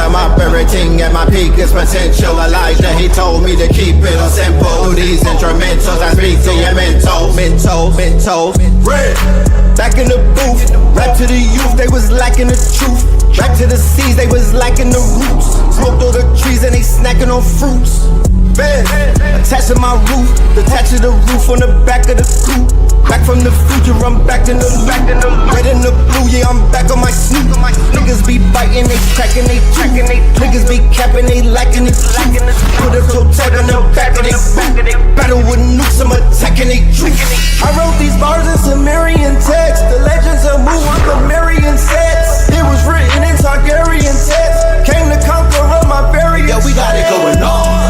I'm operating at my peakest potential. Elijah, he told me to keep it simple. Through these instrumentals, I speak to your mental. Red. Back in the booth, rap to the youth, they was lacking the truth. Back to the seas, they was lacking the roots. Smoked all the trees and they snacking on fruits. Feds, attached to my roof, detached to the roof on the back of the coupe. Back from the future, I'm back in the red and the blue, yeah, I'm back on my snoot. Niggas be biting, they cracking, they tracking, they niggas be capping, they lacking it. Put a toe tag on the back of they battle with nukes, I'm attacking they troops. I wrote these bars in Sumerian text. The legends of Mu on Sumerian sets. It was written in Targaryen text. Came to conquer all my variants. Yeah, we got it going on.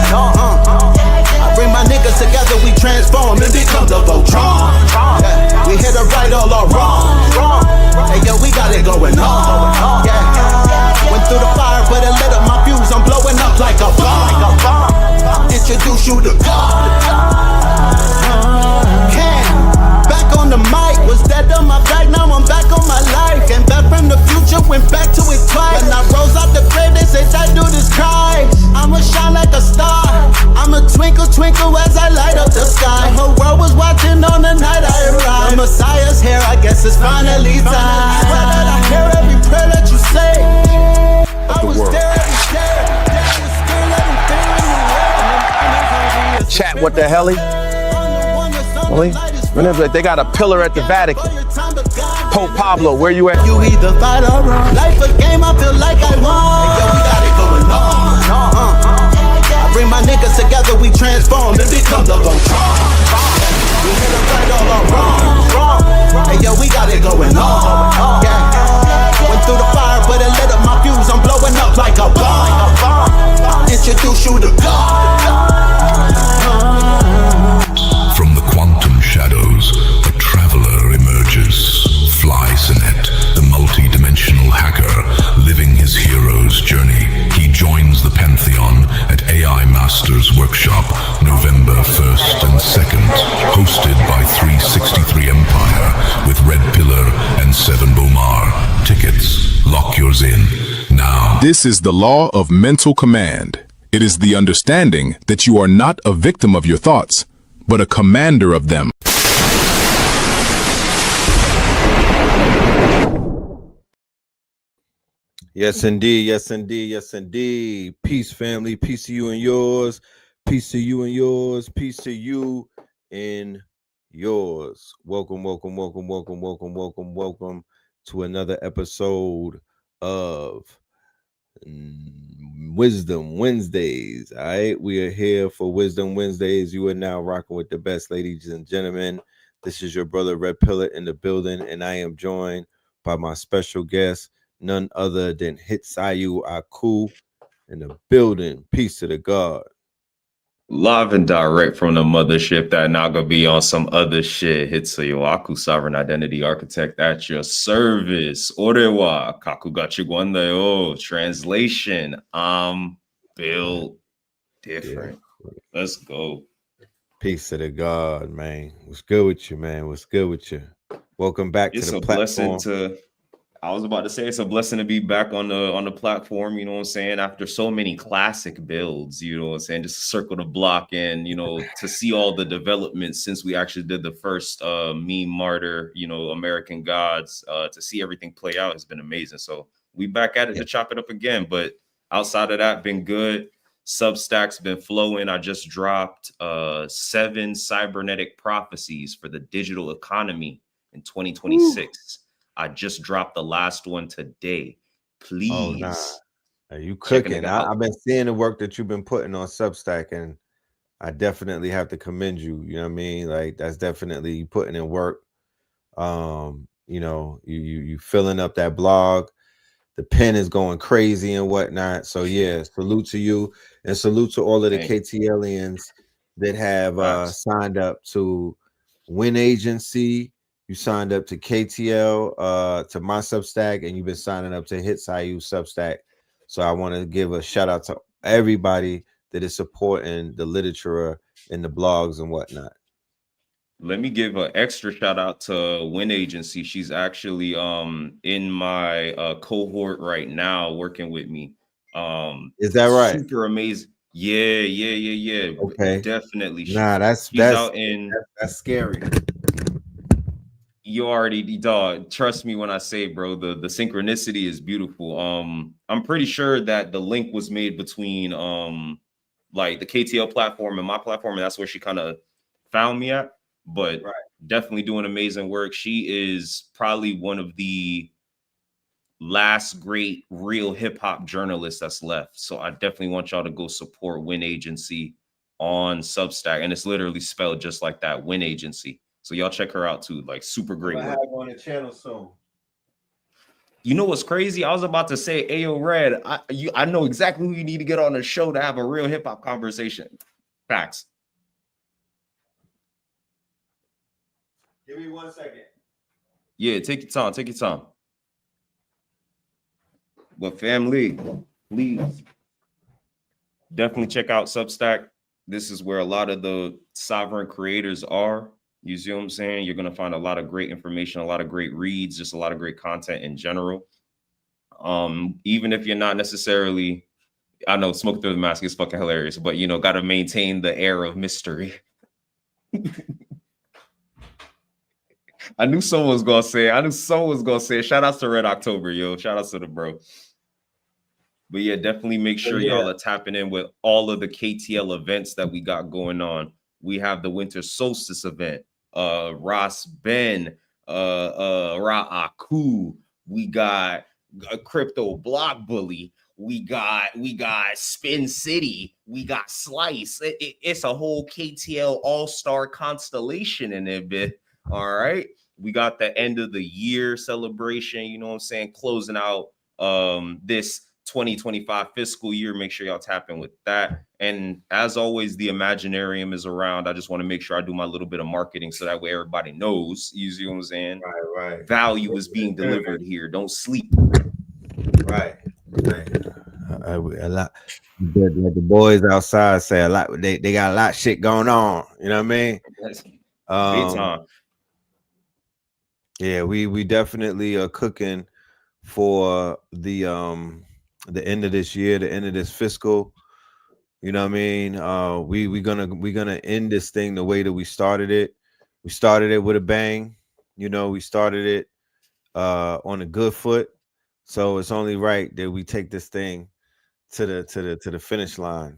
I bring my niggas together, we transform and become the Voltron. Yeah, we hit the right all our wrong. Hey yo, we got it going on. Yeah, went through the fire, but it lit up my fuse. I'm blowing up like a bomb. Introduce you to God. Back on the mic, was dead on my back, now I'm back on my life. Came back from the future, went back to it twice. When I rose out the grave, they said that dude is Christ. I'ma shine like a star, I'ma twinkle, twinkle as I light up the sky. The whole world was watching on the night I arrived. The Messiah's here, I guess it's finally time. Swear that I hear every prayer that you say. I was there every day, Chat, what the hell? Really? They got a pillar at the Vatican. Pope Pablo, where you at? You either fight or run. Life a game, I feel like I won. Hey, yo, we got it going on. I bring my niggas together, we transform and become the Voltron. We hit the right all our wrong. Hey yo, we got it going on. Yeah. Went through the fire, but it lit up my fuse. I'm blowing up like a bomb. Introduce you to God. From the quantum shadows, a traveler emerges. Fly Sinet, the multi-dimensional hacker, living his hero's journey. He joins the Pantheon at AI Masters Workshop, November 1st and 2nd. Hosted by 363 Empire, with Red Pillar and Seven Bomar. Tickets, lock yours in, now. This is the law of mental command. It is the understanding that you are not a victim of your thoughts, but a commander of them. Yes, indeed. Yes, indeed. Yes, indeed. Peace, family. Peace to you and yours. Peace to you and yours. Peace to you and yours. Welcome to another episode of Wisdom Wednesdays. All right, we are here for Wisdom Wednesdays. You are now rocking with the best, ladies and gentlemen. This is your brother Red Pillar in the building, and I am joined by my special guest, none other than HITSUYO in the building. Peace to the God. Live and direct from the mothership that not gonna be on some other shit. HITSUYO, sovereign identity architect at your service. Orewa, kakugachi guandayo. Translation, I'm built different. Let's go. Peace to the God, man. What's good with you, man? What's good with you? Welcome back to the platform. I was about to say it's a blessing to be back on the platform, you know what I'm saying, after so many classic builds, you know what I'm saying, just to circle the block and, you know, to see all the developments since we actually did the first meme martyr, you know, American Gods, to see everything play out has been amazing. So we back at it to chop it up again, but outside of that, been good. Substack's been flowing. I just dropped 7 cybernetic prophecies for the digital economy in 2026. Ooh. I just dropped the last one today. Please. Oh, nah. Are you cooking? I've been seeing the work that you've been putting on Substack, and I definitely have to commend you. You know what I mean? Like, that's definitely putting in work. You know, you filling up that blog. The pen is going crazy and whatnot. So yeah, salute to you, and salute to all of the KTLians that have signed up to Win Agency. You signed up to KTL, to my Substack, and you've been signing up to HITSUYO Substack. So I want to give a shout out to everybody that is supporting the literature and the blogs and whatnot. Let me give an extra shout out to Win Agency. She's actually in my cohort right now working with me. Is that right? Super amazing. Yeah. Okay. Definitely. Nah, She's out in. that's scary. You already, dog. Trust me when I say, bro, the synchronicity is beautiful. I'm pretty sure that the link was made between like the KTL platform and my platform, and that's where she kind of found me at. But definitely doing amazing work. She is probably one of the last great real hip-hop journalists that's left. So I definitely want y'all to go support Win Agency on Substack, and it's literally spelled just like that, Win Agency. So y'all check her out too. Like, super great work. I have on the channel soon. You know what's crazy? I was about to say, Ayo Red, I know exactly who you need to get on the show to have a real hip-hop conversation. Facts. Give me 1 second. Yeah, take your time. Take your time. But family, please definitely check out Substack. This is where a lot of the sovereign creators are. You see what I'm saying? You're going to find a lot of great information, a lot of great reads, just a lot of great content in general. Even if you're not necessarily, I know Smoke Through the Mask is fucking hilarious, but you know, got to maintain the air of mystery. I knew someone was going to say it. Shout out to Red October, yo. Shout out to the bro. But yeah, definitely make sure y'all are tapping in with all of the KTL events that we got going on. We have the Winter Solstice event, Ross Ben, Ra'aku. We got a Crypto Block Bully. We got Spin City. We got Slice. It's a whole KTL all-star constellation in it, bit. All right. We got the end of the year celebration, you know what I'm saying? Closing out this 2025 fiscal year. Make sure y'all tap in with that. And as always, the Imaginarium is around. I just want to make sure I do my little bit of marketing so that way everybody knows. You see what I'm saying? Right. Value is being delivered here. Don't sleep. Right. A lot. Like the boys outside say a lot. They got a lot of shit going on. You know what I mean? Big time. Yeah, we definitely are cooking for the end of this year, the end of this fiscal. You know what I mean? We're gonna end this thing the way that we started it. We started it with a bang. You know, we started it on a good foot. So it's only right that we take this thing to the finish line.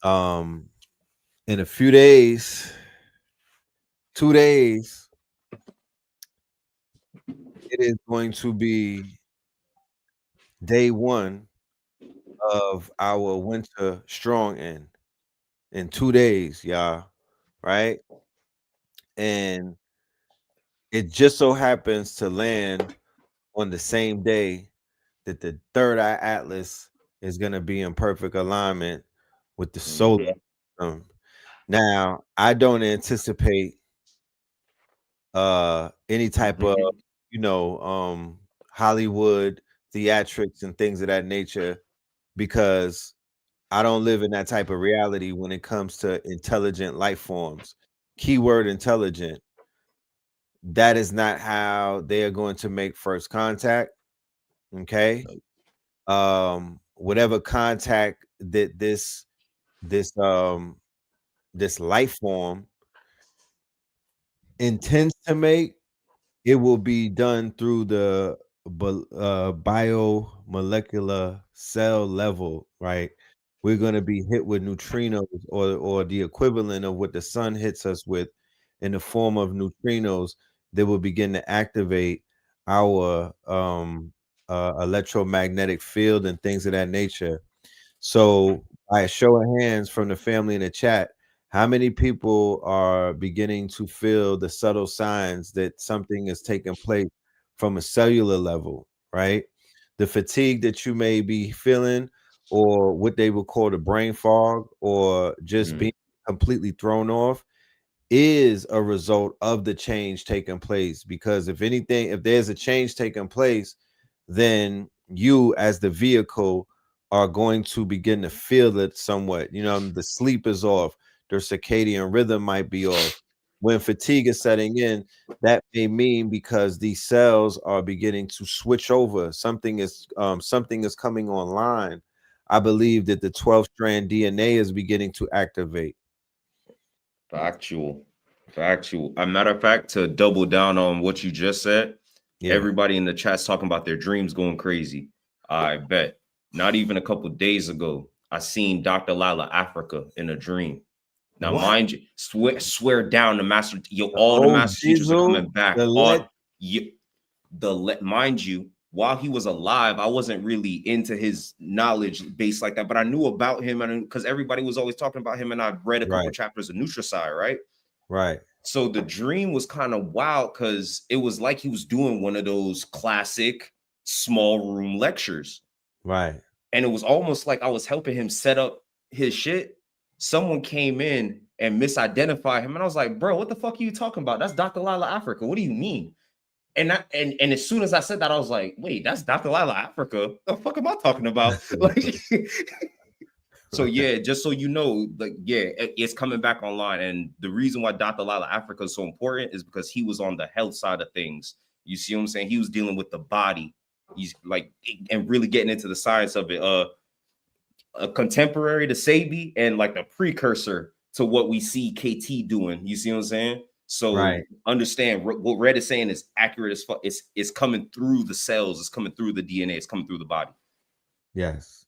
In a few days, 2 days, it is going to be day 1 of our winter strong end in 2 days, y'all. Right? And it just so happens to land on the same day that the third eye atlas is going to be in perfect alignment with the solar system. Now, I don't anticipate any type of, you know, Hollywood theatrics and things of that nature, because I don't live in that type of reality when it comes to intelligent life forms. Keyword intelligent. That is not how they are going to make first contact. Okay. Whatever contact that this life form intends to make, it will be done through the biomolecular cell level, right? We're going to be hit with neutrinos, or the equivalent of what the sun hits us with in the form of neutrinos that will begin to activate our electromagnetic field and things of that nature. So by a show of hands from the family in the chat, how many people are beginning to feel the subtle signs that something is taking place from a cellular level, right? The fatigue that you may be feeling, or what they would call the brain fog, or just being completely thrown off, is a result of the change taking place. Because if anything, if there's a change taking place, then you as the vehicle are going to begin to feel it somewhat. You know, the sleep is off, their circadian rhythm might be off. when fatigue is setting in, that may mean because these cells are beginning to switch over. Something is coming online. I believe that the 12-strand DNA is beginning to activate. Factual. A matter of fact, to double down on what you just said, everybody in the chat's talking about their dreams going crazy. I bet. Not even a couple days ago, I seen Dr. Lila Africa in a dream. Now, mind you, swear down the master, all the master teachers are coming back. Mind you, while he was alive, I wasn't really into his knowledge base like that, but I knew about him, and because everybody was always talking about him, and I've read a couple chapters of Nutricide, right? Right. So the dream was kind of wild because it was like he was doing one of those classic small room lectures. Right. And it was almost like I was helping him set up his shit. Someone came in and misidentified him. And I was like, bro, what the fuck are you talking about? That's Dr. Lila Africa. What do you mean? And as soon as I said that, I was like, wait, that's Dr. Lila Africa. The fuck am I talking about? Like, so yeah, just so you know, like, yeah, it's coming back online. And the reason why Dr. Lila Africa is so important is because he was on the health side of things. You see what I'm saying? He was dealing with the body. He's like, and really getting into the science of it. A contemporary to Sabi and like a precursor to what we see KT doing. You see what I'm saying? So understand what Red is saying is accurate as fuck. It's coming through the cells. It's coming through the DNA. It's coming through the body. Yes.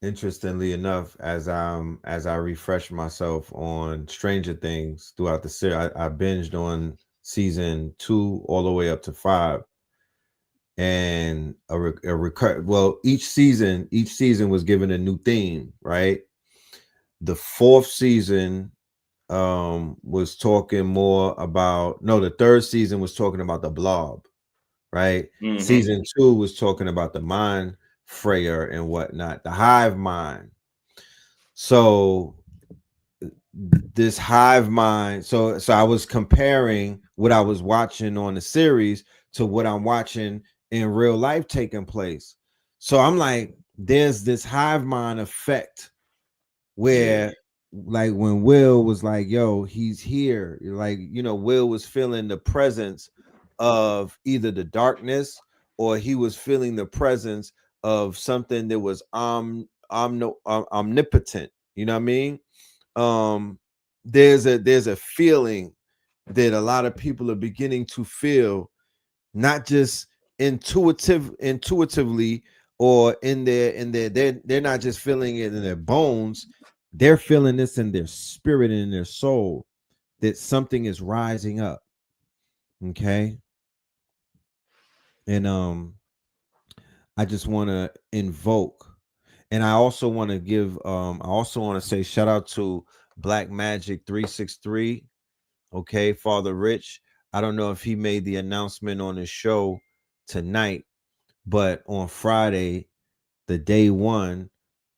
Interestingly enough, as I refresh myself on Stranger Things throughout the series, I binged on season 2 all the way up to 5, and each season was given a new theme, right? The 4th season was talking more about, the 3rd season was talking about the blob, right? Season 2 was talking about the mind frayer and whatnot, the hive mind. So this hive mind, so I was comparing what I was watching on the series to what I'm watching in real life taking place. So I'm like, there's this hive mind effect where like when Will was like, yo, he's here, like, Will was feeling the presence of either the darkness or he was feeling the presence of something that was omnipotent. You know what I mean? There's a feeling that a lot of people are beginning to feel, not just intuitively or in their they're not just feeling it in their bones, they're feeling this in their spirit and in their soul, that something is rising up. Okay. And I just want to invoke, and I also want to give say shout out to Black Magic 363. Okay, Father Rich. I don't know if he made the announcement on his show tonight, but on Friday, the day 1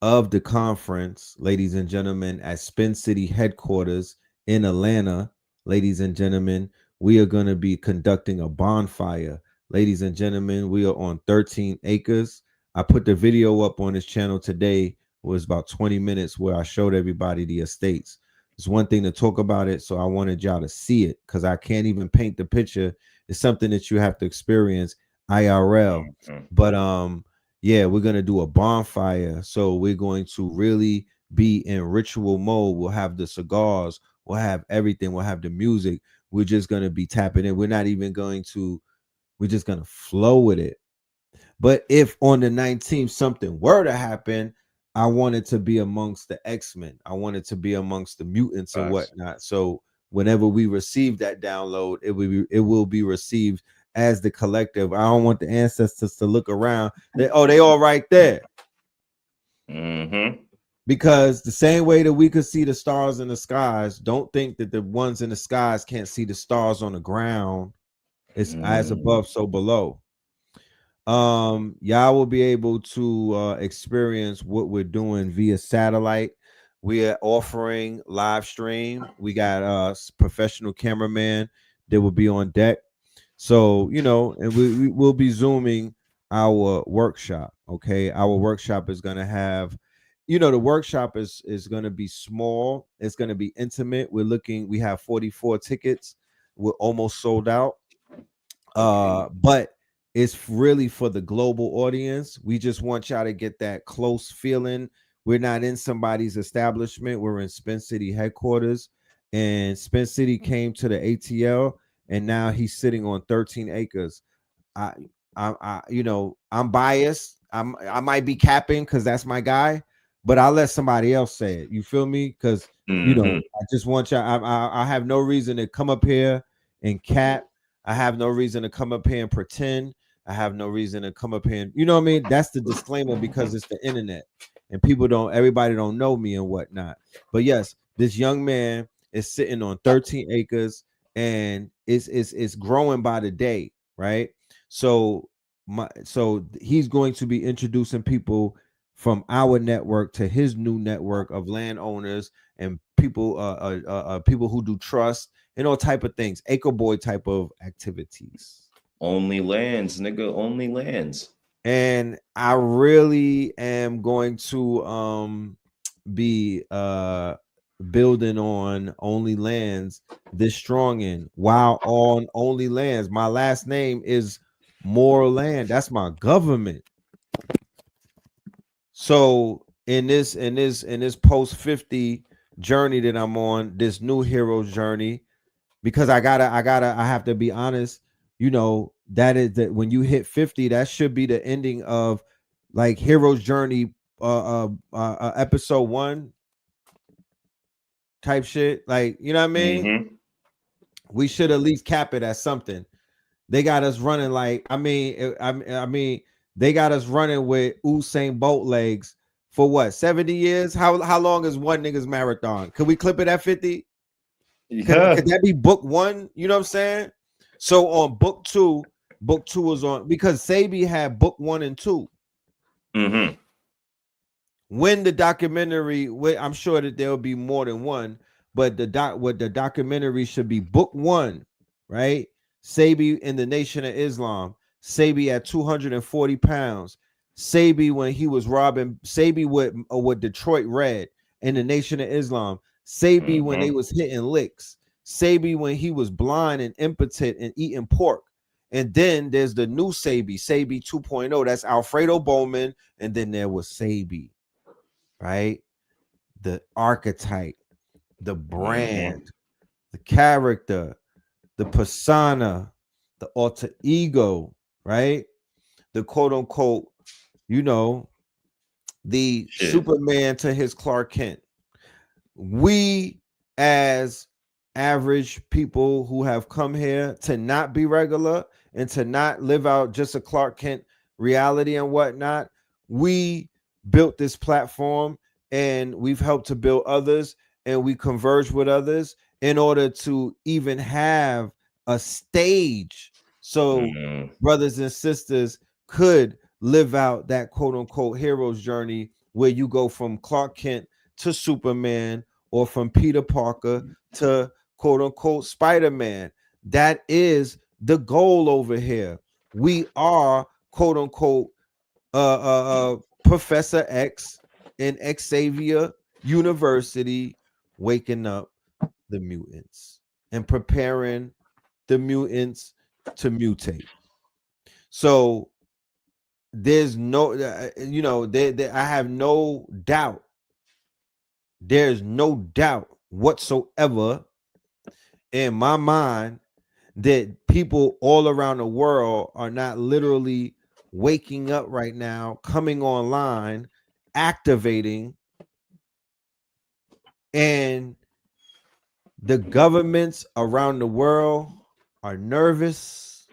of the conference, ladies and gentlemen, at Spin City headquarters in Atlanta, ladies and gentlemen, we are going to be conducting a bonfire. Ladies and gentlemen, we are on 13 acres. I put the video up on his channel today. It was about 20 minutes where I showed everybody the estates. It's one thing to talk about it, so I wanted y'all to see it because I can't even paint the picture. It's something that you have to experience IRL. But yeah, we're gonna do a bonfire, so we're going to really be in ritual mode. We'll have the cigars, we'll have everything, we'll have the music. We're just gonna be tapping in. We're not even going to. We're just gonna flow with it. But if on the 19th something were to happen, I wanted to be amongst the X-Men. I wanted to be amongst the mutants and whatnot. So whenever we receive that download, it will be received as the collective. I don't want the ancestors to look around. They all right there. Because the same way that we could see the stars in the skies, don't think that the ones in the skies can't see the stars on the ground. It's as above, so below. Y'all will be able to experience what we're doing via satellite. We are offering live stream. We got a professional cameraman that will be on deck. So, and we will be zooming our workshop. Okay, our workshop is going to have you know, the workshop is going to be small. It's going to be intimate. We have 44 tickets. We're almost sold out. But it's really for the global audience. We just want y'all to get that close feeling. We're not in somebody's establishment. We're in Spin City headquarters, and Spin City came to the ATL, and now he's sitting on 13 acres. You know, I'm biased. I might be capping because that's my guy, but I'll let somebody else say it. You feel me? Because you know, I just want y'all. I have no reason to come up here and cap. I have no reason to come up here and pretend. I have no reason to come up here and, you know what I mean? That's the disclaimer, because it's the internet and everybody don't know me and whatnot. But yes, this young man is sitting on 13 acres and it's growing by the day, right? So he's going to be introducing people from our network to his new network of landowners and people people who do trust and all type of things, acre boy type of activities. Only lands, nigga, only lands. And I really am going to be building on Only Lands this strong in. While on Only Lands, my last name is Moreland. That's my government. So in this post 50 journey that I'm on, this new hero's journey, because I have to be honest, you know, that is that when you hit 50, that should be the ending of like hero's journey episode 1 type shit. Like, you know what I mean? We should at least cap it at something. They got us running like, I mean, they got us running with Usain Bolt legs for what, 70 years? How long is one nigga's marathon? Could we clip it at 50? Yeah. Could that be book 1? You know what I'm saying? So on book 2 was on, because Sabi had book 1 and 2. When the documentary, I'm sure that there'll be more than one, but the documentary should be book 1, right? Sabi in the Nation of Islam. Sabi at 240 pounds. Sabi when he was robbing. Sabi with Detroit Red in the Nation of Islam. Sabi when they was hitting licks. Sabi when he was blind and impotent and eating pork. And then there's the new Sabi 2.0. That's Alfredo Bowman. And then there was Sabi, right? The archetype, the brand, the character, the persona, the alter ego, right? The quote unquote, you know, the Superman to his Clark Kent. We as average people who have come here to not be regular and to not live out just a Clark Kent reality and whatnot, we built this platform and we've helped to build others, and we converge with others in order to even have a stage so brothers and sisters could live out that quote unquote hero's journey, where you go from Clark Kent to Superman, or from Peter Parker to quote unquote Spider-Man. That is the goal over here. We are quote unquote Professor X in Xavier University, waking up the mutants and preparing the mutants to mutate. So there's no, you know, I have no doubt. There's no doubt whatsoever in my mind that people all around the world are not literally waking up right now, coming online, activating, and the governments around the world are nervous.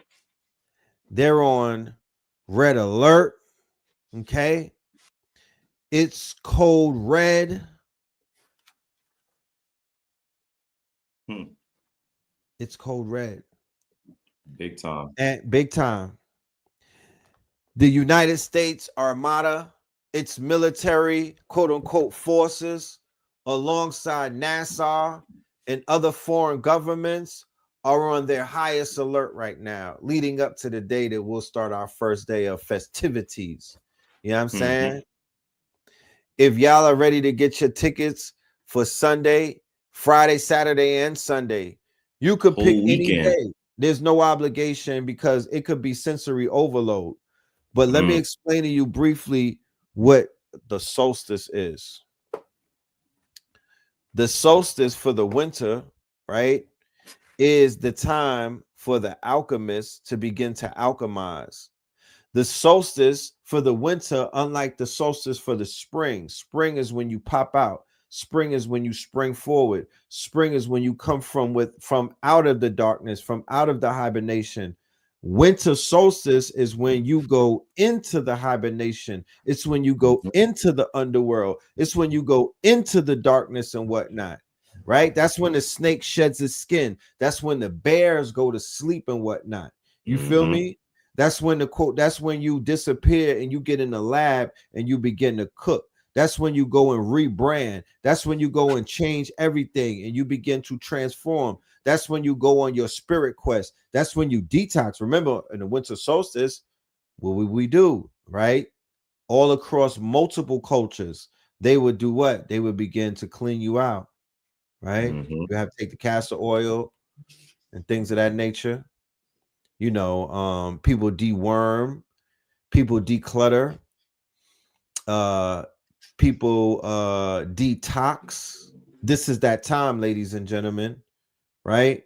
They're on red alert. Okay. It's code red. It's code red. Big time. And big time. The United States Armada, its military, quote unquote, forces, alongside NASA and other foreign governments, are on their highest alert right now, leading up to the day that we'll start our first day of festivities. You know what I'm saying? if y'all are ready to get your tickets for Sunday, Friday, Saturday, and Sunday, you could pick any day. There's no obligation because it could be sensory overload. But let me explain to you briefly what the solstice is. The solstice for the winter, right, is the time for the alchemists to begin to alchemize. The solstice for the winter, unlike the solstice for the spring is when you pop out. Spring is when you spring forward. Spring is when you come from out of the darkness, from out of the hibernation. Winter solstice is when you go into the hibernation. It's when you go into the underworld. It's when you go into the darkness and whatnot, right? That's when the snake sheds its skin. That's when the bears go to sleep and whatnot. You feel me? That's when that's when you disappear and you get in the lab and you begin to cook. That's when you go and rebrand. That's when you go and change everything and you begin to transform. That's when you go on your spirit quest. That's when you detox. Remember, in the winter solstice, what would we do, right? All across multiple cultures, they would do what? They would begin to clean you out, right? You have to take the castor oil and things of that nature. You know, people deworm, people declutter, people detox. This is that time, ladies and gentlemen, right?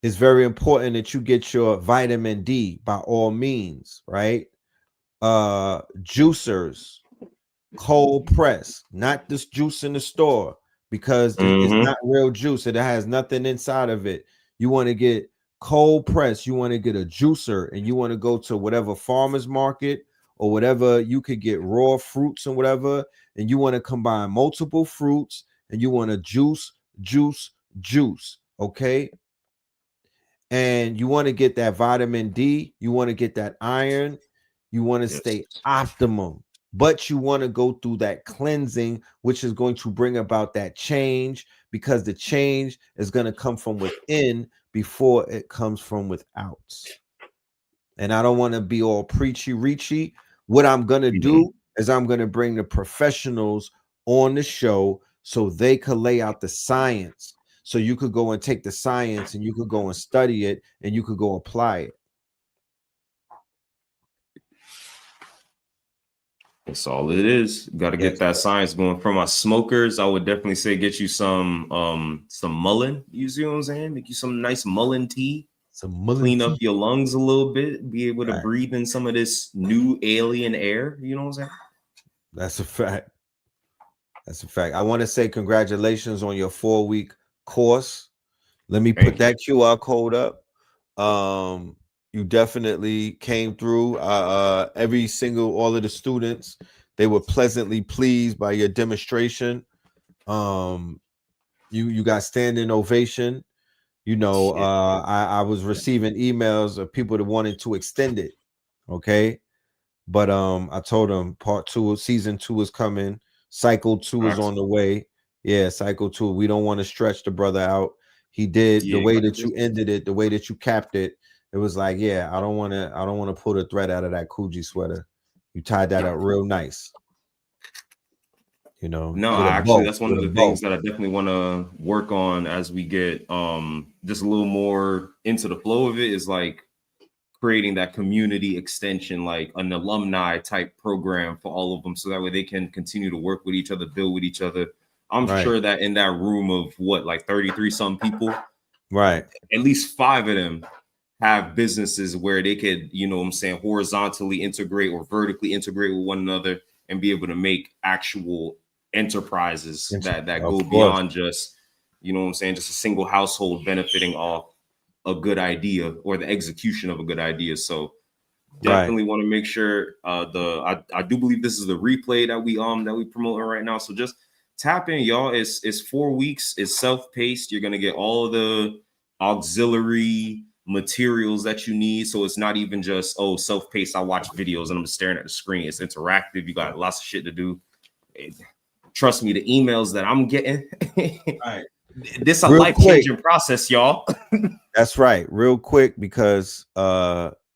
It's very important that you get your vitamin D by all means, right? Juicers, cold press, not this juice in the store, because it's not real juice. It has nothing inside of it. You want to get cold press, you want to get a juicer, and you want to go to whatever farmer's market or whatever you could get raw fruits and whatever, and you want to combine multiple fruits and you want to juice, okay? And you want to get that vitamin D, you want to get that iron, you want to stay optimum, but you want to go through that cleansing, which is going to bring about that change, because the change is going to come from within before it comes from without. And I don't want to be all preachy. What I'm going to do is I'm going to bring the professionals on the show so they could lay out the science. So you could go and take the science and you could go and study it and you could go apply it. That's all it is. Got to get that science going. For my smokers, I would definitely say get you some mullein. You see what I'm saying? Make you some nice mullein tea. Clean up your lungs a little bit. Be able to breathe in some of this new alien air. You know what I'm saying? That's a fact. That's a fact. I want to say congratulations on your 4-week course. Let me put that QR code up. You definitely came through. All of the students, they were pleasantly pleased by your demonstration. You got standing ovation. You know, I was receiving emails of people that wanted to extend it. Okay. But I told them part 2 of season 2 is coming. Cycle 2 is on the way. Yeah, cycle 2. We don't want to stretch the brother out. He did the way that you ended it, the way that you capped it. It was like, yeah, I don't want to pull the thread out of that Coogee sweater. You tied that up real nice. You know, no, actually, that's one of the things that I definitely want to work on as we get just a little more into the flow of it, is like creating that community extension, like an alumni type program for all of them, so that way they can continue to work with each other, build with each other. I'm sure that in that room of like 33 some people, right, at least 5 of them have businesses where they could, you know what I'm saying, horizontally integrate or vertically integrate with one another and be able to make actual enterprises that go beyond just, you know what I'm saying, just a single household benefiting off a good idea or the execution of a good idea. So definitely want to make sure I do believe this is the replay that we promoting right now. So just tap in, y'all. It's 4 weeks. It's self-paced. You're gonna get all of the auxiliary materials that you need. So it's not even just self-paced. I watch videos and I'm just staring at the screen. It's interactive. You got lots of shit to do. Trust me, the emails that I'm getting, this is a life-changing process, y'all. That's right. Real quick, because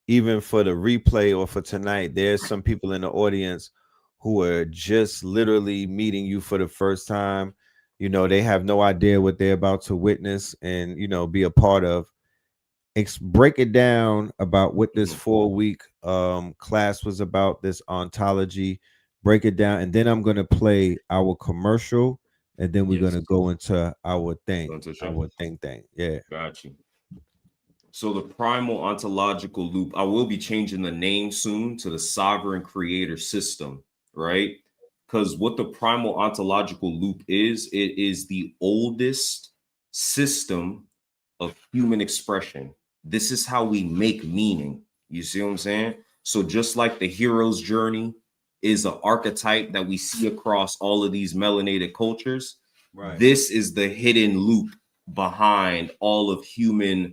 even for the replay or for tonight, there's some people in the audience who are just literally meeting you for the first time. You know, they have no idea what they're about to witness and, you know, be a part of. Break it down about what this 4-week class was about, this ontology. Break it down, and then I'm going to play our commercial, and then we're going to go into our thing. Yeah. Got you. So the primal ontological loop, I will be changing the name soon to the sovereign creator system, right? Because what the primal ontological loop is, it is the oldest system of human expression. This is how we make meaning. You see what I'm saying? So just like the hero's journey is an archetype that we see across all of these melanated cultures, right, this is the hidden loop behind all of human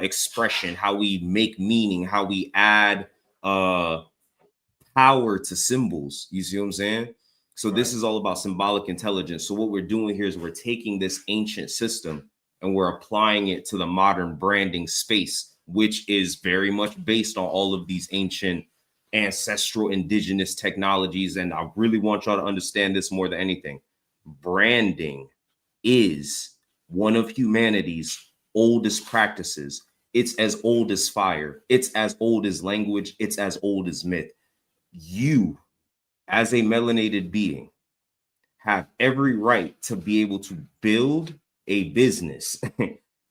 expression, how we make meaning, how we add power to symbols. You see what I'm saying? So right, this is all about symbolic intelligence. So what we're doing here is we're taking this ancient system and we're applying it to the modern branding space, which is very much based on all of these ancient ancestral indigenous technologies. And I really want y'all to understand this more than anything. Branding is one of humanity's oldest practices. It's as old as fire. It's as old as language. It's as old as myth. You, as a melanated being, have every right to be able to build a business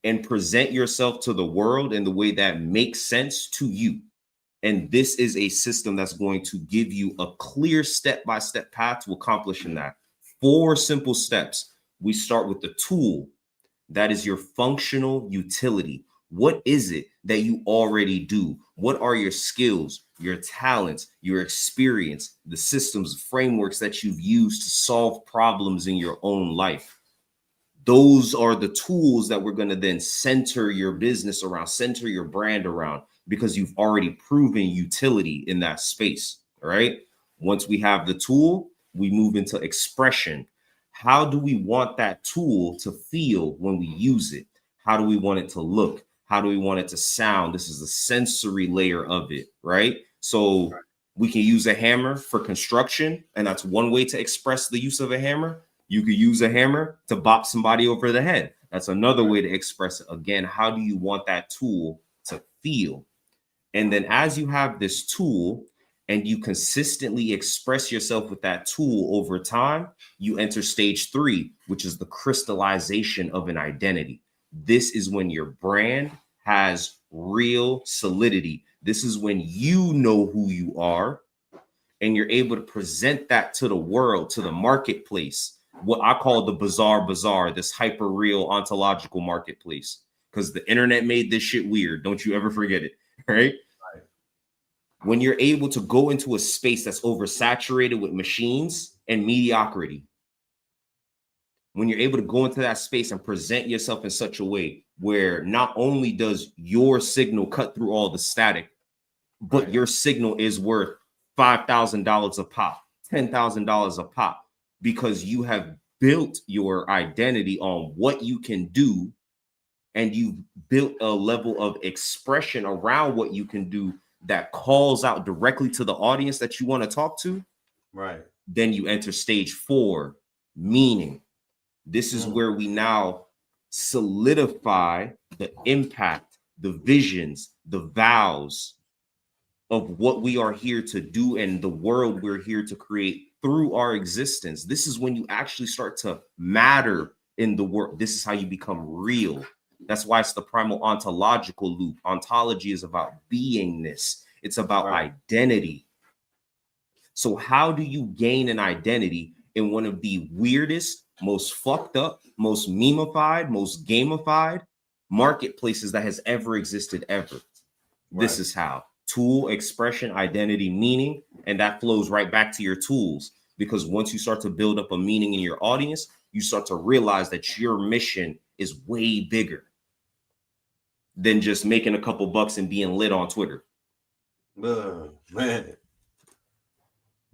and present yourself to the world in the way that makes sense to you. And this is a system that's going to give you a clear step-by-step path to accomplishing that. 4 simple steps. We start with the tool. That is your functional utility. What is it that you already do? What are your skills, your talents, your experience, the systems, frameworks that you've used to solve problems in your own life? Those are the tools that we're going to then center your business around, center your brand around, because you've already proven utility in that space. All right. Once we have the tool, we move into expression. How do we want that tool to feel when we use it? How do we want it to look? How do we want it to sound? This is the sensory layer of it, right? So we can use a hammer for construction, and that's one way to express the use of a hammer. You could use a hammer to bop somebody over the head. That's another way to express it. Again, how do you want that tool to feel? And then as you have this tool and you consistently express yourself with that tool over time, you enter stage 3, which is the crystallization of an identity. This is when your brand has real solidity. This is when you know who you are and you're able to present that to the world, to the marketplace, what I call the bazaar, this hyper real ontological marketplace, because the internet made this shit weird. Don't you ever forget it, right? When you're able to go into a space that's oversaturated with machines and mediocrity, when you're able to go into that space and present yourself in such a way where not only does your signal cut through all the static, but your signal is worth $5,000 a pop, $10,000 a pop, because you have built your identity on what you can do, and you've built a level of expression around what you can do that calls out directly to the audience that you want to talk to. Right. Then you enter stage 4, meaning. This is where we now solidify the impact, the visions, the vows of what we are here to do and the world we're here to create through our existence. This is when you actually start to matter in the world. This is how you become real. That's why it's the primal ontological loop. Ontology is about beingness. It's about identity. So how do you gain an identity in one of the weirdest, most fucked up, most memeified, most gamified marketplaces that has ever existed ever? This is how. Tool, expression, identity, meaning, and that flows right back to your tools. Because once you start to build up a meaning in your audience, you start to realize that your mission is way bigger than just making a couple bucks and being lit on Twitter. Man.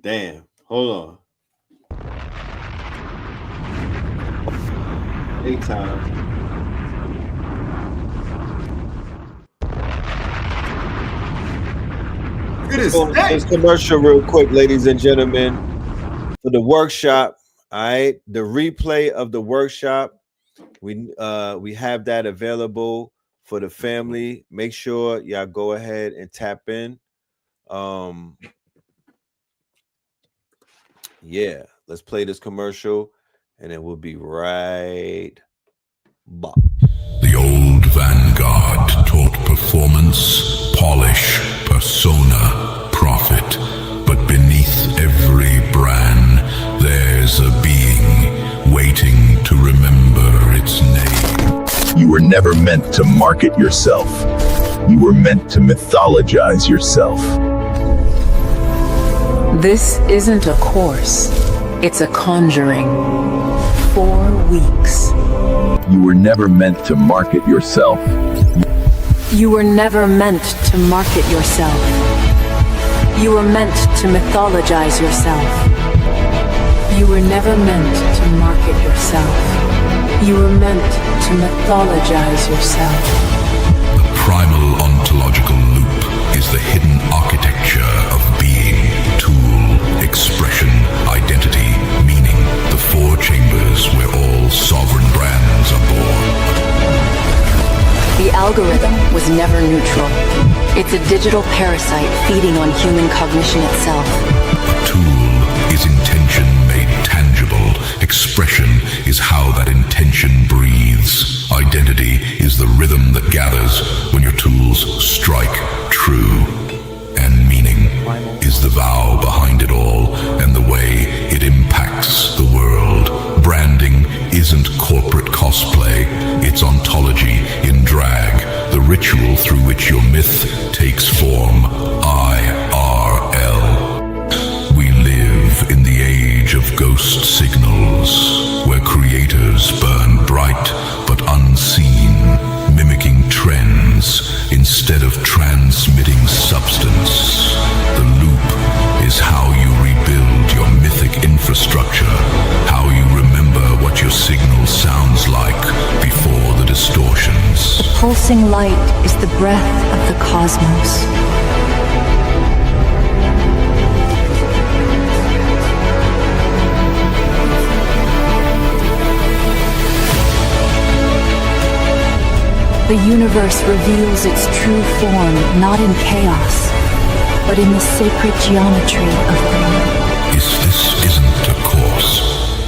Damn. Hold on. 8 times. This commercial real quick, ladies and gentlemen. for the workshop. All right, the replay of the workshop, we have that available for the family. Make sure y'all go ahead and tap in. Yeah, let's play this commercial and then we'll be right back. The old vanguard taught performance, polish, persona, profit. But beneath every brand, there's a being waiting to remember its name. You were never meant to market yourself. You were meant to mythologize yourself. This isn't a course, it's a conjuring. 4 weeks. You were never meant to market yourself. You were never meant to market yourself. You were meant to mythologize yourself. You were never meant to market yourself. You were meant to mythologize yourself. The primal ontological loop is the hidden architecture of being, tool, expression, identity, meaning, the 4 chambers where all sovereign brands are born. The algorithm was never neutral. It's a digital parasite feeding on human cognition itself. A tool is intention made tangible. Expression is how that intention breathes. Identity is the rhythm that gathers when your tools strike true. And meaning is the vow behind it all and the way it impacts the world. Branding isn't corporate cosplay, it's ontology in drag, the ritual through which your myth takes form. IRL. We live in the age of ghost signals, where creators burn bright but unseen, mimicking trends instead of transmitting substance. The loop is how you rebuild your mythic infrastructure, how you remember what your signal sounds like before the distortions. Pulsing light is the breath of the cosmos. The universe reveals its true form not in chaos, but in the sacred geometry of being. This isn't a course,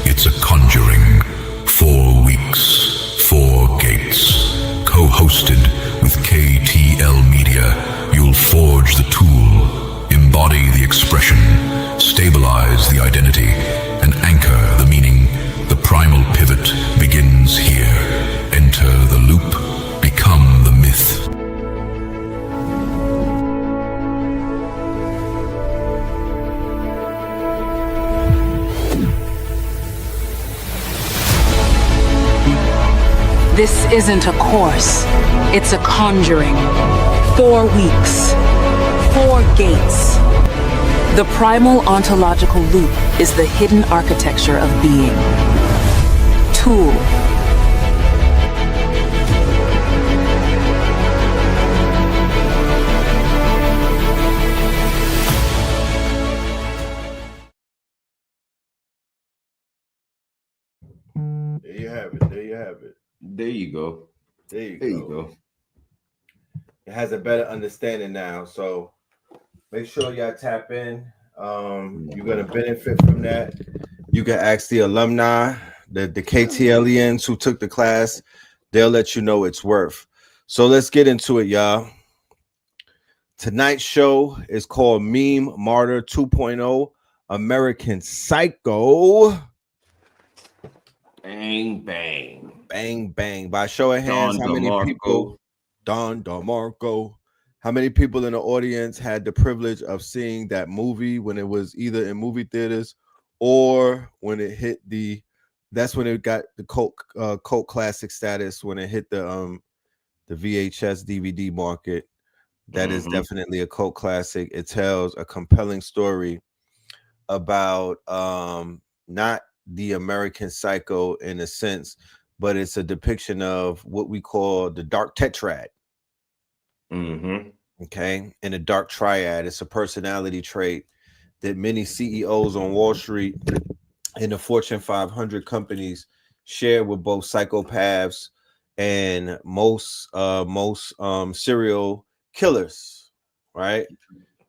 it's a conjuring. 4 weeks, 4 gates. Co-hosted with KTL Media, you'll forge the tool, embody the expression, stabilize the identity, and anchor the meaning. The primal pivot begins here. Enter the loop, become the myth. This isn't a course, it's a conjuring. 4 weeks, 4 gates. The primal ontological loop is the hidden architecture of being. Tool. There you have it. There you have it. There you go. There you There go. you go. It has a better understanding now. So make sure y'all tap in. You're gonna benefit from that. You can ask the alumni, the KTLians who took the class. They'll let you know its worth. So let's get into it, y'all. Tonight's show is called Meme Martyr 2.0 American Psycho. Bang, bang. Bang, bang. By show of hands, Don how many DeMarco. people? Don DeMarco. How many people in the audience had the privilege of seeing that movie when it was either in movie theaters or when it hit that's when it got the cult classic status, when it hit the VHS DVD market. That is definitely a cult classic. It tells a compelling story about not the American Psycho in a sense, but it's a depiction of what we call the dark tetrad. Okay, and a dark triad. It's a personality trait that many CEOs on Wall Street and the Fortune 500 companies share with both psychopaths and most serial killers, right?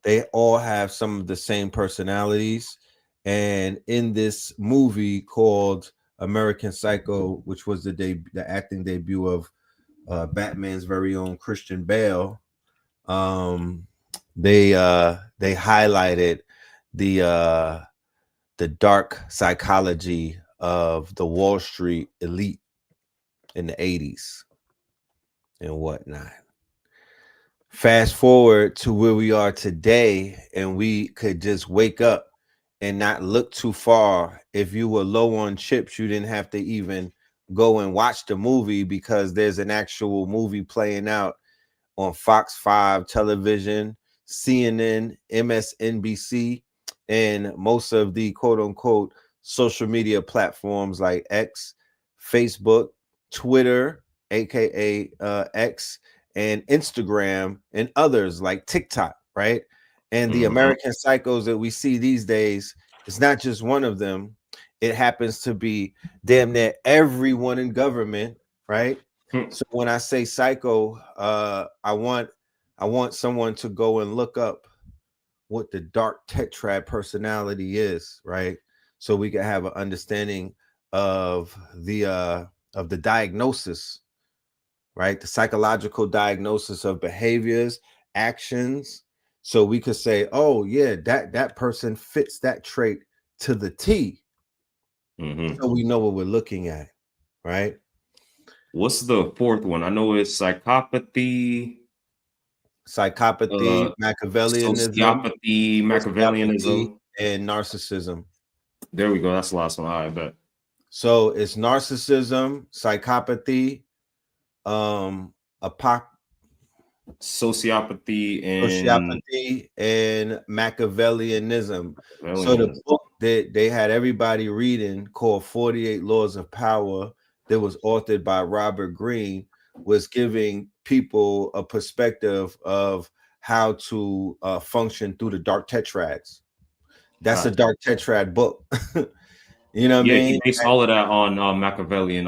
They all have some of the same personalities. And in this movie called American Psycho, which was the acting debut of Batman's very own Christian Bale, they highlighted the dark psychology of the Wall Street elite in the 80s and whatnot. Fast forward to where we are today, and we could just wake up and not look too far. If you were low on chips, you didn't have to even go and watch the movie, because there's an actual movie playing out on Fox 5 television, CNN, MSNBC, and most of the quote unquote social media platforms like X, Facebook, Twitter, aka X, and Instagram, and others like TikTok, right? And the American Psychos that we see these days, it's not just one of them. It happens to be damn near everyone in government, right? So when I say psycho, I want someone to go and look up what the dark tetrad personality is, right? So we can have an understanding of the diagnosis, right? The psychological diagnosis of behaviors, actions. So we could say, oh yeah, that person fits that trait to the T. So we know what we're looking at, right? What's the fourth one? I know it's psychopathy, Machiavellianism, sociopathy, Machiavellianism, and narcissism. There we go. That's the last one. I bet. So it's narcissism, psychopathy, sociopathy, and Machiavellianism. So the book that they had everybody reading, called 48 Laws of Power, that was authored by Robert Greene, was giving people a perspective of how to function through the dark tetrads. That's a dark tetrad book. You know what I mean? He based all of that on Machiavellian.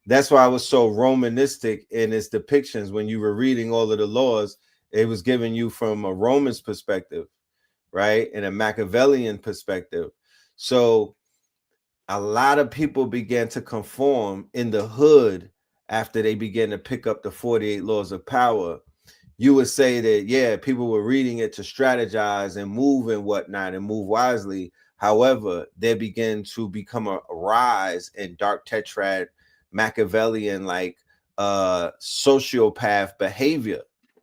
That's why I was so Romanistic in its depictions. When you were reading all of the laws, it was giving you from a Roman's perspective, right? And a Machiavellian perspective. So a lot of people began to conform in the hood after they began to pick up the 48 Laws of Power. You would say that, yeah, people were reading it to strategize and move and whatnot and move wisely. However, there began to become a rise in dark tetrad, Machiavellian, like sociopath behavior,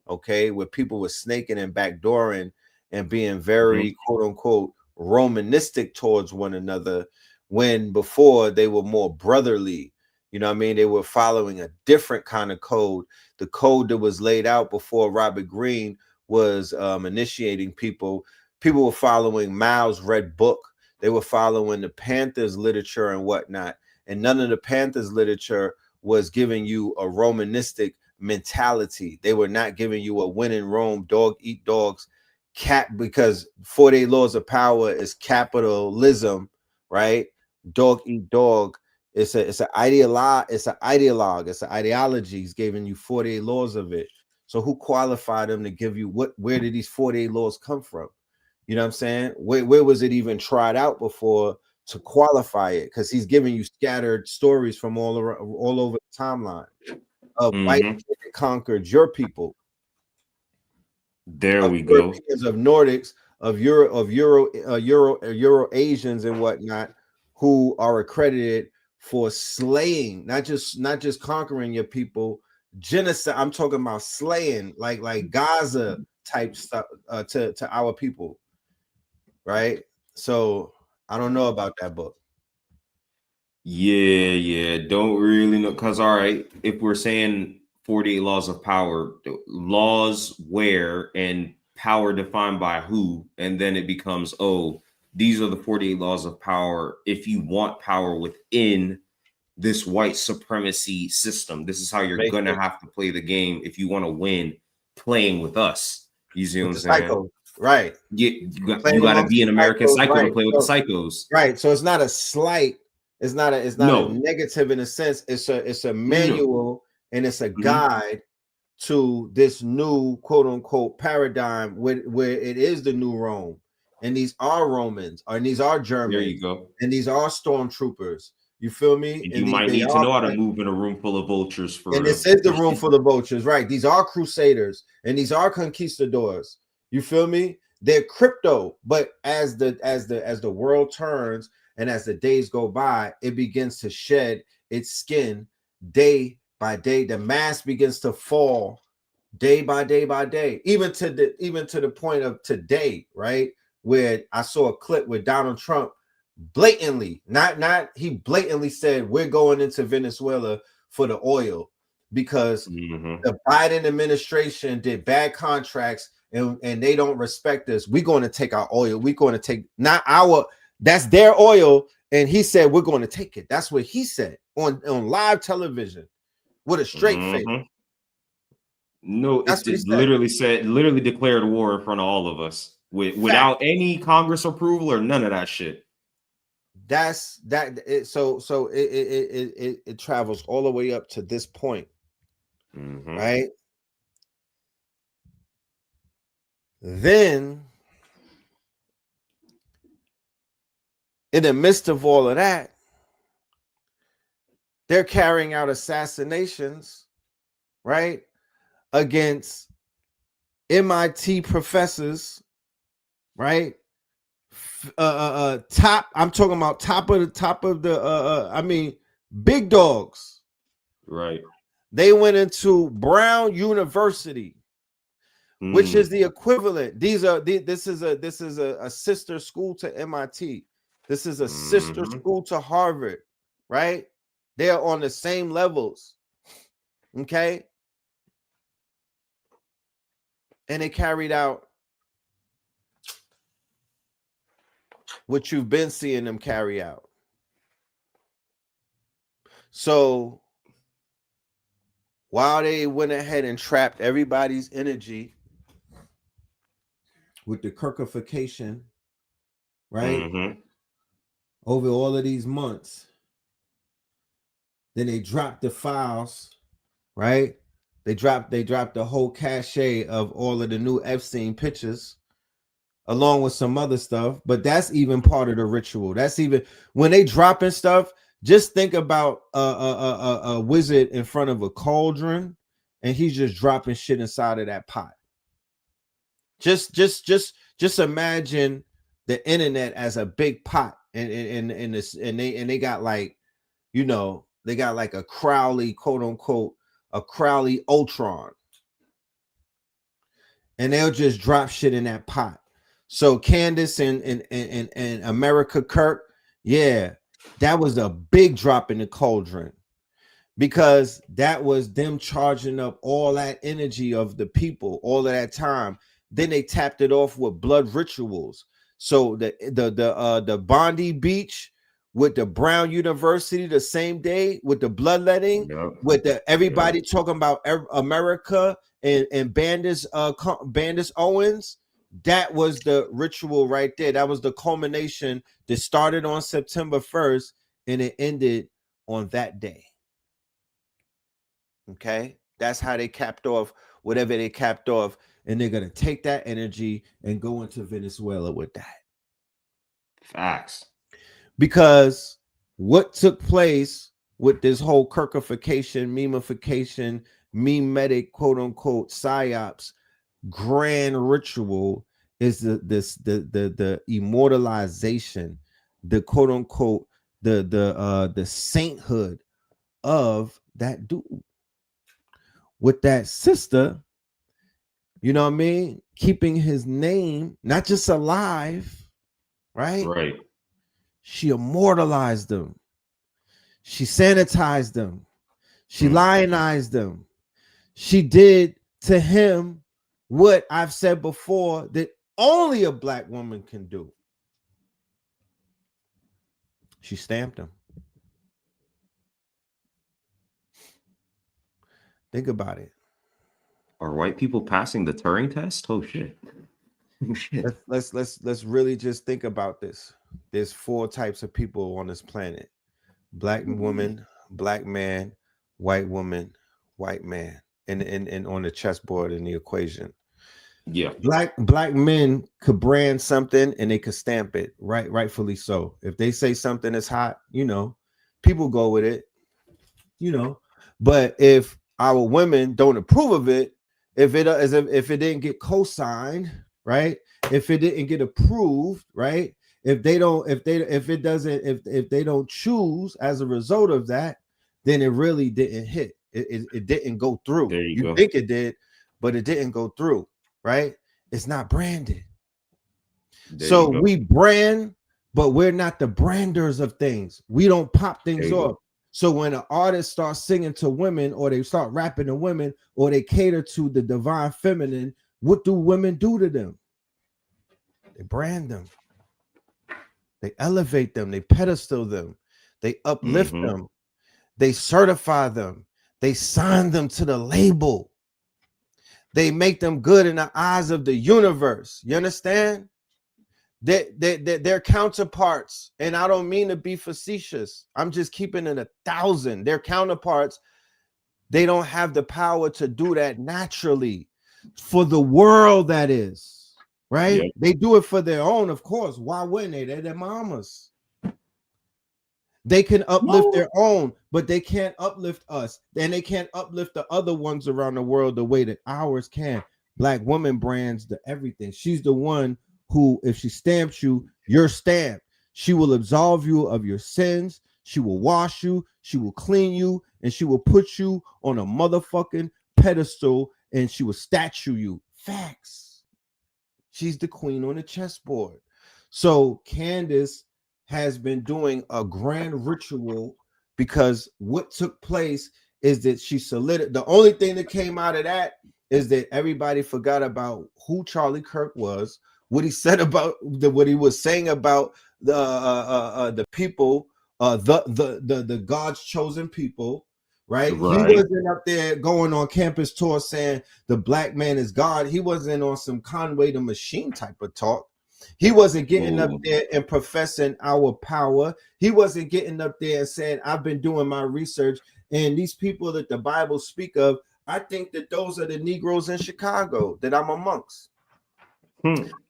okay, where people were snaking and backdooring and being very quote unquote Romanistic towards one another, when before they were more brotherly. You know what I mean? They were following a different kind of code. The code that was laid out before Robert Greene was initiating people. People were following Mao's Red Book. They were following the Panthers literature and whatnot. And none of the Panthers literature was giving you a Romanistic mentality. They were not giving you a win in Rome, dog eat dogs, because 48 Laws of Power is capitalism, right? Dog eat dog. It's an ideologue. It's an ideology. He's giving you 48 laws of it. So who qualified them to give you where did these 48 laws come from? You know what I'm saying? Where was it even tried out before to qualify it? Because he's giving you scattered stories from all over the timeline of white that conquered your people. There we go. Of Nordics, of Euro Asians and whatnot, who are accredited for slaying, not just conquering your people, genocide. I'm talking about slaying, like Gaza type stuff to our people, right? So I don't know about that book. Yeah, don't really know, because all right, if we're saying 48 laws of power, laws where and power defined by who, and then it becomes, oh, these are the 48 laws of power. If you want power within this white supremacy system, this is how you're gonna have to play the game if you want to win playing with us. You see what I'm saying? right. You Playing got to amongst be the an American psychos, psycho right. to play with So, the psychos. right. So it's not a slight. It's not a No. negative in a sense. It's a No. manual and it's a guide to this new quote unquote paradigm where it is the new Rome. And these are Romans, and these are Germans. There you go. And these are stormtroopers. You feel me? And you might need to know how to move in a room full of vultures for and this is the room full of vultures, right? These are crusaders and these are conquistadors. You feel me? They're crypto, but as the world turns and as the days go by, it begins to shed its skin day by day. The mask begins to fall day by day by day, even to the point of today, right? Where I saw a clip with Donald Trump blatantly, he blatantly said we're going into Venezuela for the oil because the Biden administration did bad contracts and they don't respect us. We're going to take our oil. We're going to take that's their oil. And he said we're going to take it. That's what he said on live television with a straight face. No, it literally declared war in front of all of us without any Congress approval or none of that shit. So it travels all the way up to this point, right? Then in the midst of all of that, they're carrying out assassinations, right, against MIT professors, right? I'm talking about top of the big dogs, right? They went into Brown University, which is the equivalent. This is a sister school to MIT. This is a sister school to Harvard, right? They are on the same levels, okay? And they carried out what you've been seeing them carry out. So while they went ahead and trapped everybody's energy with the Kirkification, right? Over all of these months, then they dropped the files, right? They dropped the whole cache of all of the new Epstein pictures, along with some other stuff, but that's even part of the ritual. That's even when they dropping stuff. Just think about a wizard in front of a cauldron, and he's just dropping shit inside of that pot. Just imagine the internet as a big pot, and they got like, they got like a Crowley, quote unquote, a Crowley Ultron, and they'll just drop shit in that pot. So Candace and AMERIKKAN, yeah, that was a big drop in the cauldron, because that was them charging up all that energy of the people all of that time. Then they tapped it off with blood rituals. So the Bondi Beach with the Brown University the same day with the bloodletting, with everybody talking about America and Bandis Owens. That was the ritual right there. That was the culmination that started on September 1st and it ended on that day. Okay, that's how they capped off whatever they capped off, and they're gonna take that energy and go into Venezuela with that. Facts. Because what took place with this whole Kirkification, memification, memetic, quote unquote, psyops grand ritual is the immortalization, the quote unquote, the sainthood of that dude with that sister, you know what I mean, keeping his name not just alive, right? She immortalized them, she sanitized them, she lionized them, she did to him what I've said before that only a black woman can do. She stamped him. Think about it. Are white people passing the Turing test? Oh shit. let's really just think about this. There's 4 types of people on this planet: black woman, black man, white woman, white man, and on the chessboard in the equation. Yeah. Black men could brand something and they could stamp it, rightfully so. If they say something is hot, people go with it, But if our women don't approve of it, if it didn't get co-signed, right? If it didn't get approved, right? If they don't choose as a result of that, then it really didn't hit. It didn't go through. There you go. Think it did, but it didn't go through, right? It's not branded. So we brand, but we're not the branders of things. We don't pop things off. So when an artist starts singing to women, or they start rapping to women, or they cater to the divine feminine, what do women do to them? They brand them. They elevate them. They pedestal them. They uplift them. They certify them. They sign them to the label. They make them good in the eyes of the universe. You understand? Their counterparts, and I don't mean to be facetious, I'm just keeping it 1,000. Their counterparts, they don't have the power to do that naturally for the world, that is, right? Yep. They do it for their own, of course. Why wouldn't they? They're their mamas. They can uplift their own, but they can't uplift us, and they can't uplift the other ones around the world the way that ours can. Black woman brands the everything. She's the one who, if she stamps you, you're stamped. She will absolve you of your sins. She will wash you. She will clean you, and she will put you on a motherfucking pedestal, and she will statue you. Facts. She's the queen on the chessboard. So Candace has been doing a grand ritual, because what took place is that she solidified. The only thing that came out of that is that everybody forgot about who Charlie Kirk was, what he said about what he was saying about the people, the God's chosen people, right? He wasn't up there going on campus tour saying the black man is God. He wasn't on some Conway the Machine type of talk. He wasn't getting up there and professing our power. He wasn't getting up there and saying, I've been doing my research, and these people that the Bible speak of, I think that those are the Negroes in Chicago that I'm amongst.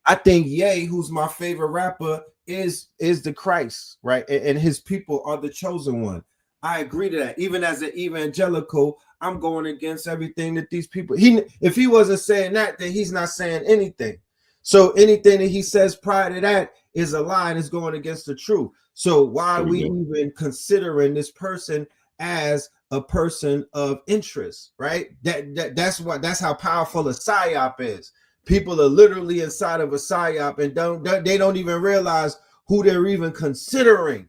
I think Ye, who's my favorite rapper, is the Christ, right? And his people are the chosen one. I agree to that. Even as an evangelical, I'm going against everything that these people. If he wasn't saying that, then he's not saying anything. So anything that he says prior to that is a lie and is going against the truth. So why are we even considering this person as a person of interest, right? That's how powerful a psyop is. People are literally inside of a psyop and they don't even realize who they're even considering.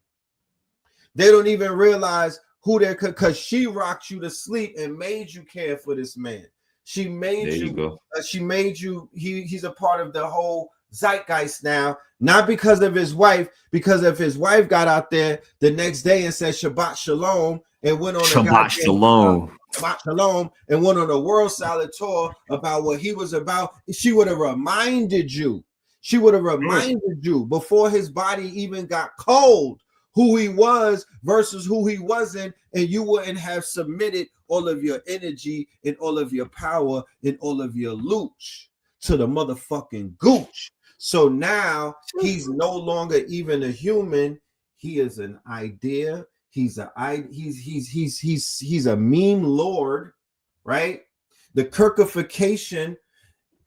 They don't even realize who they're, because she rocked you to sleep and made you care for this man. She made she made you. He's a part of the whole zeitgeist now, not because of his wife. Because if his wife got out there the next day and said Shabbat Shalom and went on Shabbat Shalom and went on a world salad tour about what he was about, she would have reminded you. She would have reminded you before his body even got cold who he was versus who he wasn't, and you wouldn't have submitted all of your energy and all of your power and all of your looch to the motherfucking gooch. So now he's no longer even a human. He is an idea. He's a meme lord, right? The Kirkification.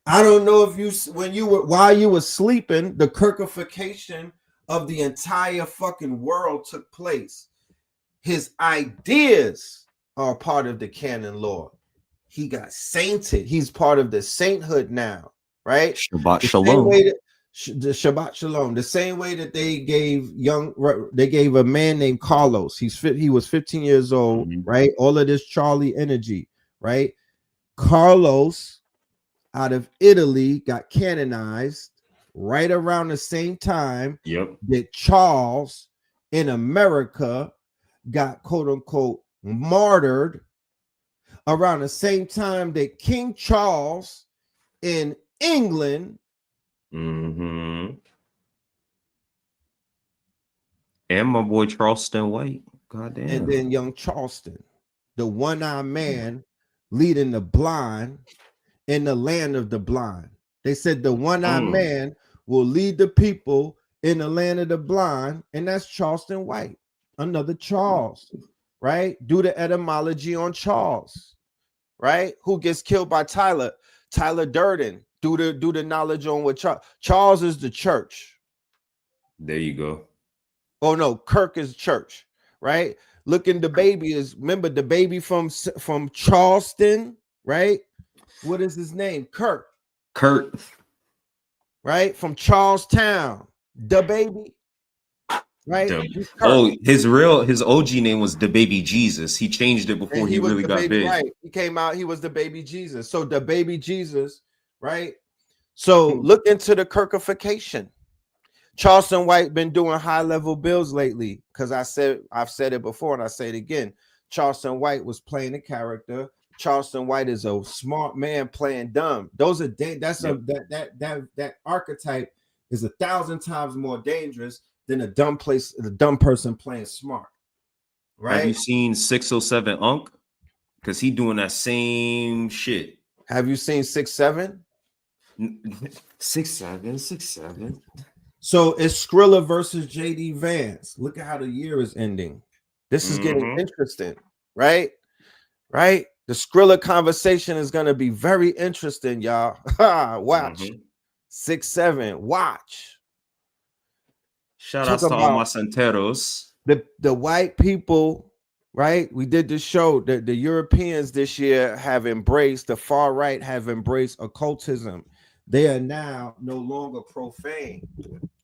I don't know if while you were sleeping, the Kirkification of the entire fucking world took place. His ideas are part of the canon law. He got sainted. He's part of the sainthood now, right? Shabbat Shalom. The Shabbat Shalom. The same way that they gave a man named Carlos. He was 15 years old, right? All of this Charlie energy, right? Carlos out of Italy got canonized right around the same time that Charles in America got quote unquote martyred, around the same time that King Charles in England Mm-hmm. And my boy Charleston White. Goddamn. And then young Charleston, the one-eyed man leading the blind in the land of the blind. They said the one-eyed man will lead the people in the land of the blind, and that's Charleston White, another Charles, right? Do the etymology on Charles, right? Who gets killed by Tyler Durden. Do the knowledge on what Charles is the church. There you go. Oh no, Kirk is church, right? Looking, the baby is, remember the baby from Charleston, right? What is his name? Kurt, right? From Charlestown, the baby, right? His OG name was the baby Jesus. He changed it before he really got big. Right, he came out. He was the baby Jesus. So the baby Jesus, right? So look into the Kirkification. Charleston White been doing high-level bills lately because I've said it before and I say it again. Charleston White was playing a character. Charleston White is a smart man playing dumb. That archetype is 1,000 times more dangerous than a dumb person playing smart. Right? Have you seen 607 Unk? Because he doing that same shit. Have you seen 6'7"? 6'7". So it's Skrilla versus JD Vance. Look at how the year is ending. This is getting interesting, right? Right? The Skrilla conversation is going to be very interesting, y'all. Watch. 6'7". Watch. Shout out to all my Santeros. The white people, right? We did the show. The Europeans this year have embraced, the far right have embraced occultism. They are now no longer profane.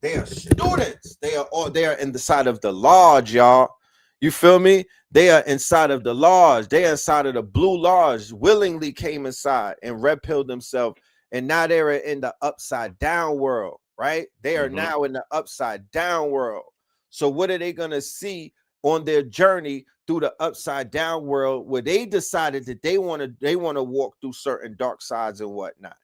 They are students. They are in the side of the lodge, y'all. You feel me? They are inside of the lodge. They are inside of the blue lodge. Willingly came inside and red pilled themselves, and now they are in the upside down world, right? They are now in the upside down world. So what are they gonna see on their journey through the upside down world, where they decided that they want to walk through certain dark sides and whatnot?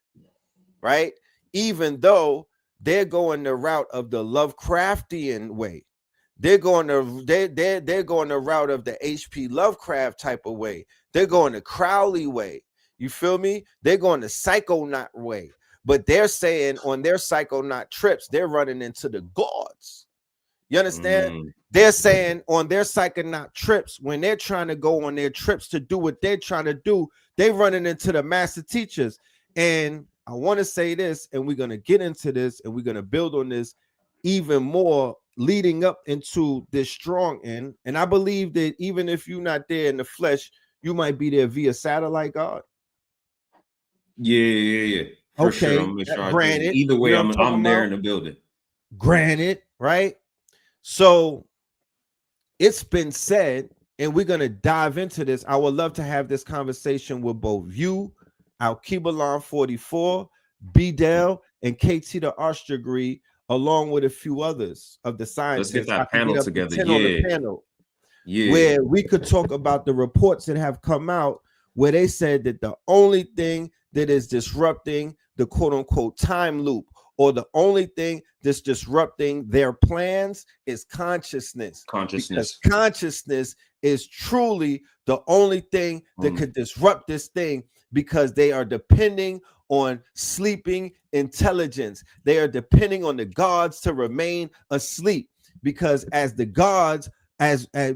Right? Even though they're going the route of the Lovecraftian way, they're going the route of the H.P. Lovecraft type of way. They're going the Crowley way. You feel me? They're going the Psychonaut way. But they're saying on their Psychonaut trips, they're running into the gods. You understand? They're saying on their Psychonaut trips, when they're trying to go on their trips to do what they're trying to do, they're running into the master teachers. And I want to say this, and we're going to get into this, and we're going to build on this even more leading up into this strong end. And I believe that even if you're not there in the flesh, you might be there via satellite, God. Yeah. For okay. Sure. Granted. Either way, I'm there in the building. Granted, right? So it's been said, and we're going to dive into this. I would love to have this conversation with both you, Al-Kibalon 44, B-Del, and KT the Arch Degree, along with a few others of the scientists. Let's get that panel together. Yeah. Where we could talk about the reports that have come out where they said that the only thing that is disrupting the quote-unquote time loop, or the only thing that's disrupting their plans, is consciousness. Because consciousness is truly the only thing that could disrupt this thing, because they are depending on sleeping intelligence. They are depending on the gods to remain asleep, because as the gods,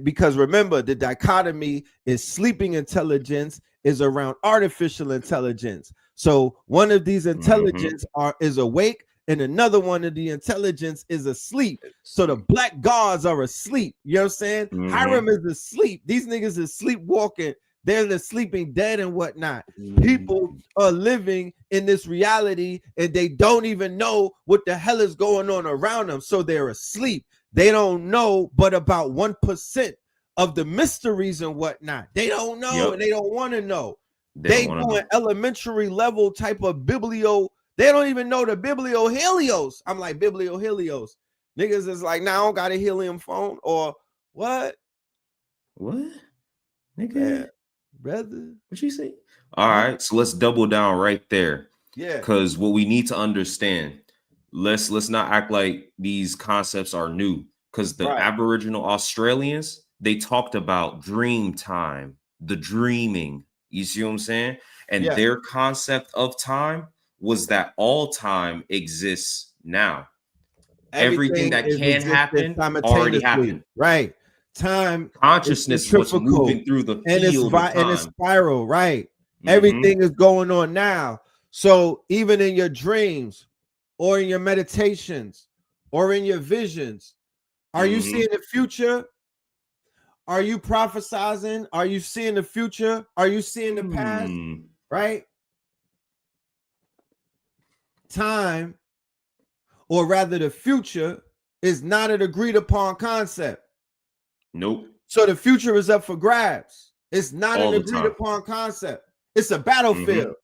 because remember, the dichotomy is sleeping intelligence is around artificial intelligence. So one of these intelligence is awake, and another one of the intelligence is asleep. So the black gods are asleep. You know what I'm saying? Hiram is asleep. These niggas is sleepwalking. They're the sleeping dead and whatnot. People are living in this reality and they don't even know what the hell is going on around them. So they're asleep. They don't know but about 1% of the mysteries and whatnot. They don't know and they don't want to know. They doing elementary level type of biblio. They don't even know the bibliohelios. I'm like, bibliohelios. Niggas is like, nah, I don't got a helium phone, or what? What? Nigga. Yeah. Brother, what you say? All right, so let's double down right there. Yeah, because what we need to understand, let's not act like these concepts are new, because the Aboriginal Australians, they talked about dream time, the dreaming. You see what I'm saying? And their concept of time was that all time exists now. Everything that can happen already happened. Right. Time, consciousness is what's moving through the field of time. And it's spiral, right? Everything is going on now. So even in your dreams or in your meditations or in your visions, are you seeing the future? Are you prophesizing? Are you seeing the future? Are you seeing the past? Right? Time, or rather the future, is not an agreed upon concept. Nope. So the future is up for grabs. It's not an agreed upon concept. It's a battlefield.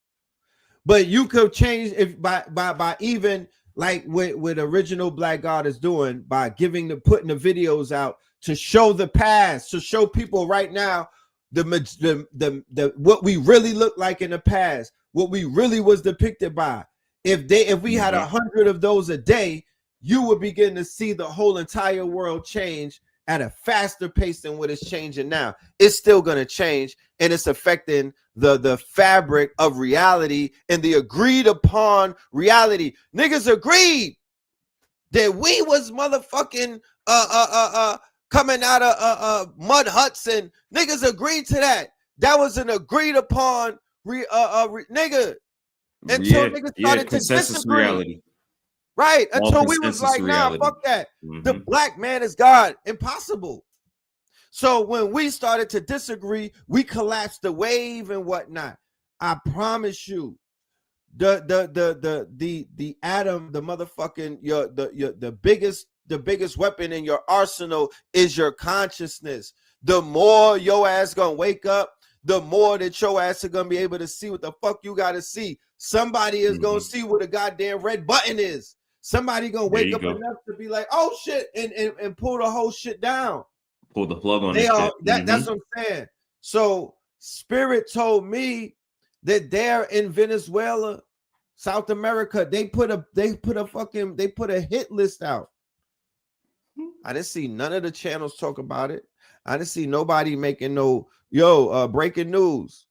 But you could change if by even like what original Black God is doing, by putting the videos out to show the past, to show people right now the what we really look like in the past, what we really was depicted by. If we had 100 of those a day, you would begin to see the whole entire world change at a faster pace than what it's changing now. It's still going to change, and it's affecting the fabric of reality and the agreed upon reality. Niggas agreed that we was motherfucking coming out of mud huts, and niggas agreed to that. That was an agreed upon nigga. Until niggas started to disagree. Reality. Right, until we was like, nah, fuck that. The black man is God. Impossible. So when we started to disagree, we collapsed the wave and whatnot. I promise you, the atom, the motherfucking the biggest weapon in your arsenal is your consciousness. The more your ass gonna wake up, the more that your ass are gonna be able to see what the fuck you gotta see. Somebody is gonna see what a goddamn red button is. Somebody gonna wake up enough to be like, oh shit, and pull the whole shit down. Pull the plug on that's what I'm saying. So Spirit told me that they're in Venezuela, South America. They put a hit list out. I didn't see none of the channels talk about it. I didn't see nobody making no breaking news.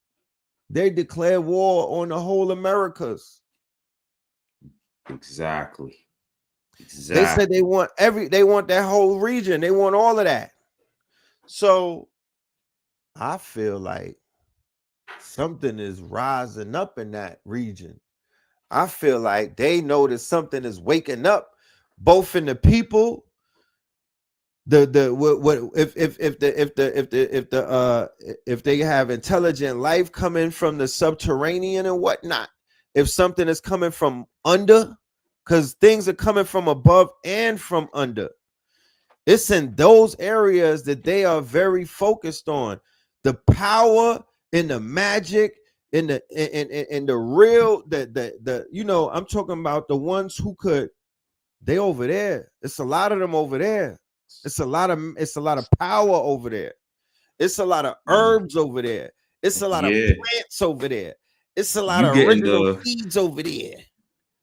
They declared war on the whole Americas. Exactly. They said they want that whole region. They want all of that. So I feel like something is rising up in that region. I feel like they know that something is waking up, both in the people. If they have intelligent life coming from the subterranean and whatnot, if something is coming from under, because things are coming from above and from under. It's in those areas that they are very focused on. The power and the magic and the real, I'm talking about the ones who could, they over there. It's a lot of them over there. It's a lot of power over there. It's a lot of herbs over there. It's a lot of plants over there. It's a lot of original seeds over there.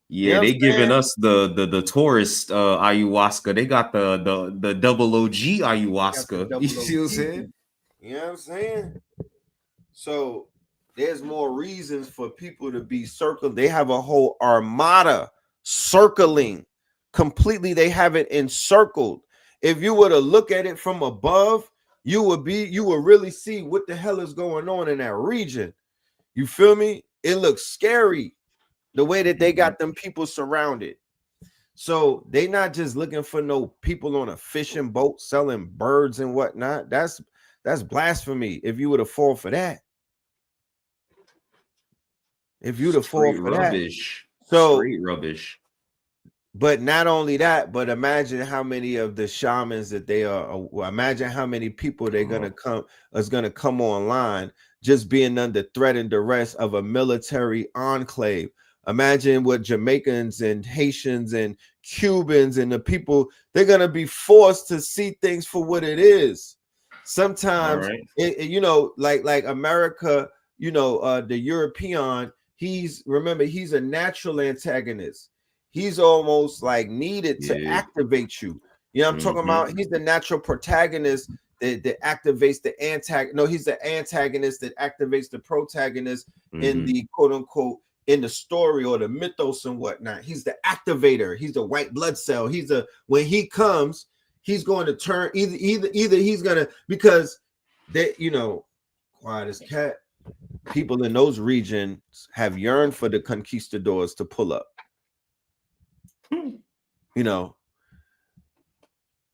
Yeah, they giving us the tourist ayahuasca. They got the double OG ayahuasca. You see what I'm saying? You know what I'm saying? So there's more reasons for people to be circled. They have a whole armada circling completely. They have it encircled. If you were to look at it from above, you would really see what the hell is going on in that region. You feel me? It looks scary the way that they got them people surrounded. So they not just looking for no people on a fishing boat selling birds and whatnot. That's blasphemy. If you were to fall for that, rubbish. So straight rubbish. But not only that, but imagine how many of the shamans that they are. Imagine how many people they're gonna come online, just being under threat and duress of a military enclave. Imagine what Jamaicans and Haitians and Cubans and the people, they're gonna be forced to see things for what it is. Sometimes, like America, the European, he's a natural antagonist. he's almost like needed to activate you. You know what I'm talking about? He's the natural protagonist that activates the antagonist. No, he's the antagonist that activates the protagonist in the quote unquote in the story or the mythos and whatnot. He's the activator. He's the white blood cell. He's a when he comes, he's going to turn either he's gonna because they quiet as cat. People in those regions have yearned for the conquistadors to pull up.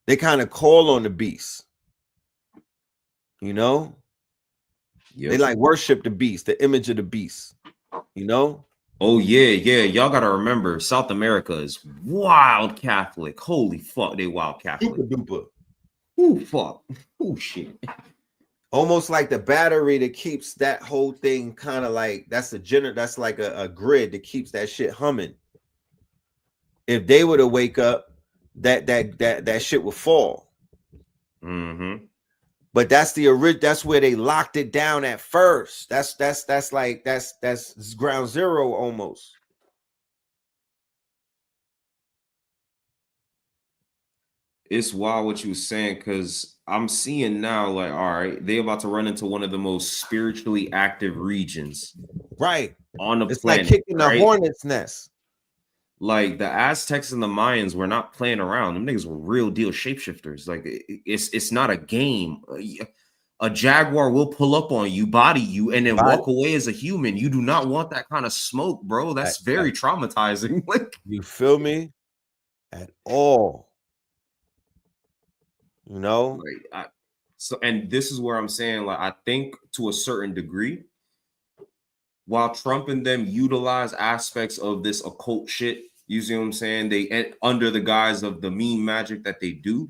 They kind of call on the beast. They like worship the beast, the image of the beast. Oh yeah. Y'all gotta remember, South America is wild Catholic. Holy fuck, they wild Catholic. Super duper. Ooh, fuck. Ooh, shit. Almost like the battery that keeps that whole thing kind of like that's like a grid that keeps that shit humming. If they were to wake up, that shit would fall. But that's that's where they locked it down at first. That's ground zero almost. It's wild what you were saying, because I'm seeing now, like, all right, they about to run into one of the most spiritually active regions, right, on the it's planet. Like kicking the hornet's nest. Like the Aztecs and the Mayans were not playing around. Them niggas were real deal shapeshifters. Like it's not a game. A jaguar will pull up on you, body you, and then walk away as a human. You do not want that kind of smoke, bro. That's very traumatizing. Like, you feel me? At all. And this is where I'm saying, like, I think to a certain degree, while Trump and them utilize aspects of this occult shit, you see what I'm saying? They under the guise of the mean magic that they do.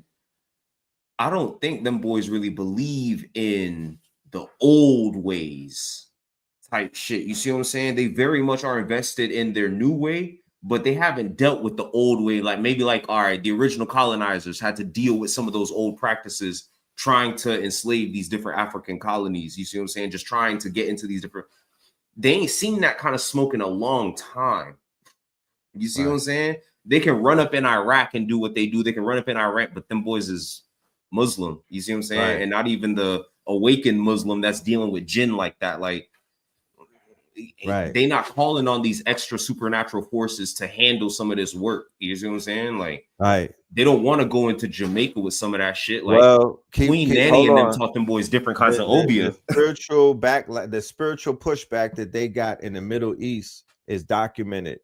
I don't think them boys really believe in the old ways type shit. You see what I'm saying? They very much are invested in their new way, but they haven't dealt with the old way. Like maybe like, all right, the original colonizers had to deal with some of those old practices, trying to enslave these different African colonies. You see what I'm saying? Just trying to get into these different, they ain't seen that kind of smoke in a long time. You see what I'm saying? They can run up in Iraq and do what they do. They can run up in Iraq, but them boys is Muslim. You see what I'm saying? Right. And not even the awakened Muslim that's dealing with jinn like that. Like, they not calling on these extra supernatural forces to handle some of this work. You see what I'm saying? Like, they don't want to go into Jamaica with some of that shit. Like, Queen Nanny and them taught them boys different kinds of obeah. The spiritual pushback that they got in the Middle East is documented.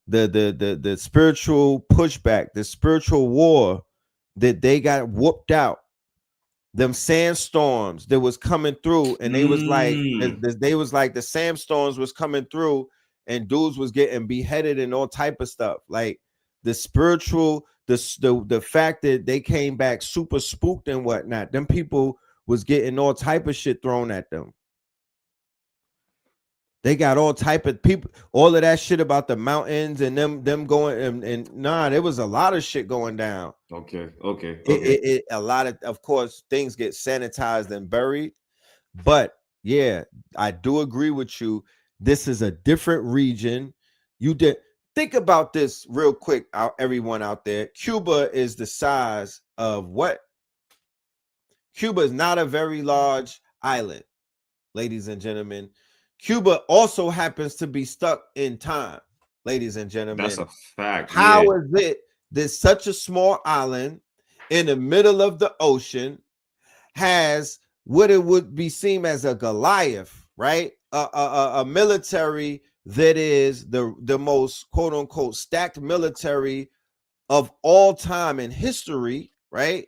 The spiritual pushback, the spiritual war that they got whooped out. Them sandstorms that was coming through, and they was like the sandstorms was coming through, and dudes was getting beheaded and all type of stuff. Like the spiritual, the fact that they came back super spooked and whatnot. Them people was getting all type of shit thrown at them. They got all type of people, all of that shit about the mountains and them going and there was a lot of shit going down. Okay. A lot of course, things get sanitized and buried, but yeah, I do agree with you. This is a different region. You did think about this real quick, everyone out there. Cuba is the size of what? Cuba is not a very large island, ladies and gentlemen. Cuba also happens to be stuck in time, ladies and gentlemen. That's a fact. How is it that such a small island in the middle of the ocean has what it would be seen as a Goliath, right? A military that is the most quote unquote stacked military of all time in history, right?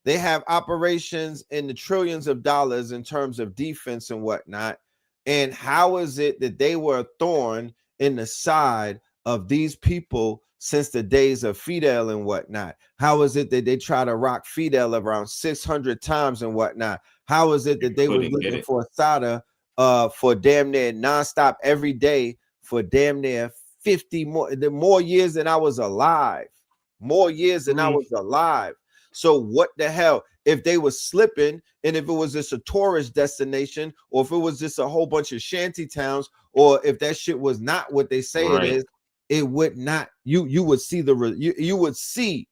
They have operations in the trillions of dollars in terms of defense and whatnot. And how is it that they were a thorn in the side of these people since the days of Fidel and whatnot? How is it that they try to rock Fidel around 600 times and whatnot? How is it that they were looking for Assata for damn near nonstop every day for damn near 50 more years than I was alive? More years than I was alive. So what the hell? If they were slipping, and if it was just a tourist destination, or if it was just a whole bunch of shanty towns, or if that shit was not what they say it is, it would not, you would see you would see.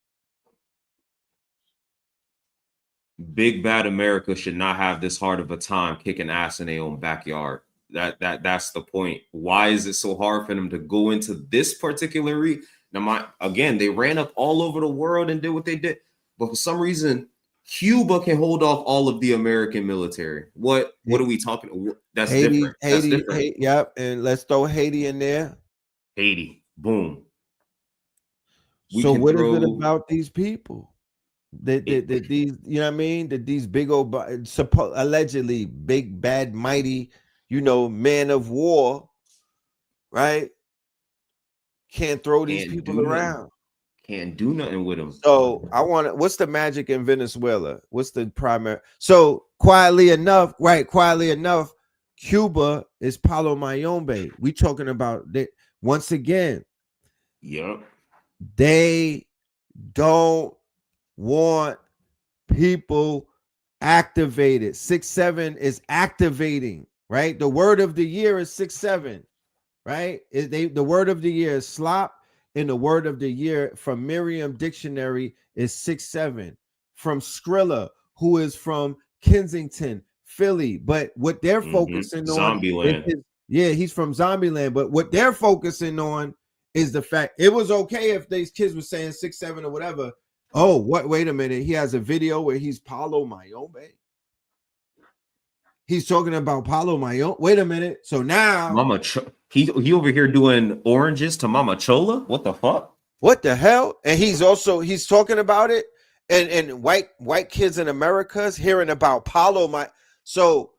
Big bad America should not have this hard of a time kicking ass in their own backyard. That's the point. Why is it so hard for them to go into this particular now? Again, they ran up all over the world and did what they did, but for some reason, Cuba can hold off all of the American military. What are we talking? That's Haiti, different. That's different. Yep, and let's throw Haiti in there. Haiti, boom. So what is it about these people? That these, you know what I mean? That these big old, allegedly big, bad, mighty, men of war, right? Can't throw these people around. Can't do nothing with them. So what's the magic in Venezuela? What's the primary? So quietly enough, Cuba is Palo Mayombe. We talking about that once again. Yep. They don't want people activated. 6-7 is activating, right? The word of the year is 6-7, right? The word of the year is slop, and the word of the year from Merriam Dictionary is 6-7. From Skrilla, who is from Kensington, Philly, but what they're focusing on, Zombieland. He's from Zombieland, but what they're focusing on is the fact it was okay if these kids were saying 6-7 or whatever. Oh, wait a minute. He has a video where he's Palo Mayombe. He's talking about Palo Mayombe. Wait a minute. So now he over here doing oranges to Mama Chola. What the fuck? What the hell? And he's talking about it. And white kids in America is hearing about Palo Mayombe. So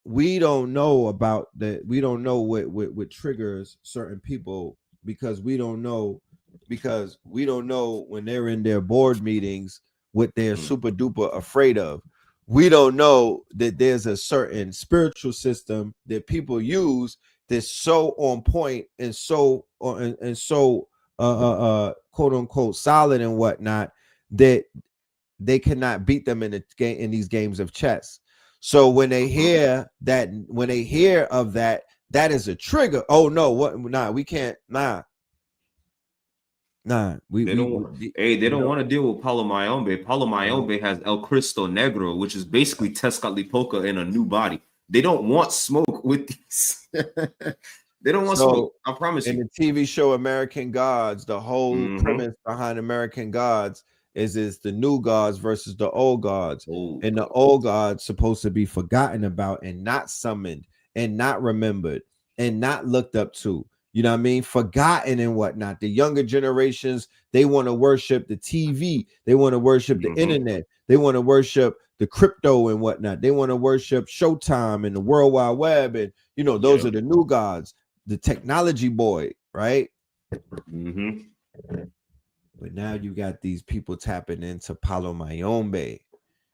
we don't know about that. We don't know what triggers certain people, because we don't know when they're in their board meetings what they're super duper afraid of. We don't know that there's a certain spiritual system that people use that's so on point and so quote unquote solid and whatnot that they cannot beat them in these games of chess. So when they hear of that, that is a trigger. Oh no, we can't. They don't want to deal with Palo Mayombe. Palo Mayombe has El Cristo Negro, which is basically Tezcatlipoca in a new body. They don't want smoke with these. They don't want smoke. I promise you. In the TV show American Gods, the whole premise behind American Gods is the new gods versus the old gods. And the old gods supposed to be forgotten about and not summoned and not remembered and not looked up to. You know what I mean? Forgotten and whatnot. The younger generations, they want to worship the TV. They want to worship the internet. They want to worship the crypto and whatnot. They want to worship Showtime and the World Wide Web. And, those are the new gods, the technology boy, right? But now you got these people tapping into Palo Mayombe.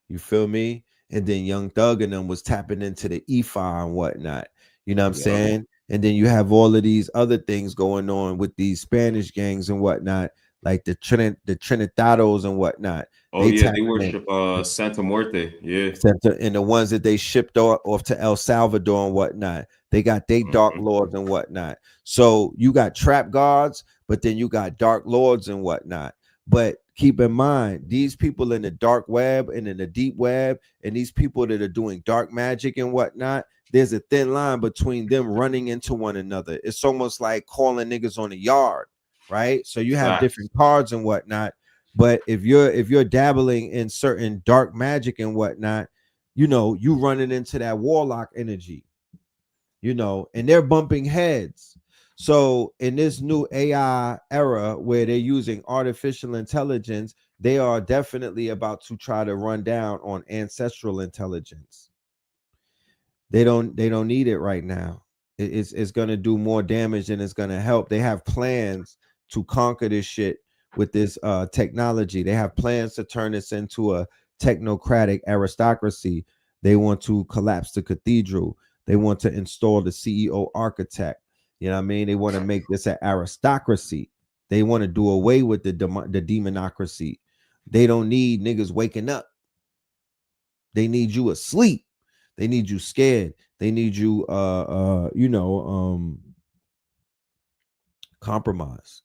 You feel me? And then Young Thug and them was tapping into the EFI and whatnot. You know what I'm saying? And then you have all of these other things going on with these Spanish gangs and whatnot, like the Trinitados and whatnot. They worship Santa Muerte, and the ones that they shipped off to El Salvador and whatnot. They got their dark lords and whatnot. So you got trap guards, but then you got dark lords and whatnot. But keep in mind, these people in the dark web and in the deep web, and these people that are doing dark magic and whatnot, there's a thin line between them running into one another. It's almost like calling niggas on the yard, right? So you have different cards and whatnot. But if you're dabbling in certain dark magic and whatnot, you running into that warlock energy, and they're bumping heads. So in this new AI era where they're using artificial intelligence, they are definitely about to try to run down on ancestral intelligence. They don't need it right now. It's going to do more damage than it's going to help. They have plans to conquer this shit with this technology. They have plans to turn this into a technocratic aristocracy. They want to collapse the cathedral. They want to install the CEO architect. You know what I mean? They want to make this an aristocracy. They want to do away with the demonocracy. They don't need niggas waking up. They need you asleep. They need you scared. They need you, compromise.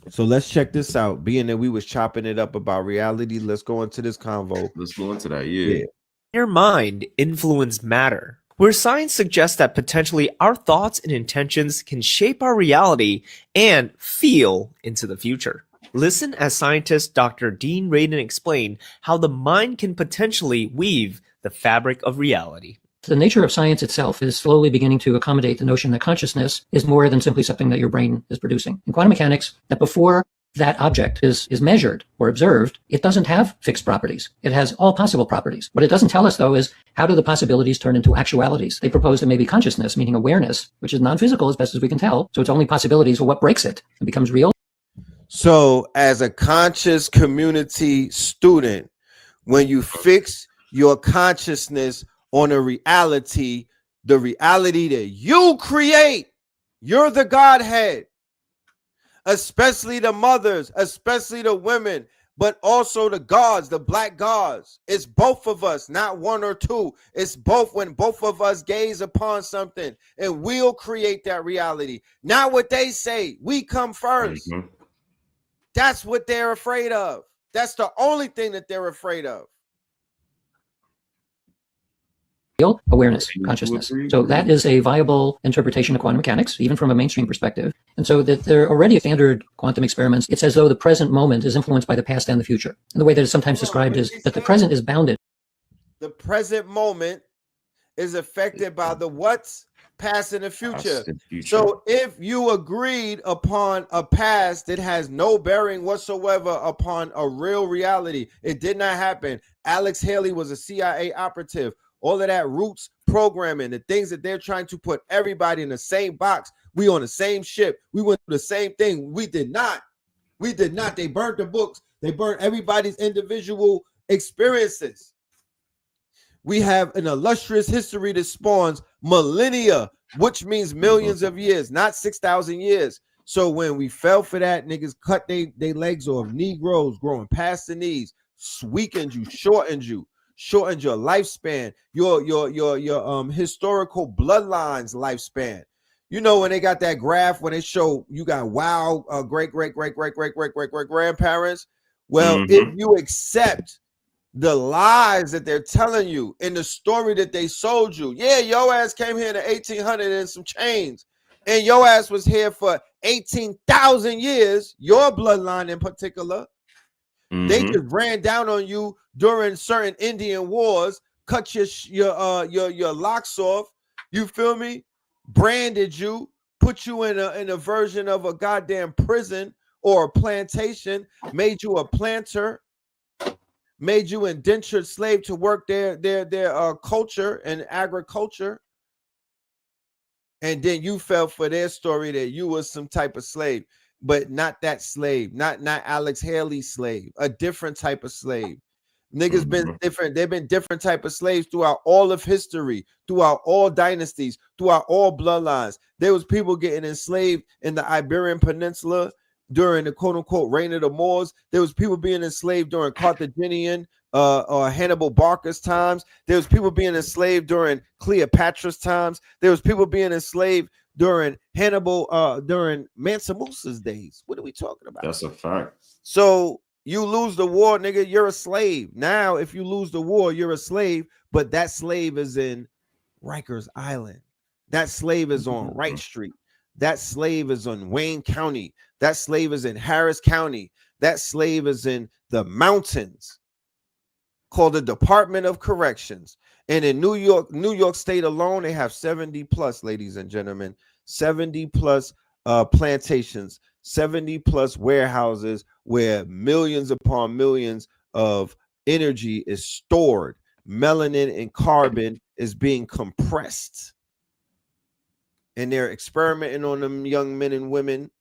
So let's check this out. Being that we was chopping it up about reality, let's go into this convo. Let's go into that. Yeah. Your mind influence matter, where science suggests that potentially our thoughts and intentions can shape our reality and feel into the future. Listen as scientist Dr. Dean Radin explain how the mind can potentially weave the fabric of reality. The nature of science itself is slowly beginning to accommodate the notion that consciousness is more than simply something that your brain is producing. In quantum mechanics, that before that object is measured or observed, it doesn't have fixed properties. It has all possible properties. What it doesn't tell us, though, is how do the possibilities turn into actualities? They propose that maybe consciousness, meaning awareness, which is non-physical as best as we can tell, so it's only possibilities. Well, what breaks it? It becomes real. So as a conscious community student, when you fix your consciousness on a reality, the reality that you create, you're the Godhead, especially the mothers, especially the women, but also the gods, the black gods. It's both of us, not one or two. It's both. When both of us gaze upon something, and we'll create that reality. Not what they say. We come first. Mm-hmm. That's what they're afraid of. That's the only thing that they're afraid of. Awareness, consciousness. So that is a viable interpretation of quantum mechanics, even from a mainstream perspective. And so that there are already standard quantum experiments. It's as though the present moment is influenced by the past and the future. And the way that it's sometimes described is that the present is bounded. The present moment is affected by the what's past and the future. So if you agreed upon a past that has no bearing whatsoever upon a real reality, it did not happen. Alex Haley was a CIA operative. All of that roots programming, the things that they're trying to put everybody in the same box. We on the same ship. We went through the same thing. We did not. We did not. They burnt the books. They burnt everybody's individual experiences. We have an illustrious history that spawns millennia, which means millions of years, not 6,000 years. So when we fell for that, niggas cut they legs off. Negroes growing past the knees, weakened you, shortened your lifespan, your historical bloodlines lifespan. You know, when they got that graph when they show you got wild great grandparents. Well, if you accept the lies that they're telling you in the story that they sold you, yeah, your ass came here in the 1800 and some chains, and your ass was here for 18,000 years. Your bloodline in particular. They just ran down on you during certain Indian wars, cut your locks off. You feel me? Branded you, put you in a version of a goddamn prison or a plantation, made you a planter, made you indentured slave to work their culture and agriculture. And then you fell for their story that you was some type of slave. But not that slave, not Alex Haley's slave, a different type of slave. Niggas been different. They've been different type of slaves throughout all of history, throughout all dynasties, throughout all bloodlines. There was people getting enslaved in the Iberian Peninsula during the quote unquote reign of the Moors. There was people being enslaved during Carthaginian or Hannibal Barca's times. There was people being enslaved during Cleopatra's times. There was people being enslaved during during Mansa Musa's days. What are we talking about? That's a fact. So you lose the war, nigga, you're a slave. Now, if you lose the war, you're a slave, but that slave is in Rikers Island. That slave is on Wright Street. That slave is on Wayne County. That slave is in Harris County. That slave is in the mountains called the Department of Corrections. And in New York State alone, they have 70 plus, ladies and gentlemen, 70 plus plantations, 70 plus warehouses where millions upon millions of energy is stored. Melanin and carbon is being compressed. And they're experimenting on them young men and women.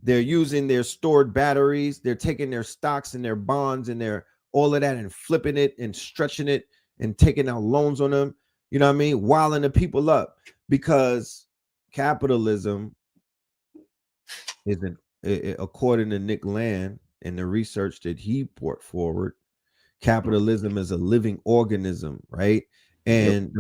They're using their stored batteries. They're taking their stocks and their bonds and their all of that and flipping it and stretching it and taking out loans on them, you know what I mean? Wiling the people up, because capitalism isn't, according to Nick Land and the research that he brought forward, capitalism is a living organism, right? And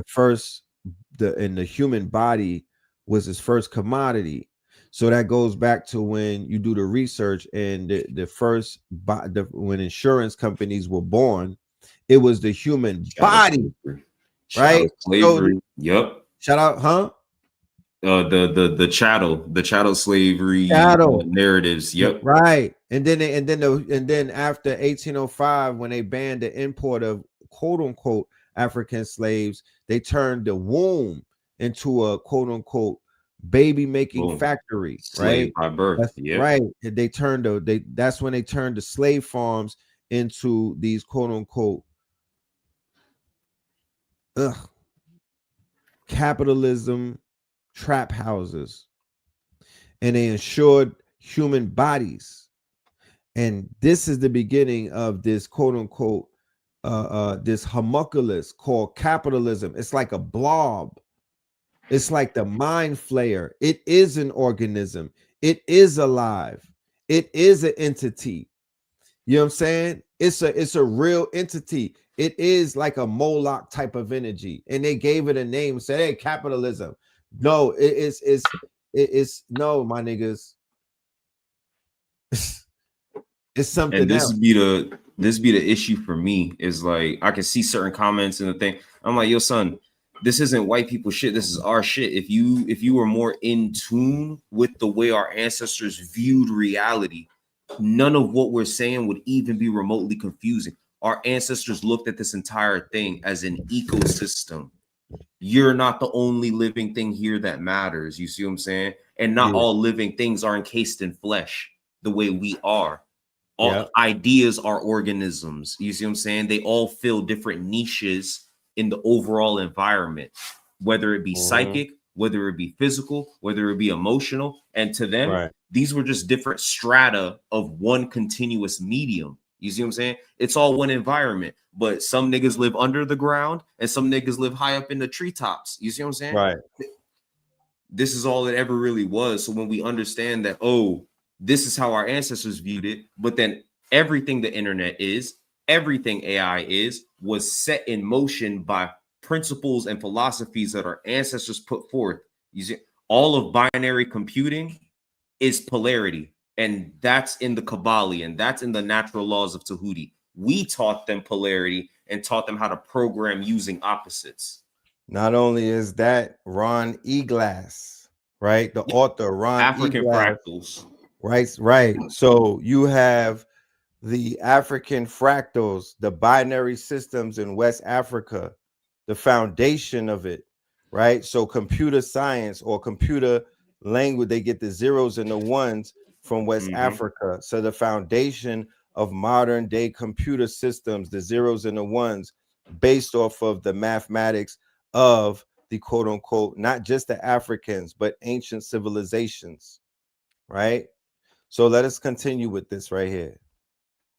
the human body was his first commodity. So that goes back to when you do the research and when insurance companies were born, it was the human body, right? Slavery. So, yep. Shout out, huh? The chattel slavery narratives. Yep. Right. And then after 1805, when they banned the import of quote unquote African slaves, they turned the womb into a quote unquote baby making factory, Slave right? by birth. Yep. Right. That's when they turned the slave farms into these quote unquote capitalism trap houses, and they insured human bodies. And this is the beginning of this quote unquote this homunculus called capitalism. It's like a blob. It's like the mind flayer. It is an organism. It is alive. It is an entity. You know what I'm saying? It's a real entity. It is like a Moloch type of energy. And they gave it a name, said, hey, capitalism. No, it's no, my niggas. It's something and else. This be the issue for me, is like I can see certain comments in the thing. I'm like, yo, son, this isn't white people shit. This is our shit. If you were more in tune with the way our ancestors viewed reality, none of what we're saying would even be remotely confusing. Our ancestors looked at this entire thing as an ecosystem. You're not the only living thing here that matters. You see what I'm saying? And not all living things are encased in flesh the way we are. All ideas are organisms. You see what I'm saying? They all fill different niches in the overall environment, whether it be psychic, whether it be physical, whether it be emotional. And to them, these were just different strata of one continuous medium. You see what I'm saying? It's all one environment, but some niggas live under the ground and some niggas live high up in the treetops. You see what I'm saying? Right. This is all it ever really was. So when we understand that, oh, this is how our ancestors viewed it, but then everything the internet is, everything AI is, was set in motion by principles and philosophies that our ancestors put forth. You see, all of binary computing is polarity. And that's in the Kabbali, and that's in the natural laws of Tahuti. We taught them polarity and taught them how to program using opposites. Not only is that Ron E. Glass, right? The author, Ron African E. Glass, fractals. Right. So you have the African fractals, the binary systems in West Africa, the foundation of it, right? So computer science or computer language, they get the zeros and the ones from West Africa. So the foundation of modern day computer systems, the zeros and the ones, based off of the mathematics of the quote unquote, not just the Africans, but ancient civilizations, right? So let us continue with this right here.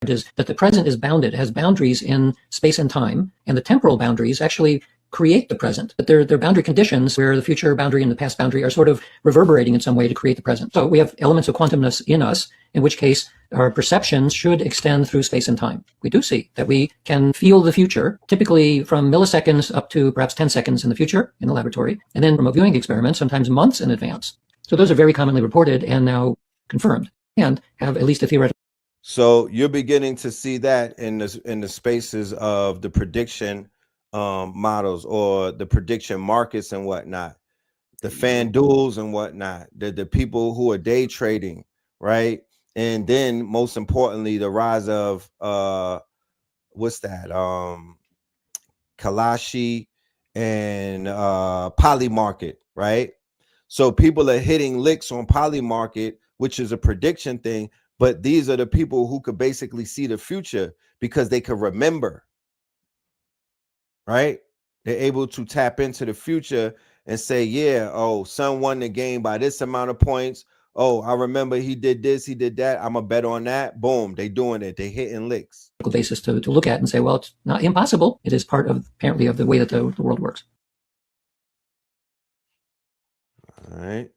Is that the present is bounded, has boundaries in space and time, and the temporal boundaries actually create the present. But they're boundary conditions where the future boundary and the past boundary are sort of reverberating in some way to create the present. So we have elements of quantumness in us, in which case our perceptions should extend through space and time. We do see that we can feel the future, typically from milliseconds up to perhaps 10 seconds in the future in the laboratory, and then from a viewing experiment, sometimes months in advance. So those are very commonly reported and now confirmed, and have at least a theoretical. So you're beginning to see that in the spaces of the prediction models or the prediction markets and whatnot, the FanDuels and whatnot, the people who are day trading, right? And then most importantly, the rise of what's that? Kalashi and Polymarket, right? So people are hitting licks on Polymarket, which is a prediction thing. But these are the people who could basically see the future because they could remember, right? They're able to tap into the future and say, yeah, oh, son won the game by this amount of points. Oh, I remember he did this, he did that. I'm a bet on that. Boom, they doing it. They hitting licks. Basis to look at and say, well, it's not impossible. It is part of, apparently, of the way that the world works. All right.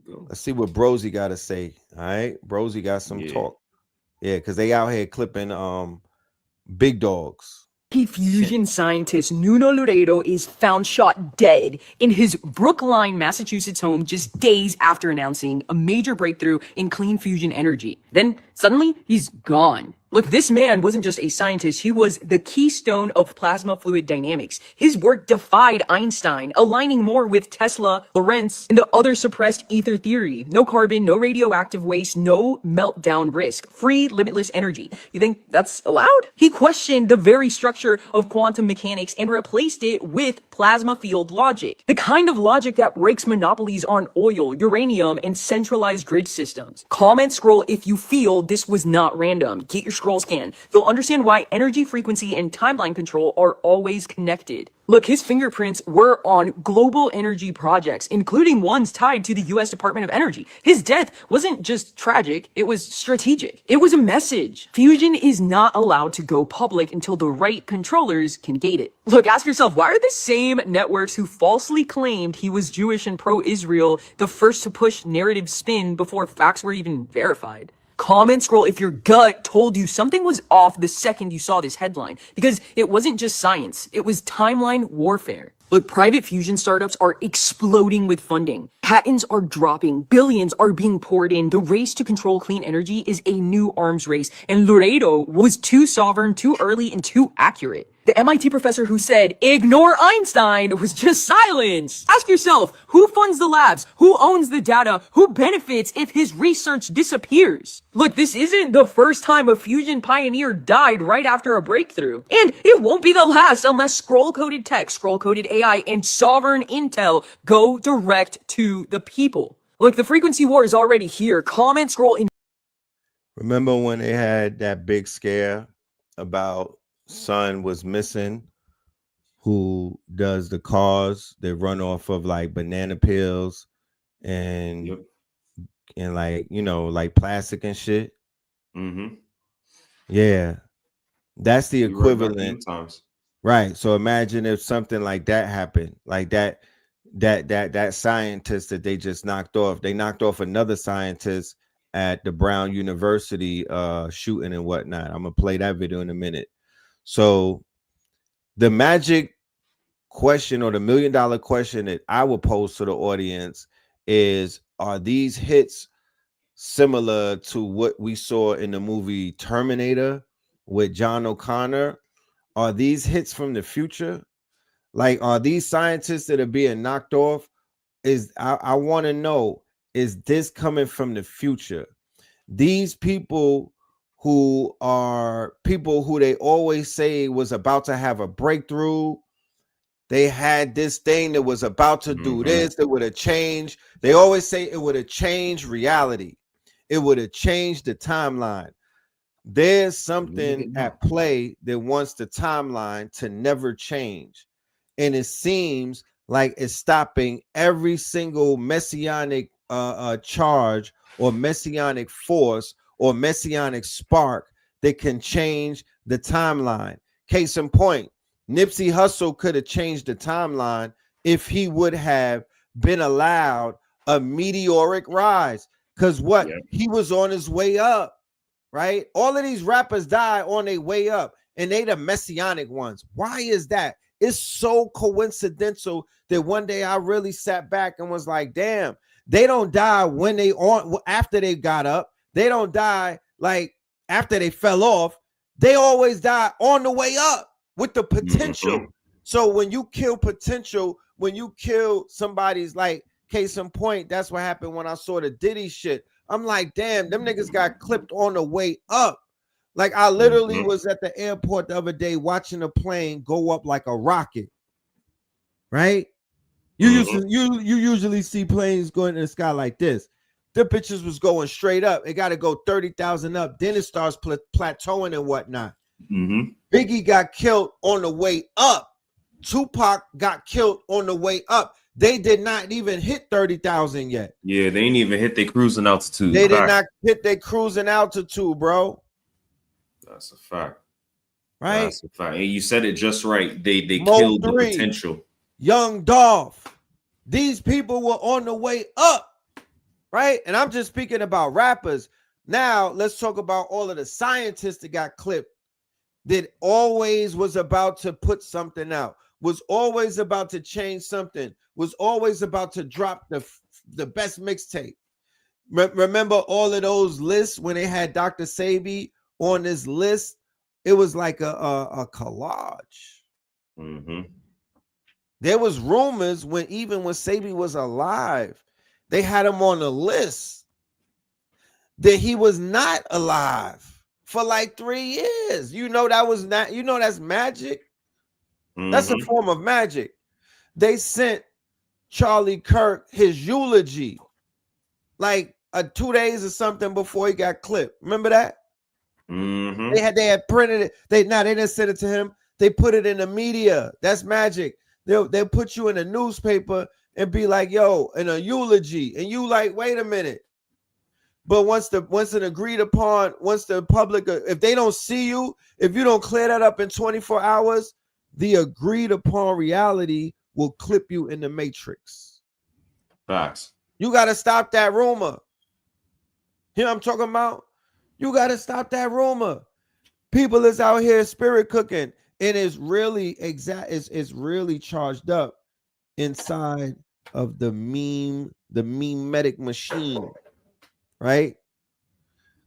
Let's see what Brosy got to say. All right, Brosy got some talk. Yeah, because they out here clipping big dogs. Fusion scientist Nuno Loureiro is found shot dead in his Brookline, Massachusetts home just days after announcing a major breakthrough in clean fusion energy. Then suddenly he's gone. Look, this man wasn't just a scientist, he was the keystone of plasma fluid dynamics. His work defied Einstein, aligning more with Tesla, Lorentz, and the other suppressed ether theory. No carbon, no radioactive waste, no meltdown risk. Free, limitless energy. You think that's allowed? He questioned the very structure of quantum mechanics and replaced it with plasma field logic. The kind of logic that breaks monopolies on oil, uranium, and centralized grid systems. Comment scroll if you feel this was not random. Get your scroll scan. You'll understand why energy, frequency, and timeline control are always connected. Look, his fingerprints were on global energy projects, including ones tied to the US Department of Energy. His death wasn't just tragic, it was strategic. It was a message. Fusion is not allowed to go public until the right controllers can gate it. Look, ask yourself, why are the same networks who falsely claimed he was Jewish and pro-Israel the first to push narrative spin before facts were even verified? Comment scroll if your gut told you something was off the second you saw this headline, because it wasn't just science, it was timeline warfare. Look, private fusion startups are exploding with funding. Patents are dropping, billions are being poured in. The race to control clean energy is a new arms race, and Loureiro was too sovereign, too early, and too accurate. The MIT professor who said, ignore Einstein, was just silence. Ask yourself, who funds the labs? Who owns the data? Who benefits if his research disappears? Look, this isn't the first time a fusion pioneer died right after a breakthrough. And it won't be the last unless scroll-coded tech, scroll-coded AI, and sovereign intel go direct to the people. Look, the frequency war is already here. Comment scroll in. Remember when they had that big scare about son was missing, who does the cars that run off of like banana peels and and like, you know, like plastic and shit. Yeah, that's the equivalent. Right. So imagine if something like that happened, like that scientist that they just knocked off. They knocked off another scientist at the Brown University shooting and whatnot. I'm gonna play that video in a minute. So the magic question, or the $1 million question that I will pose to the audience is, are these hits similar to what we saw in the movie Terminator with John O'Connor? Are these hits from the future? Like, are these scientists that are being knocked off? I want to know, is this coming from the future? These people who are people who they always say was about to have a breakthrough. They had this thing that was about to do this, that would have changed. They always say it would have changed reality. It would have changed the timeline. There's something at play that wants the timeline to never change. And it seems like it's stopping every single messianic charge or messianic force or messianic spark that can change the timeline. Case in point, Nipsey Hussle could have changed the timeline if he would have been allowed a meteoric rise. Because what? He was on his way up, right? All of these rappers die on their way up, and they the messianic ones. Why is that? It's so coincidental that one day I really sat back and was like, damn, they don't die when they after they got up. They don't die like after they fell off. They always die on the way up with the potential. So when you kill potential, when you kill somebody's, like, case in point, that's what happened when I saw the Diddy shit. I'm like, damn, them niggas got clipped on the way up. Like, I literally was at the airport the other day watching a plane go up like a rocket. Right? You usually see planes going in the sky like this. The pictures was going straight up. It got to go 30,000 up. Then it starts plateauing and whatnot. Biggie got killed on the way up. Tupac got killed on the way up. They did not even hit 30,000 yet. Yeah, they ain't even hit their cruising altitude. They did not hit their cruising altitude, bro. That's a fact. Right? That's a fact. And you said it just right. They killed the potential. Young Dolph. These people were on the way up. Right? And I'm just speaking about rappers. Now, let's talk about all of the scientists that got clipped. that always was about to put something out, was always about to change something, was always about to drop the best mixtape. Remember all of those lists when they had Dr. Sabi on this list? It was like a collage. Mm-hmm. There was rumors even when Sabi was alive, they had him on the list that he was not alive for like 3 years. You know that was not. You know that's magic. Mm-hmm. That's a form of magic. They sent Charlie Kirk his eulogy like 2 days or something before he got clipped. Remember that? Mm-hmm. They had printed it. They didn't send it to him. They put it in the media. That's magic. They'll put you in a newspaper and be like, yo, in a eulogy. And you like, wait a minute. But once an agreed upon, once the public, if they don't see you, if you don't clear that up in 24 hours, the agreed upon reality will clip you in the matrix. Facts. You got to stop that rumor. You know what I'm talking about? You got to stop that rumor. People is out here spirit cooking, and it's really it's really charged up inside of the memetic machine, right?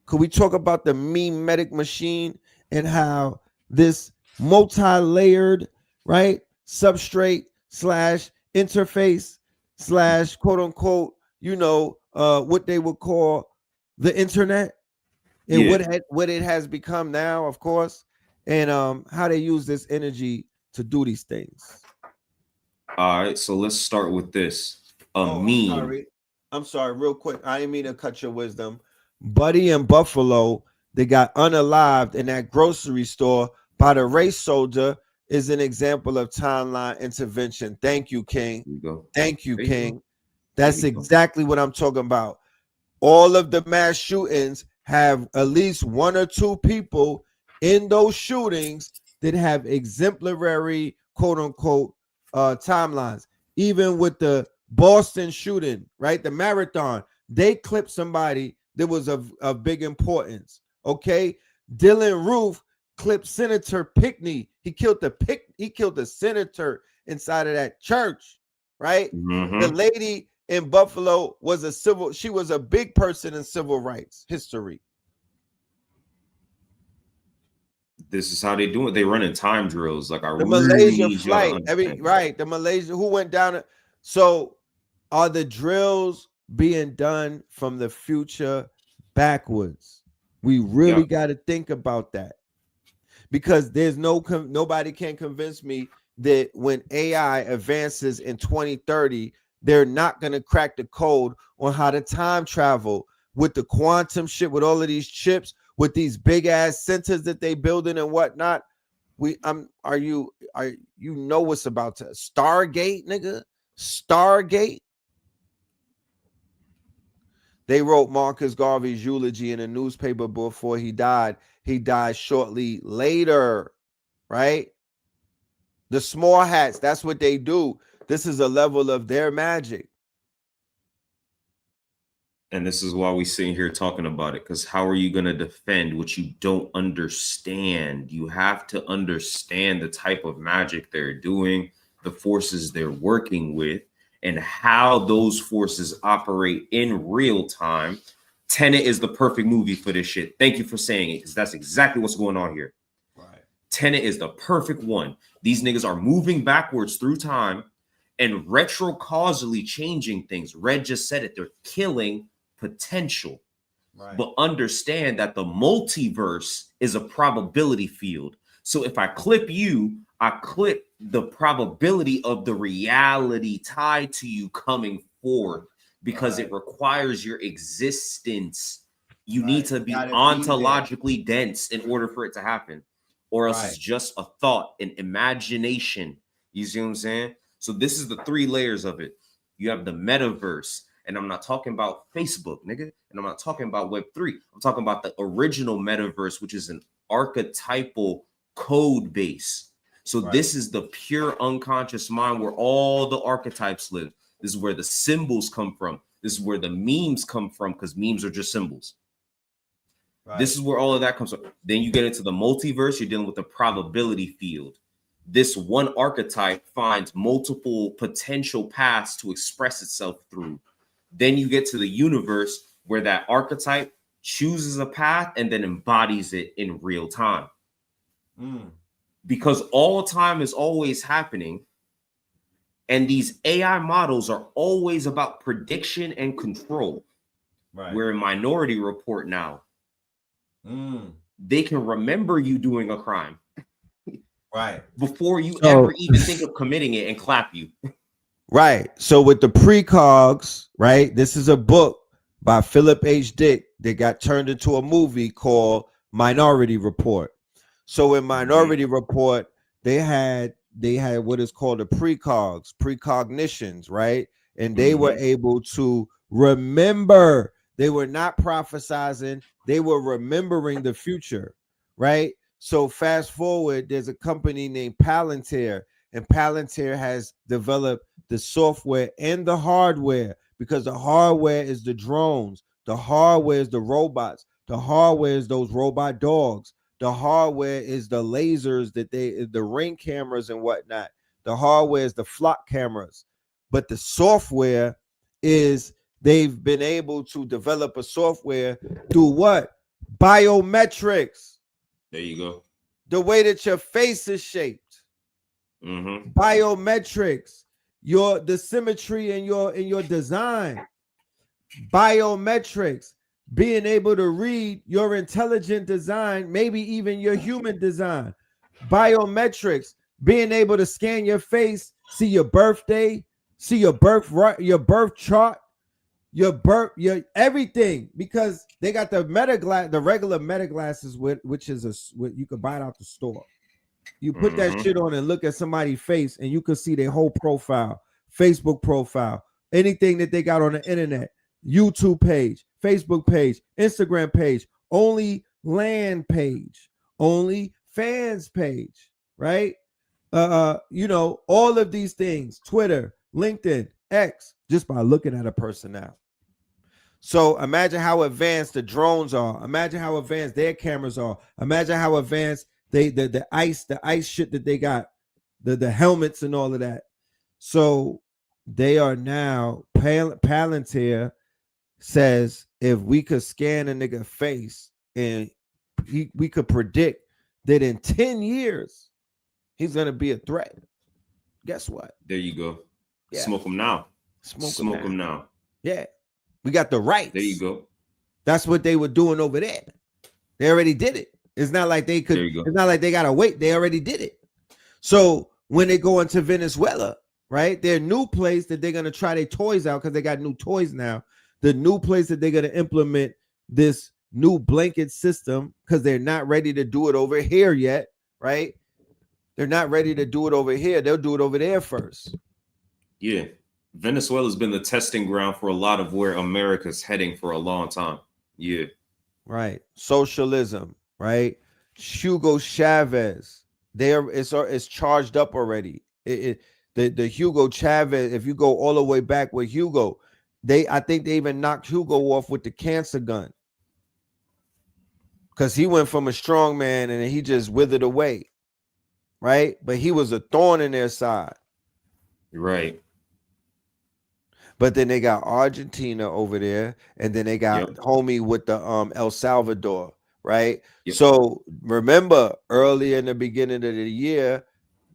Could we talk about the memetic machine and how this multi-layered, right, substrate / interface / quote unquote, what they would call the internet, and what it has become now, of course, and how they use this energy to do these things. All right, so let's start with this. Meme. I'm sorry, real quick. I didn't mean to cut your wisdom. Buddy in Buffalo, they got unalived in that grocery store by the race soldier is an example of timeline intervention. Thank you, King. There you go. Thank you, There King. you That's exactly what I'm talking about. All of the mass shootings have at least 1 or 2 people in those shootings that have exemplary, quote unquote, timelines. Even with the Boston shooting, right? The marathon, they clipped somebody that was of big importance. Okay. Dylan Roof clipped Senator Pinckney. He killed the senator inside of that church, right? Mm-hmm. The lady in Buffalo she was a big person in civil rights history. This is how they do it. They run in time drills. Like The Malaysia flight, the Malaysia who went down. So are the drills being done from the future backwards? We really got to think about that, because there's nobody can convince me that when AI advances in 2030, they're not going to crack the code on how to time travel with the quantum shit, with all of these chips, with these big ass centers that they building and whatnot. Are you what's about to Stargate, nigga? Stargate. They wrote Marcus Garvey's eulogy in a newspaper before he died. He died shortly later, right? The small hats, that's what they do. This is a level of their magic. And this is why we sitting here talking about it, because how are you going to defend what you don't understand? You have to understand the type of magic they're doing, the forces they're working with, and how those forces operate in real time. Tenet is the perfect movie for this shit. Thank you for saying it, because that's exactly what's going on here. Right. Tenet is the perfect one. These niggas are moving backwards through time and retrocausally changing things. Red just said it. They're killing potential. Right. But understand that the multiverse is a probability field. So if I clip you, I clip the probability of the reality tied to you coming forth, because it requires your existence. You need to be ontologically dense in order for it to happen, or else it's just a thought, an imagination. You see what I'm saying? So this is the 3 layers of it. You have the metaverse, and I'm not talking about Facebook, nigga, and I'm not talking about Web3. I'm talking about the original metaverse, which is an archetypal code base. So this is the pure unconscious mind where all the archetypes live. This is where the symbols come from. This is where the memes come from, because memes are just symbols. Right. This is where all of that comes from. Then you get into the multiverse, you're dealing with the probability field. This one archetype finds multiple potential paths to express itself through. Then you get to the universe where that archetype chooses a path and then embodies it in real time. Because all time is always happening. And these AI models are always about prediction and control. Right. We're in Minority Report now. They can remember you doing a crime. Right. Before you ever even think of committing it and clap you. Right. So with the precogs, right? This is a book by Philip H. Dick that got turned into a movie called Minority Report. So in Minority Report, they had what is called the precogs, precognitions, right? And they were able to remember. They were not prophesizing, they were remembering the future, right? So fast forward, there's a company named Palantir, and Palantir has developed the software and the hardware, because the hardware is the drones, the hardware is the robots, the hardware is those robot dogs, the hardware is the lasers the ring cameras and whatnot, the hardware is the flock cameras, but the software is they've been able to develop a software through what? Biometrics. There you go. The way that your face is shaped. Biometrics. The symmetry in your design. Biometrics. Being able to read your intelligent design, maybe even your human design. Biometrics. Being able to scan your face, see your birthday, see your birth chart, your everything, because they got the regular meta glasses, which is what you can buy it out the store. You put that shit on and look at somebody's face, and you can see their whole profile, Facebook profile, anything that they got on the internet, YouTube page, Facebook page, Instagram page, only land page, only fans page, right? All of these things, Twitter, LinkedIn, X, just by looking at a person now. So imagine how advanced the drones are. Imagine how advanced their cameras are. Imagine how advanced the ice shit that they got, the helmets and all of that. So they are now, Palantir says, if we could scan a nigga face and we could predict that in 10 years he's gonna be a threat. Guess what? There you go. Yeah. Smoke them now. Smoke them now. Yeah. We got the rights. There you go. That's what they were doing over there. They already did it. It's not like they could. It's not like they gotta wait. They already did it. So when they go into Venezuela, right, their new place that they're gonna try their toys out, because they got new toys now. The new place that they're gonna implement this new blanket system, because they're not ready to do it over here yet, right? They're not ready to do it over here. They'll do it over there first. Yeah. Venezuela's been the testing ground for a lot of where America's heading for a long time. Yeah. Right. Socialism, right? Hugo Chavez. It's charged up already. The Hugo Chavez, if you go all the way back with Hugo, I think they even knocked Hugo off with the cancer gun. Because he went from a strong man and he just withered away. Right? But he was a thorn in their side. Right. But then they got Argentina over there, and then they got homie with the El Salvador, right? So remember, earlier in the beginning of the year,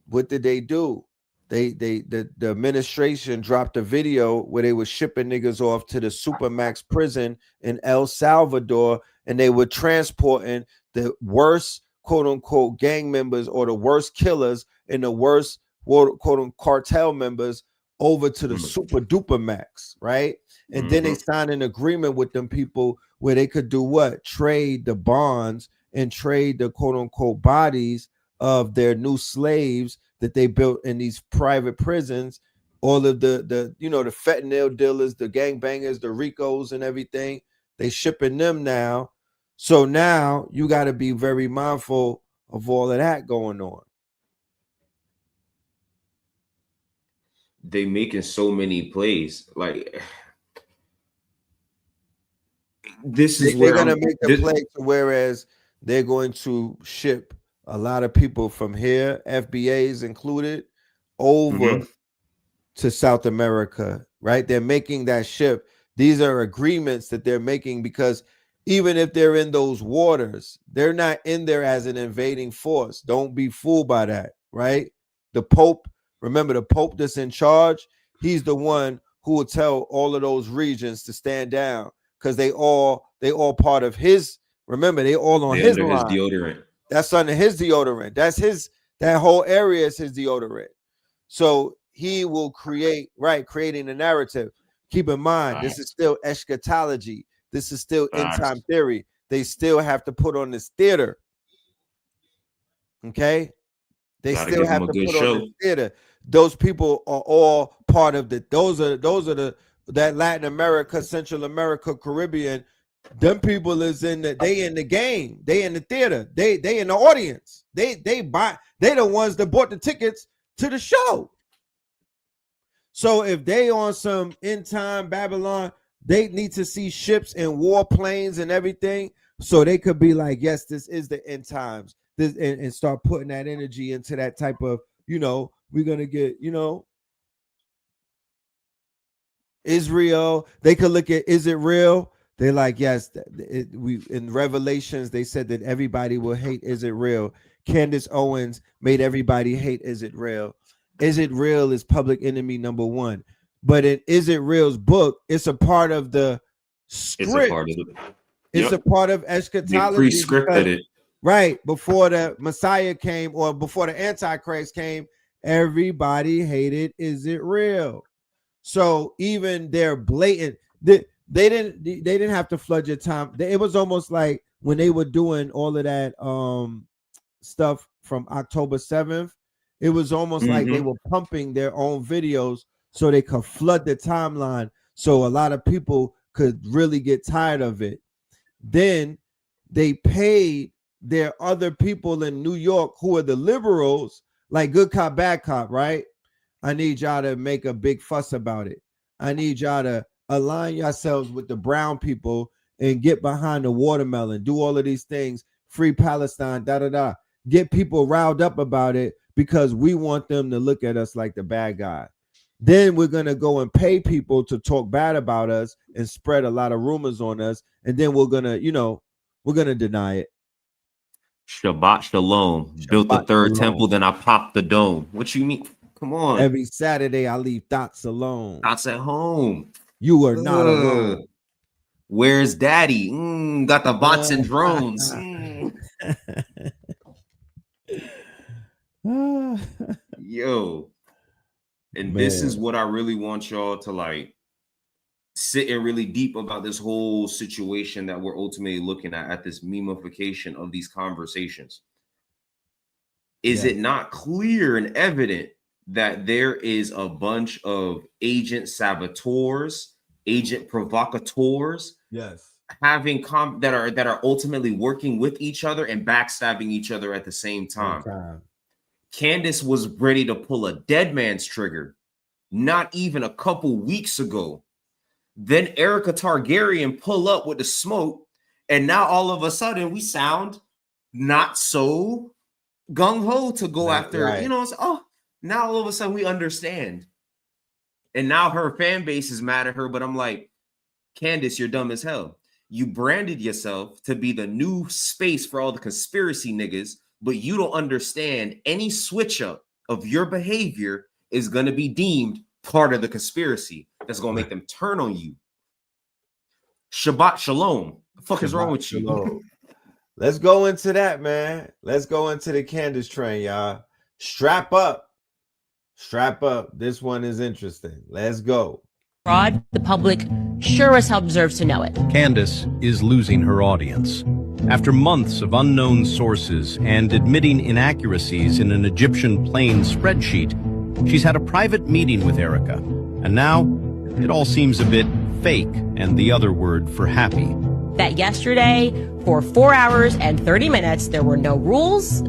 what did they do? The administration dropped a video where they were shipping niggas off to the Supermax prison in El Salvador, and they were transporting the worst quote unquote gang members or the worst killers and the worst quote unquote cartel members over to the super duper max, right? And then they signed an agreement with them people where they could do what? Trade the bonds and trade the quote unquote bodies of their new slaves that they built in these private prisons. All of the fentanyl dealers, the gangbangers, the Ricos and everything, they shipping them now. So now you got to be very mindful of all of that going on. They making so many plays. Like this is they're where gonna make the play to whereas they're going to ship a lot of people from here, FBAs included, over to South America, right? They're making that ship. These are agreements that they're making because even if they're in those waters, they're not in there as an invading force. Don't be fooled by that, right? The Pope, remember the Pope that's in charge, he's the one who will tell all of those regions to stand down because they all part of his, remember, they all on his line. His deodorant. That's under his deodorant. That's his, that whole area is his deodorant. So he will creating a narrative. Keep in mind, this is still eschatology. This is still end time theory. They still have to put on this theater. Okay? They still have to put on this theater. Those people are all part of those are that Latin America, Central America, Caribbean. Them people is in the game. They in the theater. They in the audience. They the ones that bought the tickets to the show. So if they on some end time Babylon, they need to see ships and warplanes and everything, so they could be like, yes, this is the end times. This and start putting that energy into that type of, we're gonna get, Israel. They could look at, is it real? They're like, yes, we in Revelations, they said that everybody will hate, is it real? Candace Owens made everybody hate, is it real? Is it real is public enemy number one. But in Is It Real's book, it's a part of the script. It's a part of eschatology. They pre-scripted it. Right. Before the Messiah came or before the Antichrist came, everybody hated, is it real? So even they're blatant, they didn't have to flood your time. It was almost like when they were doing all of that stuff from October 7th, it was almost like they were pumping their own videos so they could flood the timeline so a lot of people could really get tired of it. Then they paid their other people in New York who are the liberals, like good cop, bad cop, right? I need y'all to make a big fuss about it. I need y'all to align yourselves with the brown people and get behind the watermelon, do all of these things, free Palestine, da-da-da. Get people riled up about it because we want them to look at us like the bad guy. Then we're going to go and pay people to talk bad about us and spread a lot of rumors on us. And then we're going to deny it. Shabbat Shalom. Built the third temple, then I popped the dome. What you mean? Come on. Every Saturday I leave thoughts alone. Thoughts at home. You are not alone. Where's daddy? Got the bots and drones. Yo. And this is what I really want y'all to like sit in really deep about this whole situation that we're ultimately looking at this memification of these conversations. Is it not clear and evident that there is a bunch of agent saboteurs, agent provocateurs, having that are ultimately working with each other and backstabbing each other at the same time? Candace was ready to pull a dead man's trigger not even a couple weeks ago. Then Erica Targaryen pull up with the smoke, and now all of a sudden we sound not so gung-ho to go after, now all of a sudden we understand. And now her fan base is mad at her, but I'm like, Candace, you're dumb as hell. You branded yourself to be the new space for all the conspiracy niggas, but you don't understand any switch up of your behavior is going to be deemed part of the conspiracy that's going to make them turn on you. Shabbat Shalom. The fuck is wrong with you? Let's go into that, man. Let's go into the Candace train, y'all. Strap up. Strap up. This one is interesting. Let's go. Fraud, the public sure as hell deserves to know it. Candace is losing her audience. After months of unknown sources and admitting inaccuracies in an Egyptian plane spreadsheet, she's had a private meeting with Erica. And now, it all seems a bit fake, and the other word for happy. That yesterday, for 4 hours and 30 minutes, there were no rules.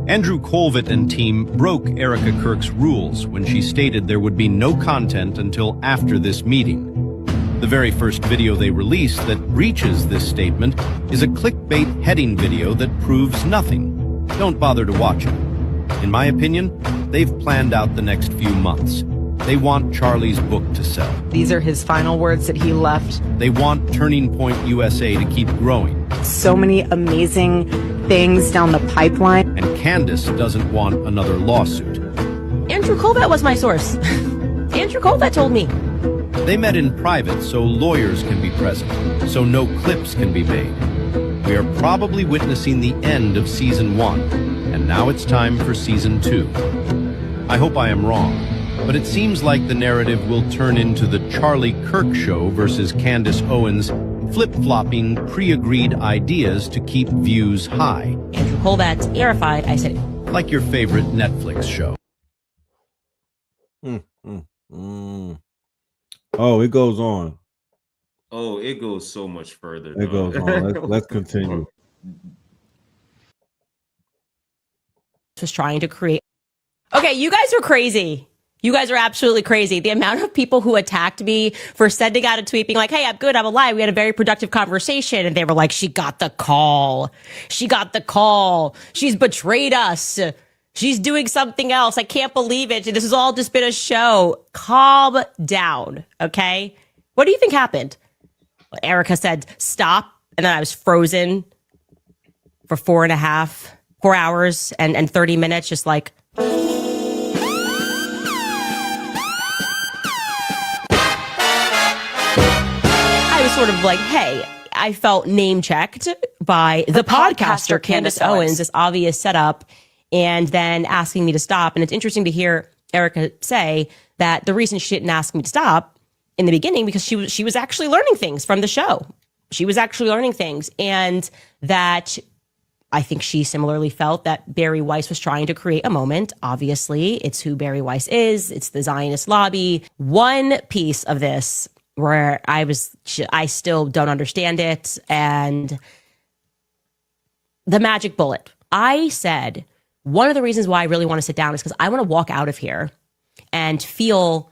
Andrew Colvett and team broke Erica Kirk's rules when she stated there would be no content until after this meeting. The very first video they release that reaches this statement is a clickbait heading video that proves nothing. Don't bother to watch it. In my opinion, they've planned out the next few months. They want Charlie's book to sell. These are his final words that he left. They want Turning Point USA to keep growing. So many amazing things down the pipeline. And Candace doesn't want another lawsuit. Andrew Colbert was my source. Andrew Colbert told me. They met in private so lawyers can be present, so no clips can be made. We are probably witnessing the end of season 1, and now it's time for season 2. I hope I am wrong, but it seems like the narrative will turn into the Charlie Kirk show versus Candace Owens, flip-flopping pre-agreed ideas to keep views high. Andrew Colbert's terrified. I said, like your favorite Netflix show. Oh, it goes on. Oh, it goes so much further. It goes on. Let's continue. Was trying to create. Okay, you guys are crazy. You guys are absolutely crazy. The amount of people who attacked me for sending out a tweet being like, hey, I'm good, I'm alive. We had a very productive conversation. And they were like, she got the call. She got the call. She's betrayed us. She's doing something else. I can't believe it. This has all just been a show. Calm down, okay? What do you think happened? Well, Erica said, stop. And then I was frozen for 4 hours and 30 minutes, just like... sort of like, hey, I felt name checked by the podcaster Candace Owens, this obvious setup, and then asking me to stop. And it's interesting to hear Erica say that the reason she didn't ask me to stop in the beginning because she was actually learning things from the show. She was actually learning things, and that I think she similarly felt that Barry Weiss was trying to create a moment. Obviously, it's who Barry Weiss is. It's the Zionist lobby. One piece of this where I still don't understand it. And the magic bullet. I said, one of the reasons why I really want to sit down is because I want to walk out of here and feel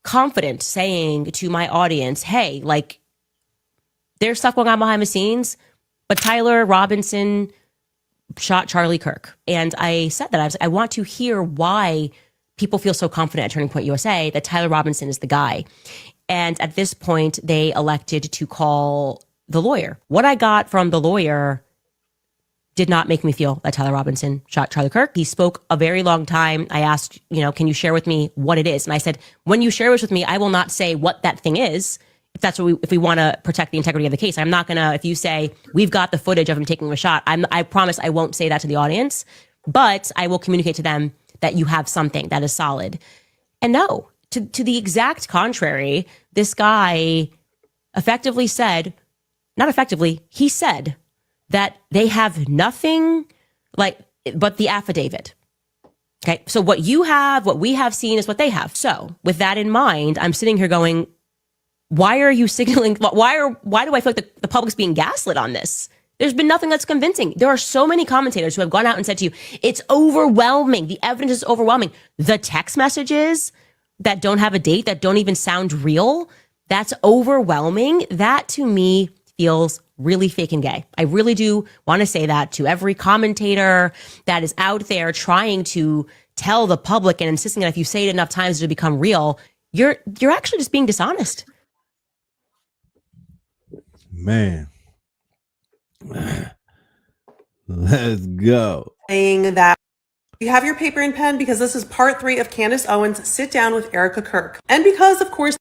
confident saying to my audience, hey, like, there's stuff going on behind the scenes, but Tyler Robinson shot Charlie Kirk. And I said that. I want to hear why people feel so confident at Turning Point USA that Tyler Robinson is the guy. And at this point, they elected to call the lawyer. What I got from the lawyer did not make me feel that Tyler Robinson shot Charlie Kirk. He spoke a very long time. I asked, can you share with me what it is? And I said, when you share this with me, I will not say what that thing is. If we want to protect the integrity of the case, I'm not going to, if you say, we've got the footage of him taking a shot, I promise I won't say that to the audience, but I will communicate to them that you have something that is solid. And no. To the exact contrary, this guy effectively said, not effectively, he said that they have nothing but the affidavit. Okay, so what we have seen is what they have. So with that in mind, I'm sitting here going, why are you signaling? Why do I feel like the public's being gaslit on this? There's been nothing that's convincing. There are so many commentators who have gone out and said to you, it's overwhelming. The evidence is overwhelming. The text messages that don't have a date, that don't even sound real, that's overwhelming. That to me feels really fake and gay. I really do want to say that to every commentator that is out there trying to tell the public and insisting that if you say it enough times it'll become real, you're actually just being dishonest. Man. Let's go. Saying that you have your paper and pen because this is part 3 of Candace Owens' Sit Down with Erica Kirk. And because, of course,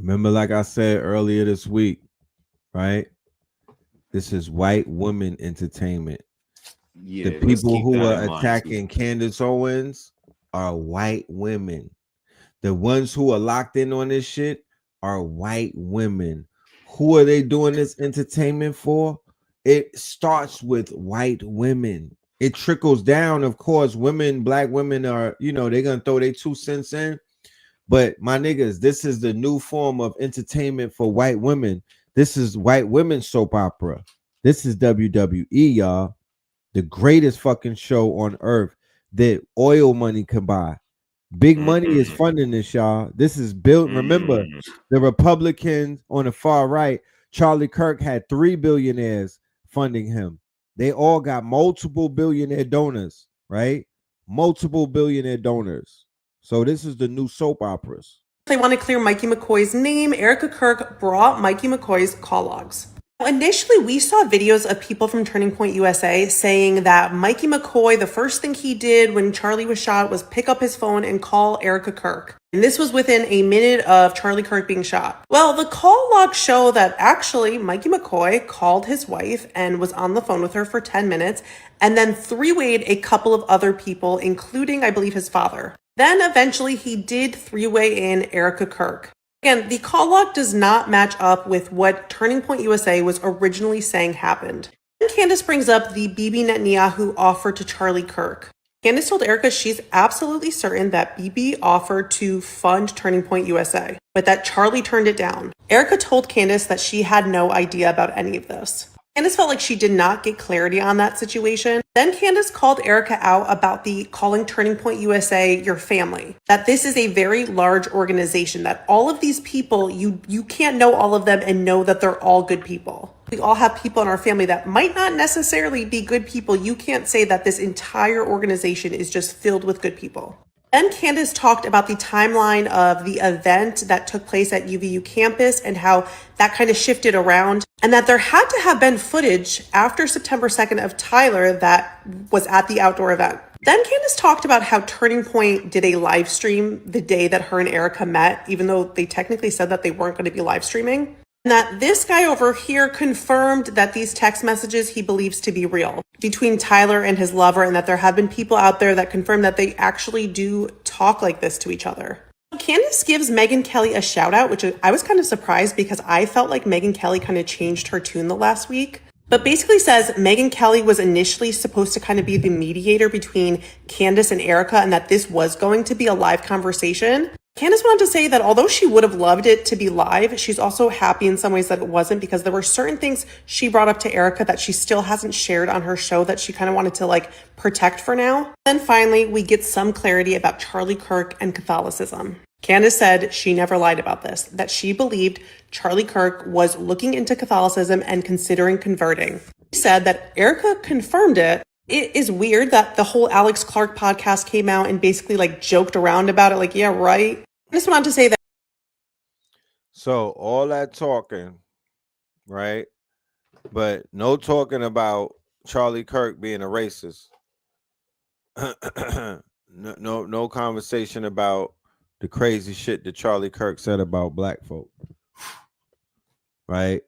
remember, like I said earlier this week, right? This is white woman entertainment. Yeah, the people who are attacking Candace Owens are white women. The ones who are locked in on this shit are white women. Who are they doing this entertainment for? It starts with white women. It trickles down, of course. Women, black women are, they're gonna throw their 2 cents in. But my niggas, this is the new form of entertainment for white women. This is white women soap opera. This is WWE, y'all. The greatest fucking show on earth that oil money can buy. Big money is funding this, y'all. This is built. Remember, the Republicans on the far right, Charlie Kirk had 3 billionaires funding him. They all got multiple billionaire donors, right? Multiple billionaire donors. So this is the new soap operas. They want to clear Mikey McCoy's name. Erica Kirk brought Mikey McCoy's call logs. Initially, we saw videos of people from Turning Point USA saying that Mikey McCoy, the first thing he did when Charlie was shot was pick up his phone and call Erica Kirk. And this was within a minute of Charlie Kirk being shot. Well, the call logs show that actually Mikey McCoy called his wife and was on the phone with her for 10 minutes and then three-wayed a couple of other people, including, I believe, his father. Then eventually he did three-way in Erica Kirk. Again, the call log does not match up with what Turning Point USA was originally saying happened. And Candace brings up the Bibi Netanyahu offer to Charlie Kirk. Candace told Erica she's absolutely certain that Bibi offered to fund Turning Point USA, but that Charlie turned it down. Erica told Candace that she had no idea about any of this. Candace felt like she did not get clarity on that situation. Then Candace called Erica out about the calling Turning Point USA your family. That this is a very large organization, that all of these people, you can't know all of them and know that they're all good people. We all have people in our family that might not necessarily be good people. You can't say that this entire organization is just filled with good people. Then Candace talked about the timeline of the event that took place at UVU campus and how that kind of shifted around, and that there had to have been footage after September 2nd of Tyler that was at the outdoor event. Then Candace talked about how Turning Point did a live stream the day that her and Erica met, even though they technically said that they weren't going to be live streaming. And that this guy over here confirmed that these text messages he believes to be real between Tyler and his lover, and that there have been people out there that confirm that they actually do talk like this to each other. Candace gives Megyn Kelly a shout out, which I was kind of surprised because I felt like Megyn Kelly kind of changed her tune the last week. But basically says Megyn Kelly was initially supposed to kind of be the mediator between Candace and Erica, and that this was going to be a live conversation. Candace went on to say that although she would have loved it to be live, she's also happy in some ways that it wasn't, because there were certain things she brought up to Erica that she still hasn't shared on her show that she kind of wanted to protect for now. Then finally, we get some clarity about Charlie Kirk and Catholicism. Candace said she never lied about this, that she believed Charlie Kirk was looking into Catholicism and considering converting. She said that Erica confirmed it. It is weird that the whole Alex Clark podcast came out and basically joked around about it. Yeah, right. I just went on to say that. So all that talking, right? But no talking about Charlie Kirk being a racist. no conversation about the crazy shit that Charlie Kirk said about black folk. Right?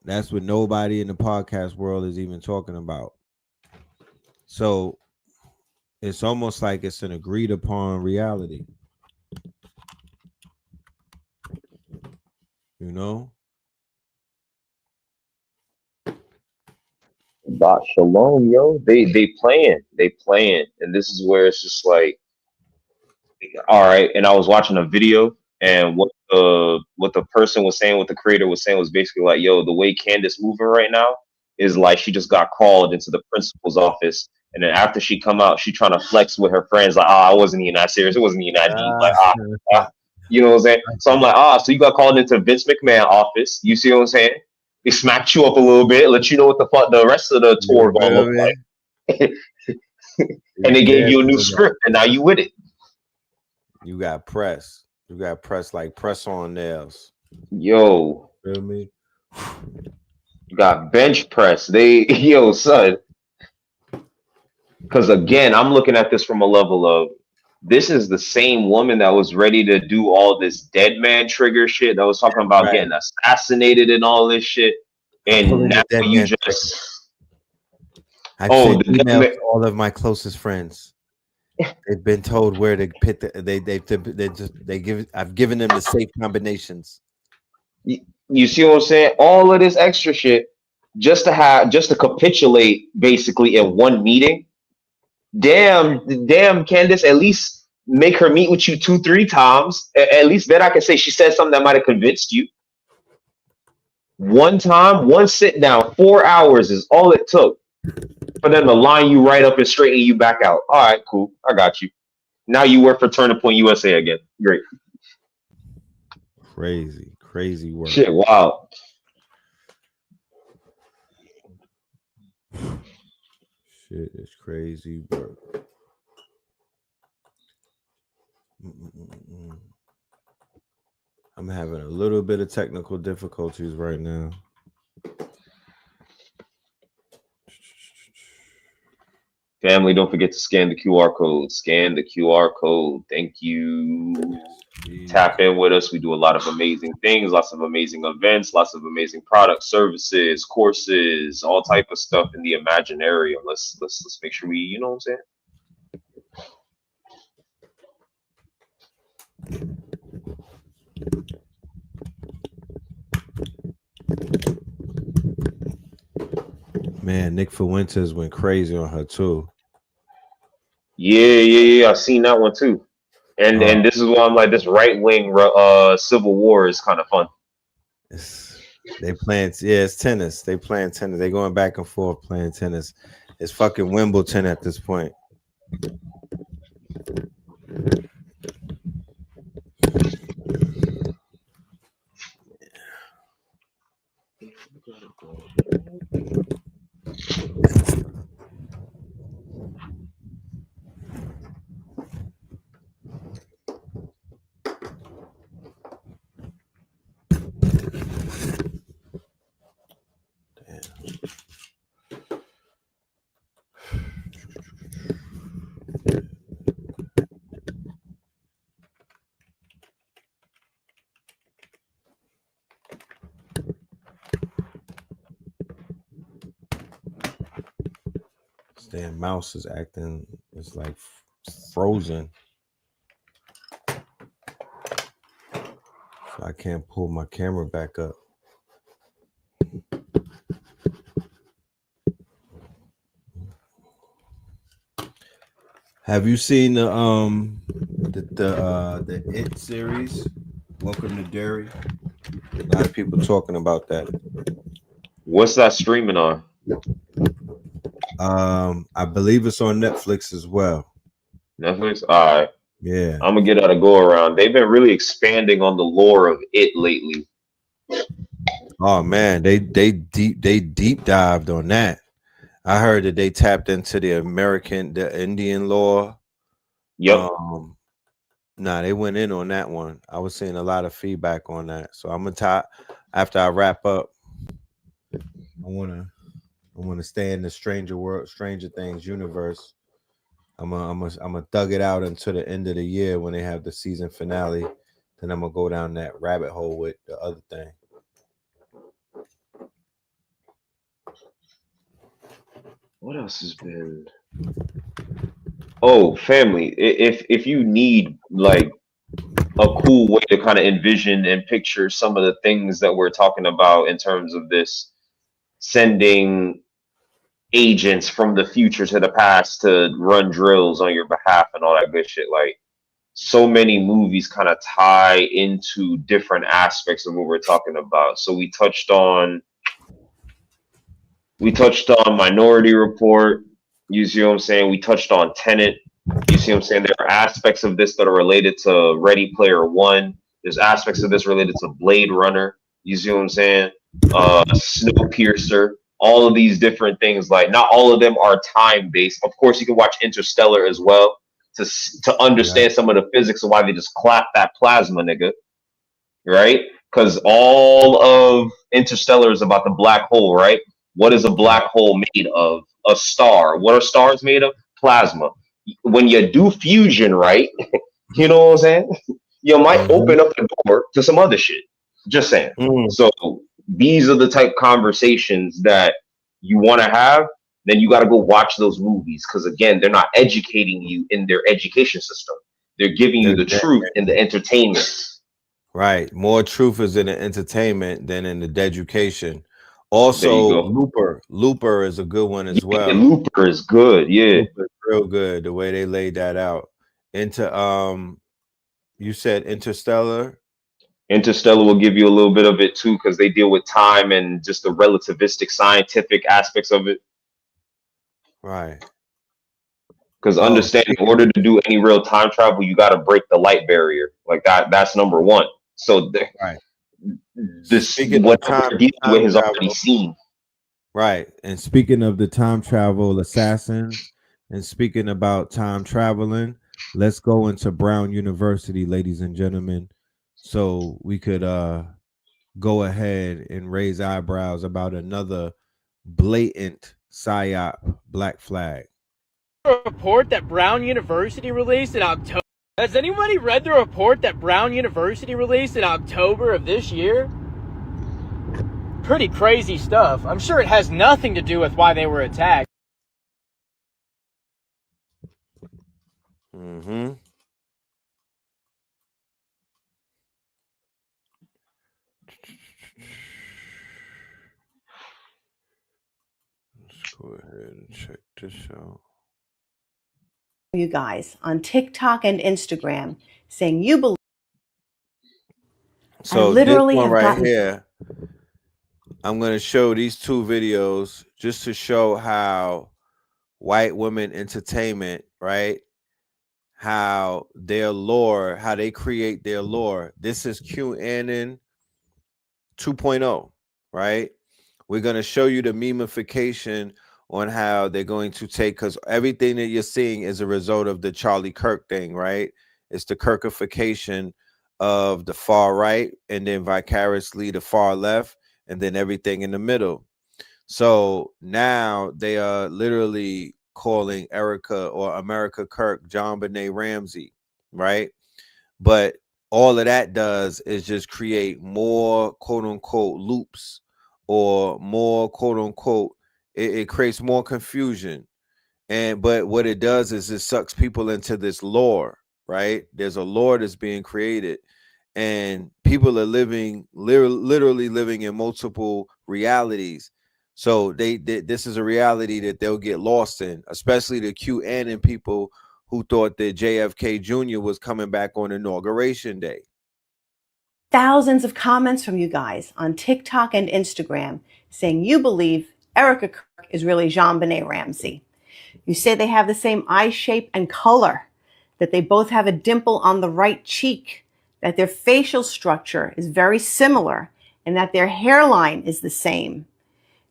That's what nobody in the podcast world is even talking about. So it's almost like it's an agreed upon reality. You know? Dot Shalom, yo. They playing. And this is where it's just like, all right. And I was watching a video, and what the person was saying, what the creator was saying was basically like, yo, the way Candace moving right now is like she just got called into the principal's office. And then after she come out, she trying to flex with her friends, like, I wasn't even that serious. It wasn't even that deep. You know what I'm saying? So I'm like, so you got called into Vince McMahon's office. You see what I'm saying? They smacked you up a little bit, let you know what the fuck the rest of the tour gonna look like. And they gave you a new script, and now you with it. You got press. You got press like press on nails. Yo. Feel me? You got bench press. Yo, son. Because again, I'm looking at this from a level of, this is the same woman that was ready to do all this dead man trigger shit, that was talking about getting assassinated and all this shit. And now you just... I've sent emails to all of my closest friends. They've been told where to pit I've given them the safe combinations. You see what I'm saying? All of this extra shit just to capitulate basically in one meeting. Damn, Candace, at least make her meet with you 2-3 times. At least then I can say she said something that might have convinced you. One time, one sit down, 4 hours is all it took for them to line you right up and straighten you back out. All right, cool. I got you. Now you work for Turning Point USA again. Great. Crazy work. Shit, wow. Shit is crazy work. I'm having a little bit of technical difficulties right now. Family, don't forget to scan the QR code. Scan the QR code. Thank you. Tap in with us. We do a lot of amazing things, lots of amazing events, lots of amazing products, services, courses, all type of stuff in the imaginary. Let's make sure we, you know what I'm saying? Man, Nick Fuentes went crazy on her too. Yeah. I've seen that one too. And this is why I'm like, this right wing civil war is kind of fun. They playing, it's tennis. They playing tennis. They going back and forth playing tennis. It's fucking Wimbledon at this point. Damn mouse is acting, it's like frozen. So I can't pull my camera back up. Have you seen the It series, Welcome to Derry? A lot of people talking about that. What's that streaming on? I believe it's on Netflix as well. Netflix? All right. Yeah. I'm gonna get out a go around. They've been really expanding on the lore of It lately. Oh man, they deep dived on that. I heard that they tapped into the Indian lore. Yep. Nah, they went in on that one. I was seeing a lot of feedback on that. So I'm gonna after I wrap up, I wanna stay in the Stranger Things universe. I'm gonna thug it out until the end of the year when they have the season finale. Then I'm gonna go down that rabbit hole with the other thing. What else has been? Oh, family. If you need like a cool way to kind of envision and picture some of the things that we're talking about in terms of this sending agents from the future to the past to run drills on your behalf and all that good shit, like so many movies kind of tie into different aspects of what we're talking about. So we touched on Minority Report. You see what I'm saying? We touched on Tenet. You see what I'm saying? There are aspects of this that are related to Ready Player One. There's aspects of this related to Blade Runner. You see what I'm saying? Snowpiercer. All of these different things. Like, not all of them are time based. Of course, you can watch Interstellar as well to understand some of the physics of why they just clap that plasma, nigga. Right? Because all of Interstellar is about the black hole, right? What is a black hole made of? A star. What are stars made of? Plasma. When you do fusion, right? You know what I'm saying? You might open up the door to some other shit. Just saying. So these are the type of conversations that you want to have. Then you got to go watch those movies, because again, they're not educating you in their education system. They're giving you the truth in the entertainment. Right. More truth is in the entertainment than in the education. Also, Looper is a good one as well. Looper is good. Yeah, Looper's real good. The way they laid that out. You said Interstellar. Interstellar will give you a little bit of it too, because they deal with time and just the relativistic scientific aspects of it. Right. Because understand, in order to do any real time travel, you got to break the light barrier. Like that's number one. So right. this Speaking of whatever they're dealing with time has already travel, seen. right. And speaking of the time travel assassins, and speaking about time traveling, let's go into Brown University, ladies and gentlemen, so we could go ahead and raise eyebrows about another blatant psyop black flag. Report that Brown University released in October. Has anybody read the report that Brown University released in October of this year? Pretty crazy stuff. I'm sure it has nothing to do with why they were attacked. Mm-hmm. Let's go ahead and check this out. You guys on TikTok and Instagram saying you believe. So literally this one have right gotten here, I'm going to show these two videos just to show how white women entertainment, right? How their lore, how they create their lore. This is QAnon 2.0, right? We're going to show you the memification on how they're going to take, because everything that you're seeing is a result of the Charlie Kirk thing, right? It's the Kirkification of the far right, and then vicariously the far left, and then everything in the middle. So now they are literally calling Erica or Amerikka Kirk John Benet Ramsey, right? But all of that does is just create more quote unquote loops, or more quote unquote, it creates more confusion. But what it does is it sucks people into this lore, right? There's a lore that's being created, and people are literally living in multiple realities. So this is a reality that they'll get lost in, especially the QAnon people who thought that JFK Jr. was coming back on Inauguration Day. Thousands of comments from you guys on TikTok and Instagram saying you believe Erica Kirk is really Jean Benet Ramsey. You say they have the same eye shape and color, that they both have a dimple on the right cheek, that their facial structure is very similar, and that their hairline is the same.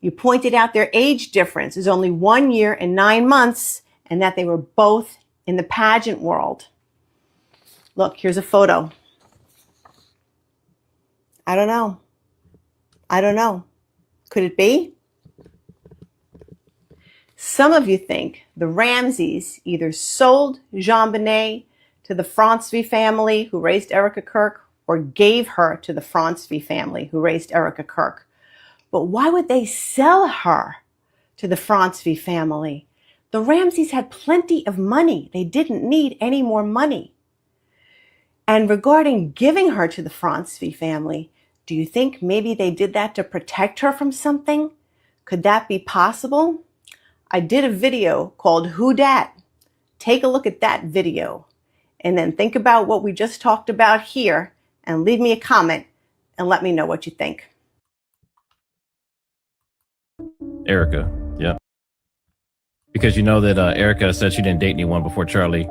You pointed out their age difference is only 1 year and 9 months, and that they were both in the pageant world. Look, here's a photo. I don't know. I don't know. Could it be? Some of you think the Ramseys either sold Jean Benet to the Francevy family who raised Erica Kirk, or gave her to the Francevy family who raised Erica Kirk. But why would they sell her to the Francevy family? The Ramseys had plenty of money. They didn't need any more money. And regarding giving her to the Francevy family, do you think maybe they did that to protect her from something? Could that be possible? I did a video called Who Dat? Take a look at that video, and then think about what we just talked about here, and leave me a comment and let me know what you think. Erica, yeah. Because you know that Erica said she didn't date anyone before Charlie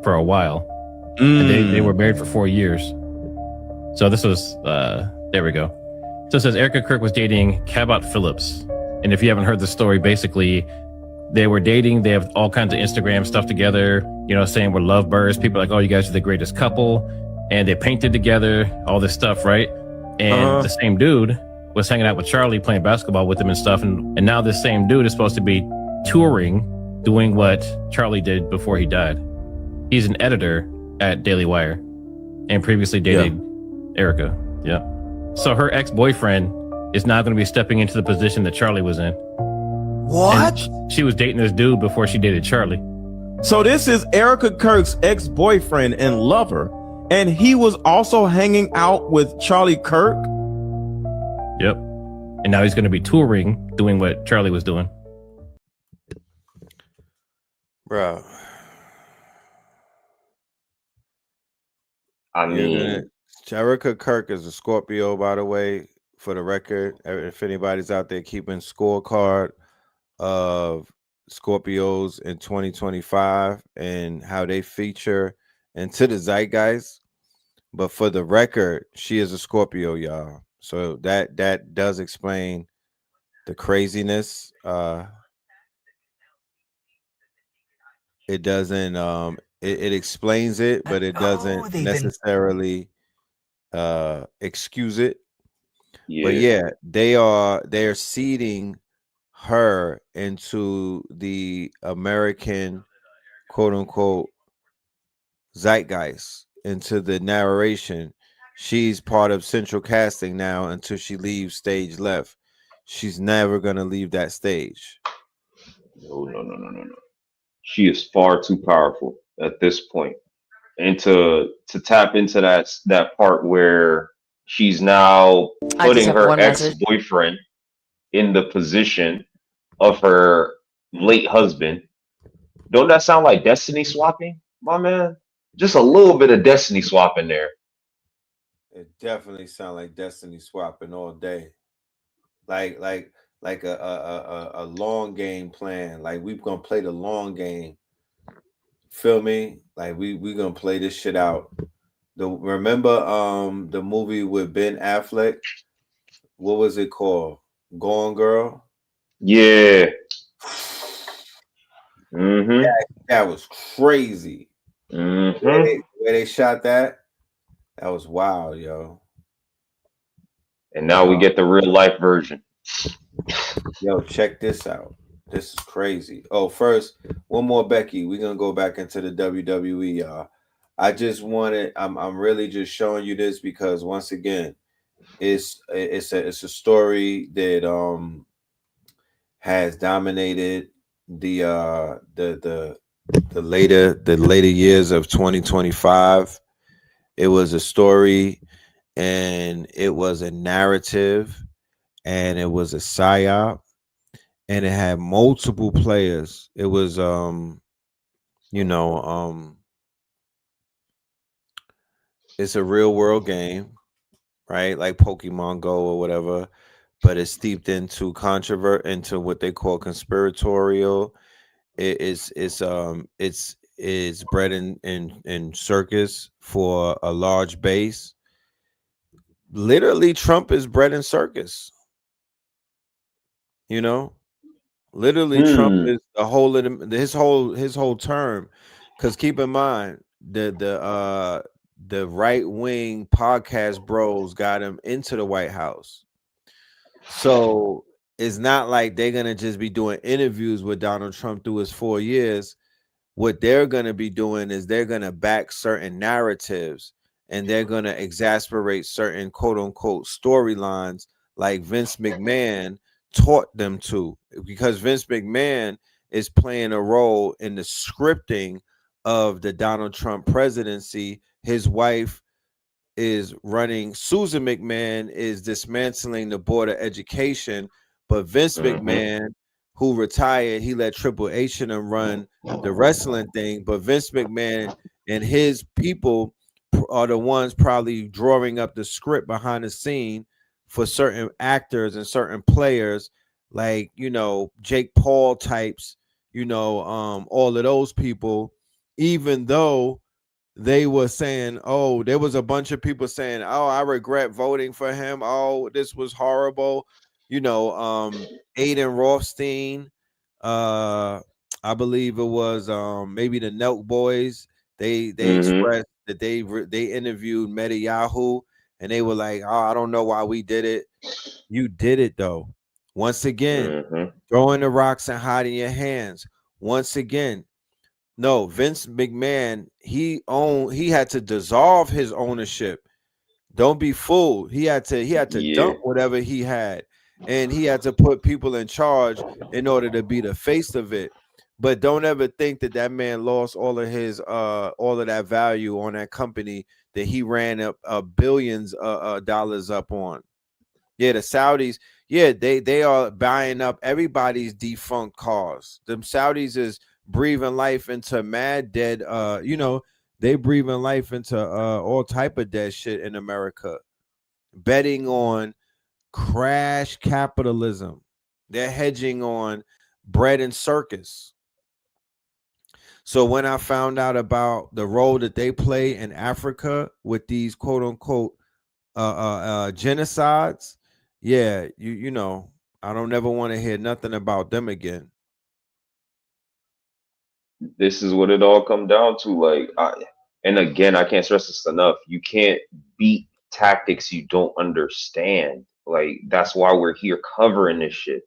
for a while. And they were married for 4 years. So this was, there we go. So it says Erica Kirk was dating Cabot Phillips. And if you haven't heard the story, basically, they were dating. They have all kinds of Instagram stuff together, you know, saying we're lovebirds. People are like, oh, you guys are the greatest couple. And they painted together, all this stuff, right? And the same dude was hanging out with Charlie, playing basketball with him and stuff. And now this same dude is supposed to be touring, doing what Charlie did before he died. He's an editor at Daily Wire and previously dated Erica. Yeah. So her ex-boyfriend is now going to be stepping into the position that Charlie was in. What? And she was dating this dude before she dated Charlie. So this is Erica Kirk's ex-boyfriend and lover, and he was also hanging out with Charlie Kirk? Yep. And now he's going to be touring, doing what Charlie was doing. Bro. I mean, Erica Kirk is a Scorpio, by the way, for the record. If anybody's out there keeping scorecard of Scorpios in 2025 and how they feature into the zeitgeist. But for the record, she is a Scorpio, y'all. So that does explain the craziness. It doesn't it explains it, but it doesn't necessarily excuse it. But yeah, they're seeding her into the American quote unquote zeitgeist, into the narration. She's part of central casting now until she leaves stage left. She's never gonna leave that stage. No. She is far too powerful at this point. And to tap into that part where she's now I just putting have her one message. ex-boyfriend in the position of her late husband. Don't that sound like destiny swapping, my man? Just a little bit of destiny swapping there. It definitely sounds like destiny swapping all day. Like a long game plan. Like we're gonna play the long game. Feel me? Like we gonna play this shit out. Remember the movie with Ben Affleck? What was it called? Gone Girl? Yeah. That was crazy. Where they shot that was wild, yo. And now we get the real life version. Yo, check this out. This is crazy. Oh, first, one more Becky. We're gonna go back into the WWE, y'all. I just wanted. I'm really just showing you this because once again, it's a story that has dominated the later years of 2025. It was a story, and it was a narrative, and it was a psyop, and it had multiple players. It was it's a real world game, right? Like Pokemon Go or whatever, but it's steeped into into what they call conspiratorial. It's bred in circus for a large base. Literally, Trump is bred in circus. You know, literally, Trump is the whole of his whole term. Because keep in mind the right wing podcast bros got him into the White House. So it's not like they're gonna just be doing interviews with Donald Trump through his 4 years. What they're gonna be doing is they're gonna back certain narratives, and they're gonna exasperate certain quote unquote storylines like Vince McMahon taught them to, because Vince McMahon is playing a role in the scripting of the Donald Trump presidency. His wife is running. Susan McMahon is dismantling the Board of Education, but Vince McMahon, who retired, he let Triple H and them run the wrestling thing. But Vince McMahon and his people are the ones probably drawing up the script behind the scene for certain actors and certain players, like Jake Paul types, all of those people. Even though they were saying, oh, there was a bunch of people saying, oh, I regret voting for him. Oh, this was horrible. Aiden Rothstein, I believe it was maybe the Nelk Boys. They expressed that they interviewed Netanyahu, and they were like, oh, I don't know why we did it. You did it though. Once again, throwing the rocks and hiding your hands. Once again, no, Vince McMahon, he had to dissolve his ownership. Don't be fooled. He had to dump whatever he had, and he had to put people in charge in order to be the face of it. But don't ever think that man lost all of his all of that value on that company that he ran up billions dollars up on. Yeah, the Saudis, yeah, they are buying up everybody's defunct cars. Them Saudis is breathing life into mad dead, they breathing life into all type of dead shit in America, betting on crash capitalism. They're hedging on bread and circus. So when I found out about the role that they play in Africa with these quote unquote genocides, yeah, you know, I don't ever want to hear nothing about them again. This is what it all come down to. Like, and again, I can't stress this enough. You can't beat tactics you don't understand. Like, that's why we're here covering this shit.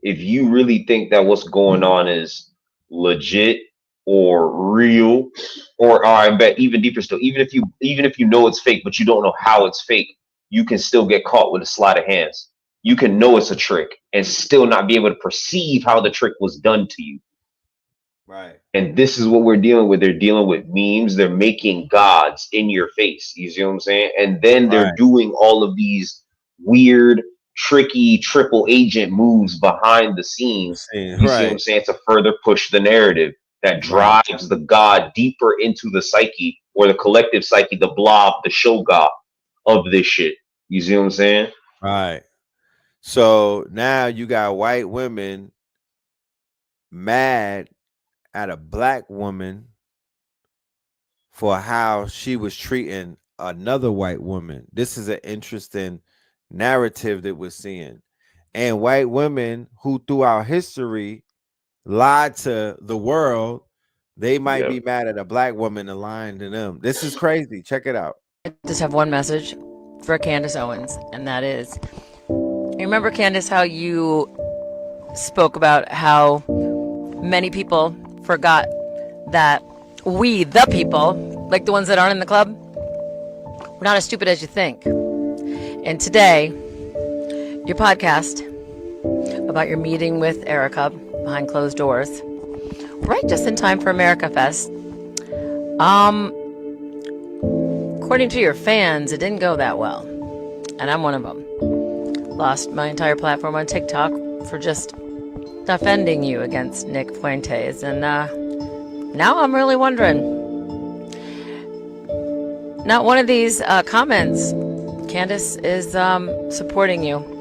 If you really think that what's going on is legit or real, or I bet even deeper still, even if you know it's fake, but you don't know how it's fake, you can still get caught with a sleight of hands. You can know it's a trick and still not be able to perceive how the trick was done to you. Right. And this is what we're dealing with. They're dealing with memes. They're making gods in your face. You see what I'm saying? And then they're doing all of these weird, tricky triple agent moves behind the scenes. You see what I'm saying? To further push the narrative that drives the god deeper into the psyche or the collective psyche, the blob, the show god of this shit. You see what I'm saying? Right. So now you got white women mad at a black woman for how she was treating another white woman. This is an interesting narrative that we're seeing. And white women who throughout history lied to the world, they might be mad at a black woman and lying to them. This is crazy. Check it out. I just have one message for Candace Owens, and that is, you remember, Candace, how you spoke about how many people forgot that we, the people, like the ones that aren't in the club, we're not as stupid as you think. And today, your podcast about your meeting with Erica behind closed doors, right just in time for America Fest. According to your fans, it didn't go that well. And I'm one of them. Lost my entire platform on TikTok for just defending you against Nick Fuentes. And now I'm really wondering. Not one of these comments, Candace is supporting you.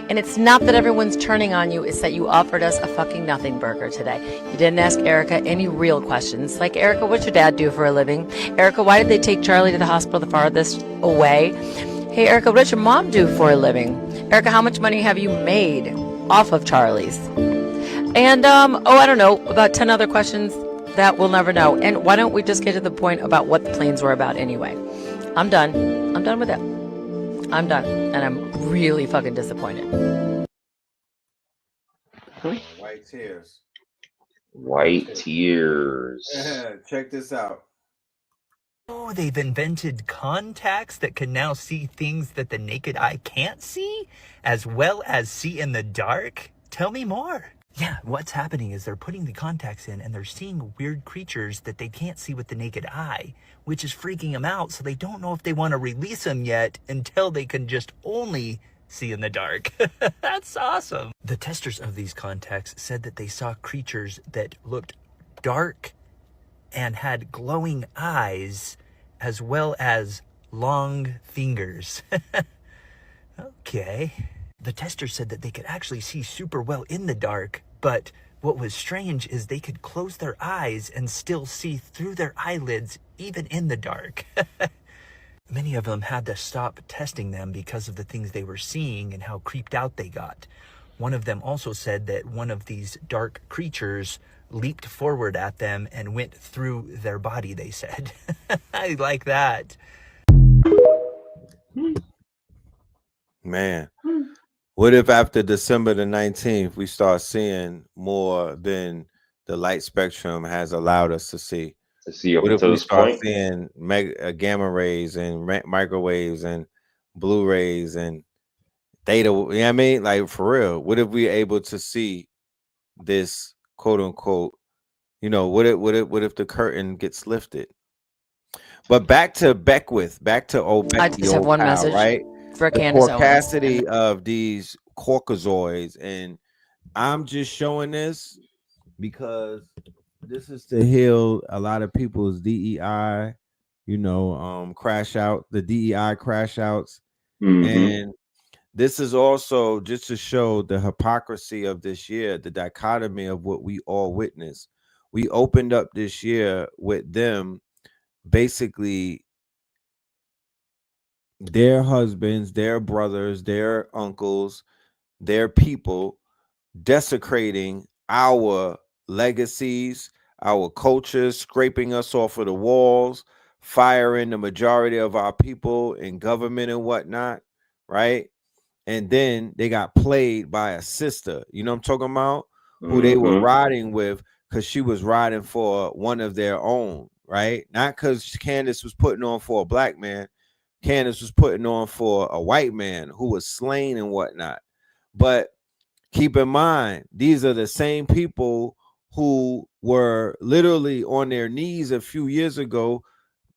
And it's not that everyone's turning on you, it's that you offered us a fucking nothing burger today. You didn't ask Erica any real questions. Like, Erica, what's your dad do for a living? Erica, why did they take Charlie to the hospital the farthest away? Hey, Erica, what does your mom do for a living? Erica, how much money have you made off of Charlie's? And, I don't know, about 10 other questions that we'll never know. And why don't we just get to the point about what the planes were about anyway? I'm done. I'm done with it. I'm done. And I'm really fucking disappointed. White tears. White tears. Check this out. Oh, they've invented contacts that can now see things that the naked eye can't see, as well as see in the dark? Tell me more. Yeah, what's happening is they're putting the contacts in and they're seeing weird creatures that they can't see with the naked eye, which is freaking them out, so they don't know if they want to release them yet until they can just only see in the dark. That's awesome. The testers of these contacts said that they saw creatures that looked dark and had glowing eyes, as well as long fingers. Okay. The testers said that they could actually see super well in the dark, but what was strange is they could close their eyes and still see through their eyelids, even in the dark. Many of them had to stop testing them because of the things they were seeing and how creeped out they got. One of them also said that one of these dark creatures leaped forward at them and went through their body, they said. I like that. Man, what if after December the 19th, we start seeing more than the light spectrum has allowed us to see? What if we start seeing gamma rays and microwaves and blue rays and theta? You know what I mean? Like, for real, what if we able to see this, quote unquote, you know, what if the curtain gets lifted? But back to Beckwith, back to old Becky, I just have one message, right? For The Candace caucasity of these Caucasoids, and I'm just showing this because this is to heal a lot of people's DEI, crash out, the DEI crash outs. And This is also just to show the hypocrisy of this year, the dichotomy of what we all witnessed. We opened up this year with them basically their husbands, their brothers, their uncles, their people desecrating our legacies, our cultures, scraping us off of the walls, firing the majority of our people in government and whatnot, right? And then they got played by a sister, you know what I'm talking about? Who they were riding with because she was riding for one of their own, right? Not because Candace was putting on for a black man. Candace was putting on for a white man who was slain and whatnot. But keep in mind, these are the same people who were literally on their knees a few years ago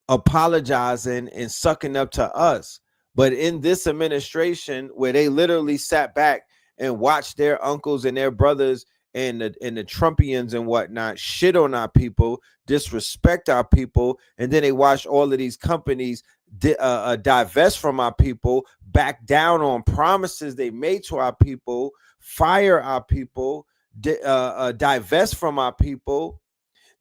apologizing and sucking up to us. But in this administration, where they literally sat back and watched their uncles and their brothers and the Trumpians and whatnot shit on our people, disrespect our people, and then they watched all of these companies divest from our people, back down on promises they made to our people, fire our people, divest from our people,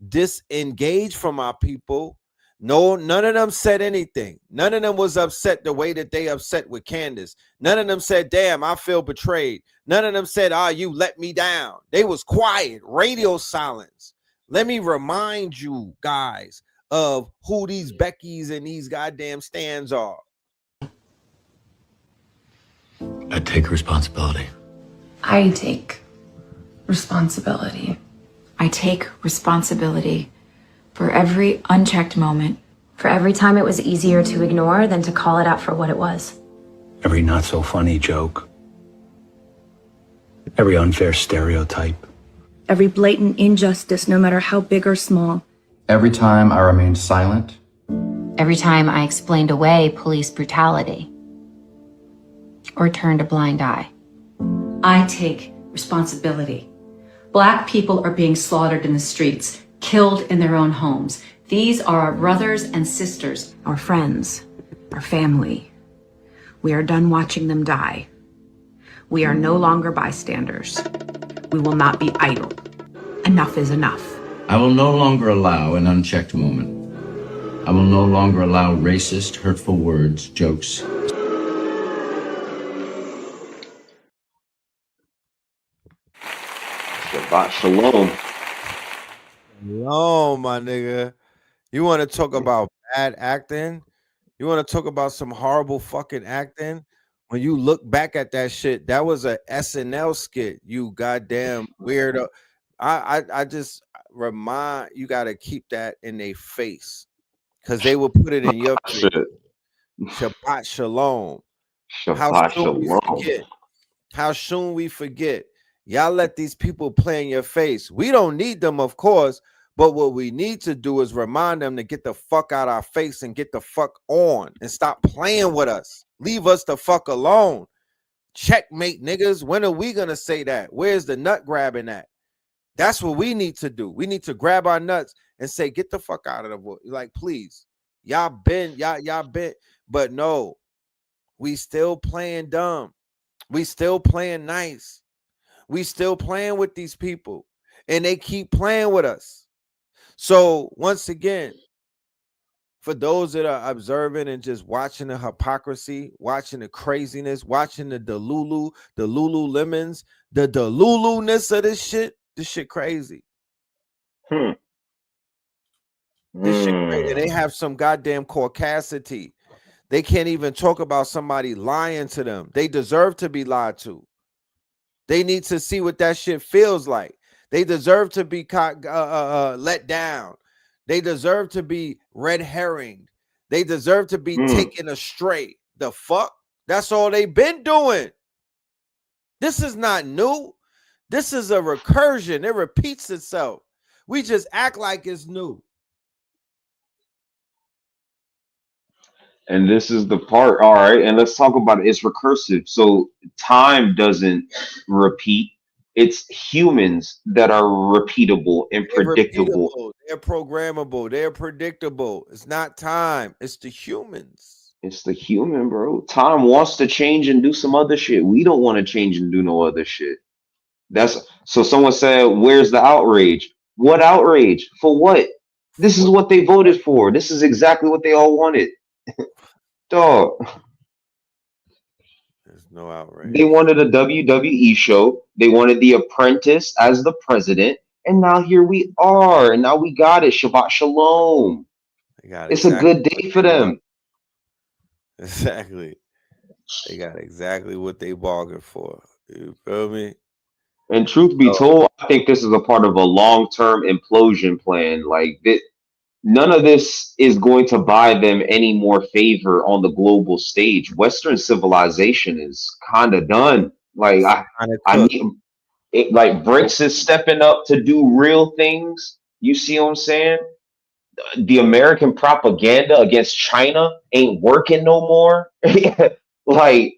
disengage from our people. No, none of them said anything. None of them was upset the way that they upset with Candace. None of them said, damn, I feel betrayed. None of them said, you let me down. They was quiet, radio silence. Let me remind you guys of who these Beckys and these goddamn Stans are. I take responsibility. I take responsibility. I take responsibility for every unchecked moment, for every time it was easier to ignore than to call it out for what it was. Every not so funny joke. Every unfair stereotype. Every blatant injustice, no matter how big or small. Every time I remained silent. Every time I explained away police brutality or turned a blind eye. I take responsibility. Black people are being slaughtered in the streets, killed in their own homes. These are our brothers and sisters, Our friends, our family. We are done watching them die. We are no longer bystanders. We will not be idle. Enough is enough. I will no longer allow an unchecked moment. I will no longer allow racist, hurtful words, jokes. Shabbat shalom. No, my nigga. You want to talk about bad acting? You want to talk about some horrible fucking acting? When you look back at that shit, that was a SNL skit. You goddamn weirdo. I just remind you, got to keep that in their face because they will put it in your face. Shabbat shalom. Shabbat shalom. How soon we forget. Y'all let these people play in your face. We don't need them, of course, but what we need to do is remind them to get the fuck out our face and get the fuck on and stop playing with us. Leave us the fuck alone. Checkmate, niggas. When are we gonna say that? Where's the nut grabbing at? That's what we need to do. We need to grab our nuts and say, get the fuck out of the world. Like, please. Y'all been, but no, we still playing dumb. We still playing nice. We still playing with these people, and they keep playing with us. So once again, for those that are observing and just watching the hypocrisy, watching the craziness, watching the Lululemons, the Delulu-ness of this shit crazy. This shit crazy. They have some goddamn caucasity. They can't even talk about somebody lying to them. They deserve to be lied to. They need to see what that shit feels like. They deserve to be let down. They deserve to be red herringed. They deserve to be taken astray. The fuck? That's all they've been doing. This is not new. This is a recursion. It repeats itself. We just act like it's new. And this is the part, all right, and let's talk about it. It's recursive. So time doesn't repeat. It's humans that are repeatable and predictable. They're programmable. They're predictable. It's not time. It's the humans. It's the human, bro. Tom wants to change and do some other shit. We don't want to change and do no other shit. That's so someone said, where's the outrage? What outrage? For what? This is what they voted for. This is exactly what they all wanted. Dog. There's no outrage. They wanted a WWE show. They wanted The Apprentice as the president. And now here we are. And now we got it. Shabbat Shalom. It's a good day for them. Exactly. They got exactly what they bargained for. You feel me? And truth be told, I think this is a part of a long-term implosion plan. Like, none of this is going to buy them any more favor on the global stage. Western civilization is kind of done. Like, I need it. Like, BRICS is stepping up to do real things. You see what I'm saying? The American propaganda against China ain't working no more. Like,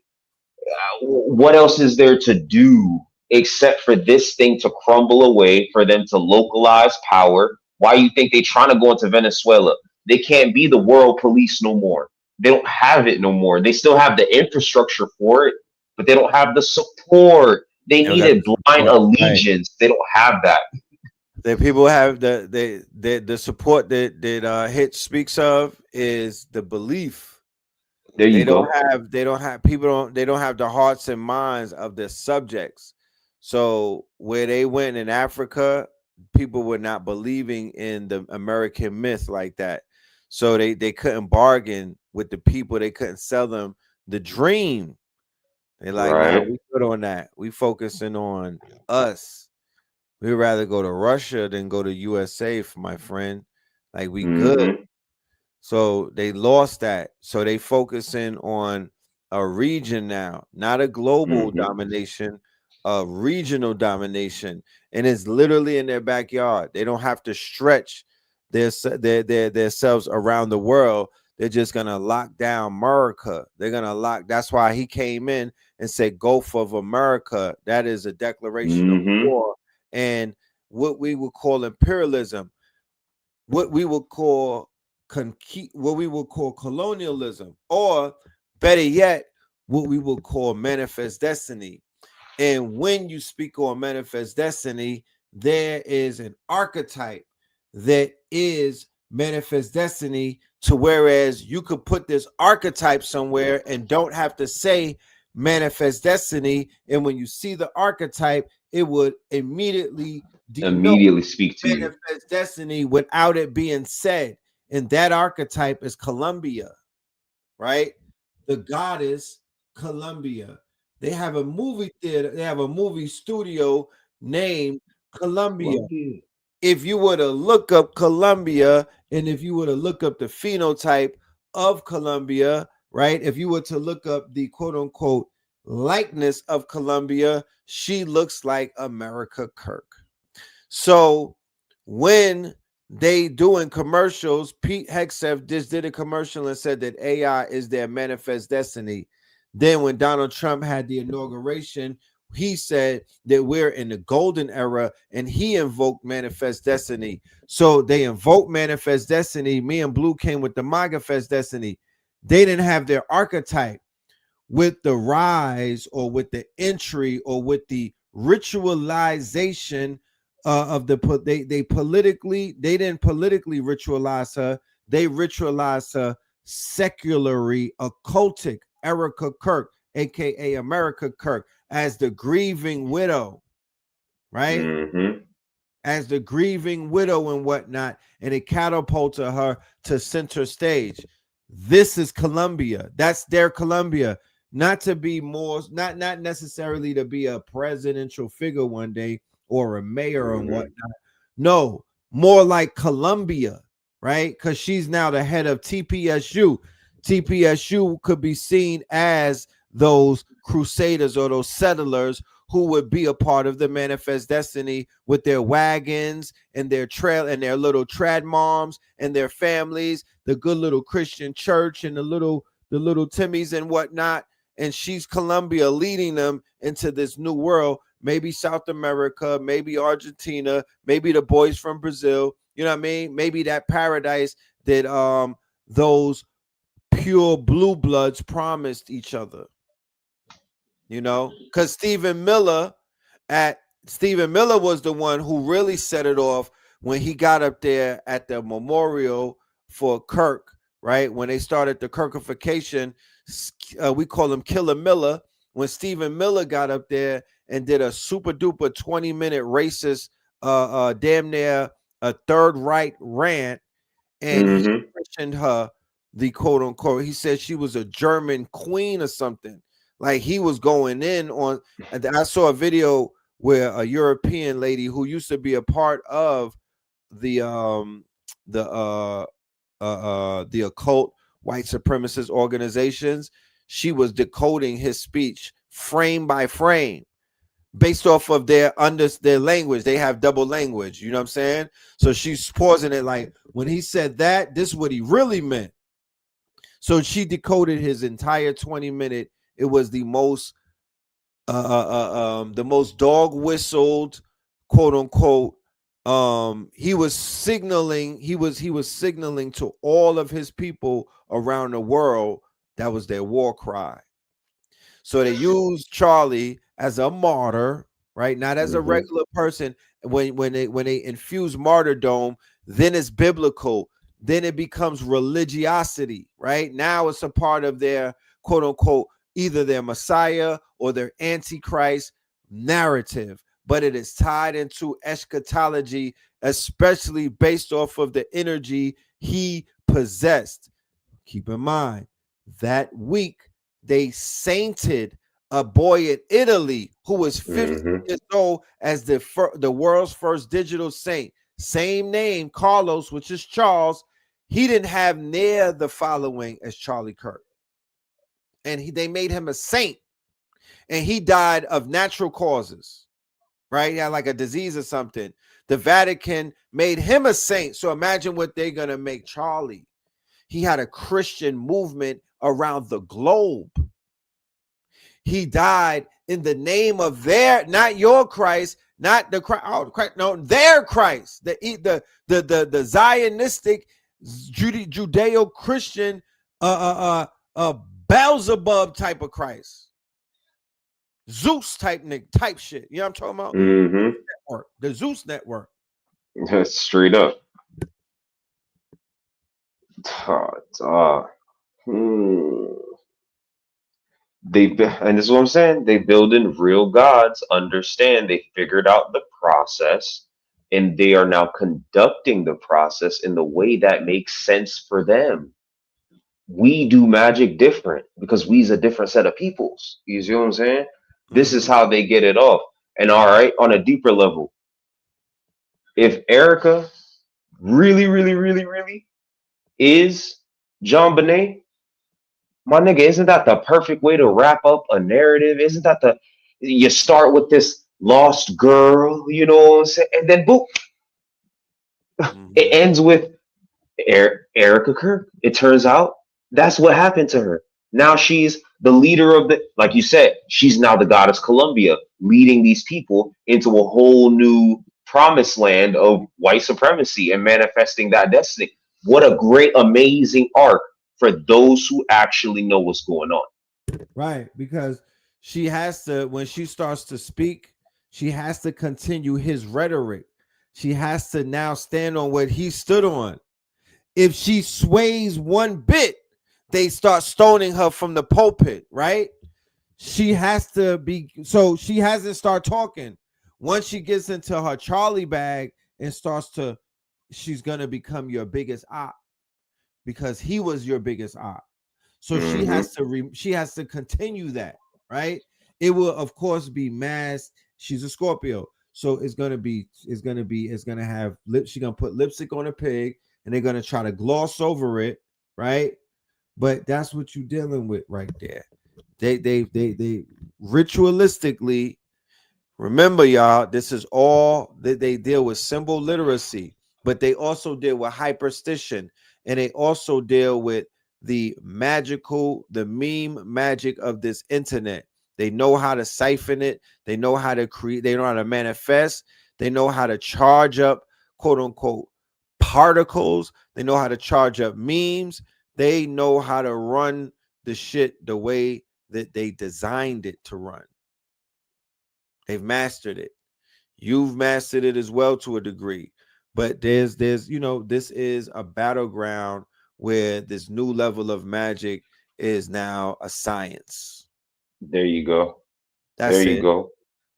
what else is there to do except for this thing to crumble away, for them to localize power? Why you think they trying to go into Venezuela? They can't be the world police no more. They don't have it no more. They still have the infrastructure for it, but they don't have the support. They needed blind allegiance. They don't have that. That people have the support that Hit speaks of is the belief. They don't have the hearts and minds of their subjects. So where they went in Africa, people were not believing in the American myth like that. So they couldn't bargain with the people. They couldn't sell them the dream. They like, nah, we good on that. We focusing on us. We'd rather go to Russia than go to USA, my friend. Like, we good. So they lost that. So they focusing on a region now, not a global domination, a regional domination. And it's literally in their backyard. They don't have to stretch themselves around the world. They're just gonna lock down America. They're gonna lock. That's why he came in and said, Gulf of America. That is a declaration of war. And what we would call imperialism, what we would call colonialism, or better yet, what we would call manifest destiny. And when you speak on manifest destiny, there is an archetype that is manifest destiny, to whereas you could put this archetype somewhere and don't have to say manifest destiny. And when you see the archetype, it would immediately speak to manifest destiny without it being said. And that archetype is Colombia, right? The goddess Colombia. They have a movie theater. They have a movie studio named Colombia. If you were to look up Colombia, and if you were to look up the phenotype of Colombia, right? If you were to look up the quote unquote likeness of Colombia, she looks like America Kirk. So when they doing commercials, Pete Hegseth just did a commercial and said that AI is their manifest destiny. Then when Donald Trump had the inauguration, he said that we're in the golden era, and he invoked manifest destiny. So they invoked manifest destiny. Me and Blue came with the manifest destiny. They didn't have their archetype. With the rise, or with the entry, or with the ritualization of the they didn't politically ritualize her. They ritualized her secularly, occultic. Erica Kirk, aka America Kirk, as the grieving widow, right? As the grieving widow and whatnot, and it catapulted her to center stage. This is Colombia. That's their Colombia. Not to be more, not necessarily to be a presidential figure one day or a mayor and whatnot. No, more like Colombia, right? Because she's now the head of TPSU. TPSU could be seen as those crusaders or those settlers who would be a part of the manifest destiny with their wagons and their trail and their little trad moms and their families, the good little Christian church and the little Timmies and whatnot. And she's Colombia leading them into this new world, maybe South America, maybe Argentina, maybe the boys from Brazil, you know what I mean? Maybe that paradise that those pure blue bloods promised each other. You know, because Stephen Miller was the one who really set it off when he got up there at the memorial for Kirk, right? When they started the Kirkification, we call him Killer Miller. When Stephen Miller got up there and did a super duper 20-minute racist, damn near a third right rant, and he questioned her, the quote unquote, he said she was a German queen or something. Like he was going in on. I saw a video where a European lady who used to be a part of the occult white supremacist organizations, she was decoding his speech frame by frame based off of their language. They have double language, you know what I'm saying? So she's pausing it like, when he said that, this is what he really meant. So she decoded his entire 20-minute. It was the most dog whistled, quote unquote. He was signaling to all of his people around the world that was their war cry. So they used Charlie as a martyr, right? Not as a regular person. When they infuse martyrdom, then it's biblical. Then it becomes religiosity, right? Now it's a part of their quote unquote either their Messiah or their Antichrist narrative, but it is tied into eschatology, especially based off of the energy he possessed. Keep in mind, that week they sainted a boy in Italy who was 50 years old as the world's first digital saint. Same name, Carlos, which is Charles. He didn't have near the following as Charlie Kirk. And they made him a saint. And he died of natural causes, right? He had like a disease or something. The Vatican made him a saint. So imagine what they're going to make Charlie. He had a Christian movement around the globe. He died in the name of their, not your Christ, not the Christ, no, their Christ, the Zionistic Judeo-Christian Beelzebub type of Christ, Zeus type shit. You know what I'm talking about? Network, the Zeus network. Straight up. And this is what I'm saying. They build in real gods. Understand? They figured out the process, and they are now conducting the process in the way that makes sense for them. We do magic different because we's a different set of peoples. You see what I'm saying? This is how they get it off. And all right, on a deeper level, if Erica really is John Bonet, my nigga, isn't that the perfect way to wrap up a narrative? Isn't that you start with this lost girl, you know what I'm saying? And then boom, it ends with Erica Kirk. It turns out that's what happened to her. Now she's the leader of like you said, she's now the goddess Colombia, leading these people into a whole new promised land of white supremacy and manifesting that destiny. What a great, amazing arc for those who actually know what's going on. Right, because she has to, when she starts to speak, she has to continue his rhetoric. She has to now stand on what he stood on. If she sways one bit, they start stoning her from the pulpit, right? She has to be, so she hasn't started talking. Once she gets into her Charlie bag and starts to, she's going to become your biggest op because he was your biggest op. So she has to continue that, right? It will, of course, be masked. She's a Scorpio. So it's going to have lip. She's going to put lipstick on a pig and they're going to try to gloss over it, right? But that's what you're dealing with right there. They ritualistically, remember, y'all, this is all that they deal with symbol literacy, but they also deal with hyperstition, and they also deal with the magical, the meme magic of this internet. They know how to siphon it. They know how to create. They know how to manifest. They know how to charge up, quote unquote, particles. They know how to charge up memes. They know how to run the shit the way that they designed it to run. They've mastered it. You've mastered it as well to a degree. But there's you know, this is a battleground where this new level of magic is now a science. There you go. That's there you it. go.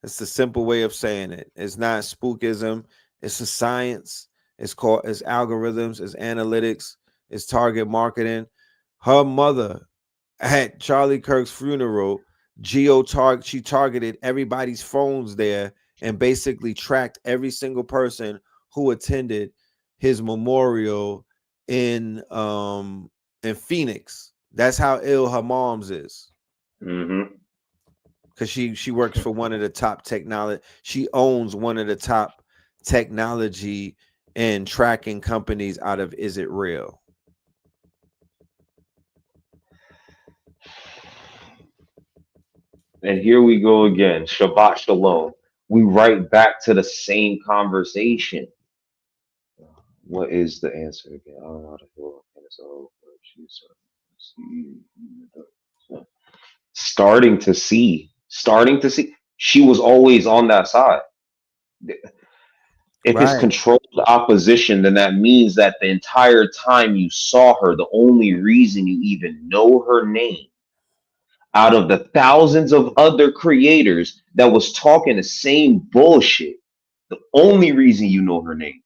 It's the simple way of saying it. It's not spookism. It's a science. It's algorithms. It's analytics. It's target marketing. Her mother at Charlie Kirk's funeral, she targeted everybody's phones there and basically tracked every single person who attended his memorial in Phoenix. That's how ill her mom's is. Because she works for one of the top technology. She owns one of the top technology and tracking companies out of Is It Real? And here we go again. Shabbat shalom. We right back to the same conversation. What is the answer again? I don't know how to feel. Starting to see. She was always on that side. If it's controlled opposition, then that means that the entire time you saw her, the only reason you even know her name out of the thousands of other creators that was talking the same bullshit, the only reason you know her name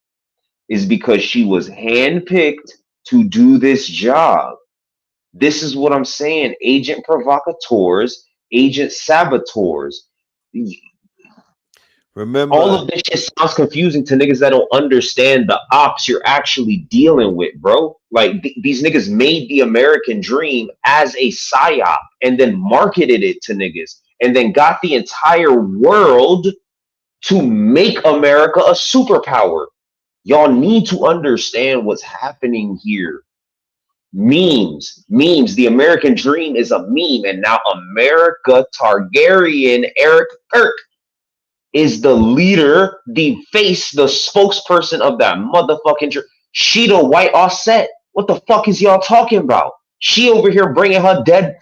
is because she was handpicked to do this job. This is what I'm saying. Agent provocateurs, agent saboteurs. Remember, all of this shit sounds confusing to niggas that don't understand the ops you're actually dealing with, bro. Like these niggas made the American dream as a psyop and then marketed it to niggas and then got the entire world to make America a superpower. Y'all need to understand what's happening here. Memes. The American dream is a meme, and now America Targaryen Eric Kirk is the leader, the face, the spokesperson of that motherfucking dream. She the white offset. What the fuck is y'all talking about? She over here bringing her dead.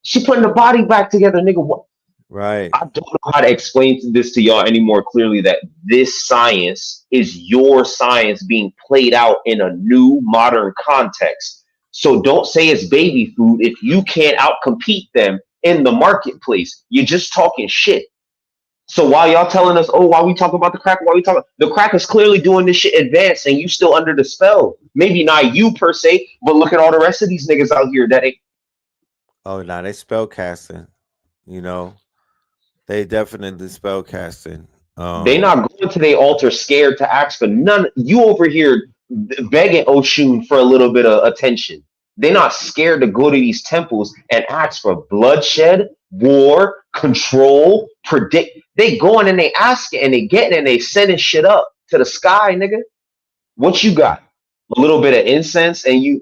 She putting the body back together, nigga. What? Right. I don't know how to explain this to y'all any more clearly that this science is your science being played out in a new modern context. So don't say it's baby food if you can't outcompete them in the marketplace. You're just talking shit. So while y'all telling us, oh, why we talking about the crack? Why we talking? The crack is clearly doing this shit advanced, and you still under the spell. Maybe not you per se, but look at all the rest of these niggas out here that ain't. Oh, nah, they spell casting. You know, they definitely spell casting. They not going to their altar scared to ask for none. You over here begging Oshun for a little bit of attention. They're not scared to go to these temples and ask for bloodshed, war, control, predict. They going and they asking and they getting and they sending shit up to the sky, nigga. What you got? A little bit of incense and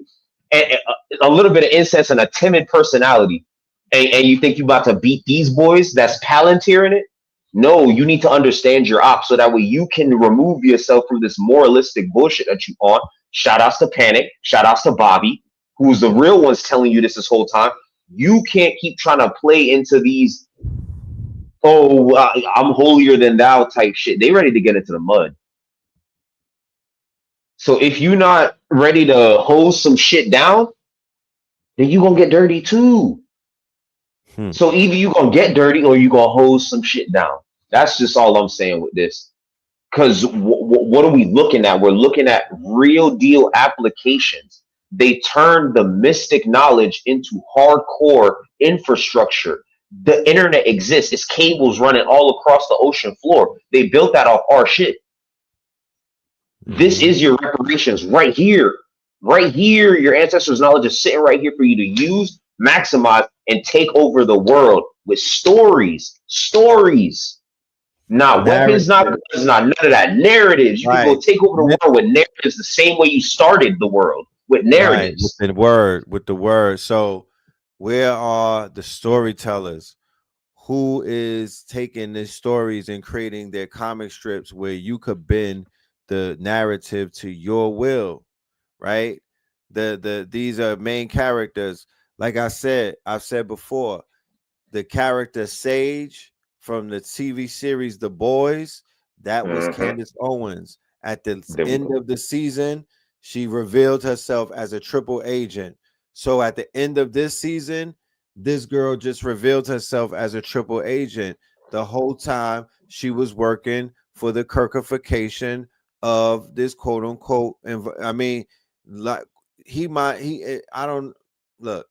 a little bit of incense and a timid personality. And you think you about to beat these boys that's Palantiring it? No, you need to understand your ops so that way you can remove yourself from this moralistic bullshit that you on. Shout outs to Panic. Shout outs to Bobby, who's the real ones telling you this whole time. You can't keep trying to play into these, I'm holier than thou type shit. They ready to get into the mud. So if you're not ready to hold some shit down, then you gonna get dirty too. So either you gonna get dirty or you gonna hold some shit down. That's just all I'm saying with this. Because what are we looking at? We're looking at real deal applications. They turned the mystic knowledge into hardcore infrastructure. The internet exists. It's cables running all across the ocean floor. They built that off our shit. This is your reparations right here. Right here, your ancestors' knowledge is sitting right here for you to use, maximize, and take over the world with stories. Not weapons, not guns, not none of that. Narratives. You can go take over the world with narratives the same way you started the world, with narratives. Right. With the word. So where are the storytellers? Who is taking these stories and creating their comic strips where you could bend the narrative to your will, right? these are main characters. Like I've said before, the character Sage from the TV series The Boys, that was Candace Owens. At the end of the season, she revealed herself as a triple agent. So at the end of this season, this girl just revealed herself as a triple agent. The whole time she was working for the Kirkification of this quote unquote. I mean, like I don't look.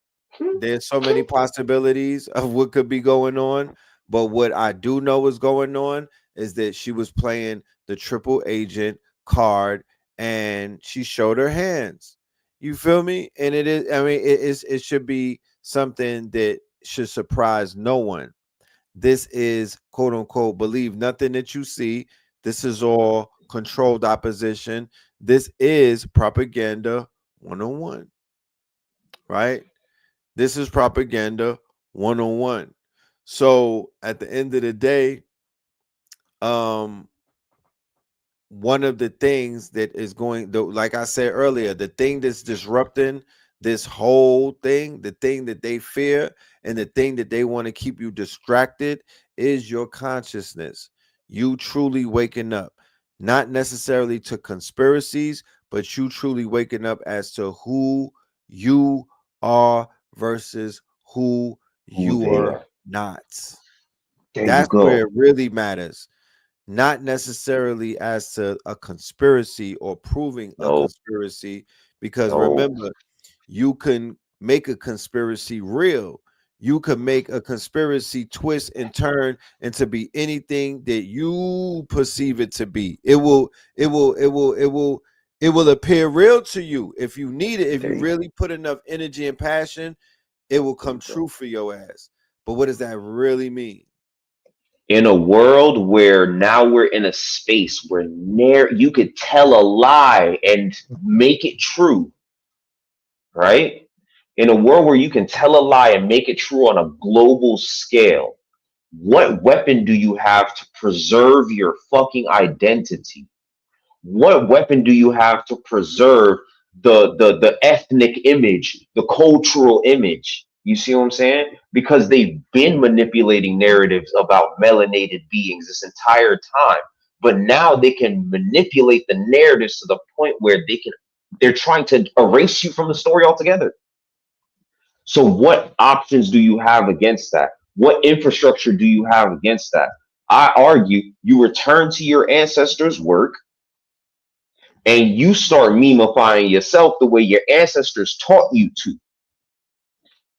There's so many possibilities of what could be going on, but what I do know is going on is that she was playing the triple agent card and she showed her hands. You feel me? And it is, I mean, it should be something that should surprise no one. This is quote unquote believe nothing that you see. This is all controlled opposition. This is propaganda 101. Right? This is propaganda 101. So at the end of the day, one of the things that is going, like I said earlier, the thing that's disrupting this whole thing, the thing that they fear and the thing that they want to keep you distracted is your consciousness. You truly waking up, not necessarily to conspiracies, but you truly waking up as to who you are versus who you are not. That's where it really matters. Not necessarily as to a conspiracy or proving a conspiracy, because remember, you can make a conspiracy real. You can make a conspiracy twist and turn into be anything that you perceive it to be. It will appear real to you if you need it. If you really put enough energy and passion, it will come true for your ass. But what does that really mean? In a world where now we're in a space where you could tell a lie and make it true, right? In a world where you can tell a lie and make it true on a global scale, what weapon do you have to preserve your fucking identity? What weapon do you have to preserve the ethnic image, the cultural image? You see what I'm saying? Because they've been manipulating narratives about melanated beings this entire time, but now they can manipulate the narratives to the point where they're trying to erase you from the story altogether. So what options do you have against that? What infrastructure do you have against that? I argue you return to your ancestors' work and you start memifying yourself the way your ancestors taught you to.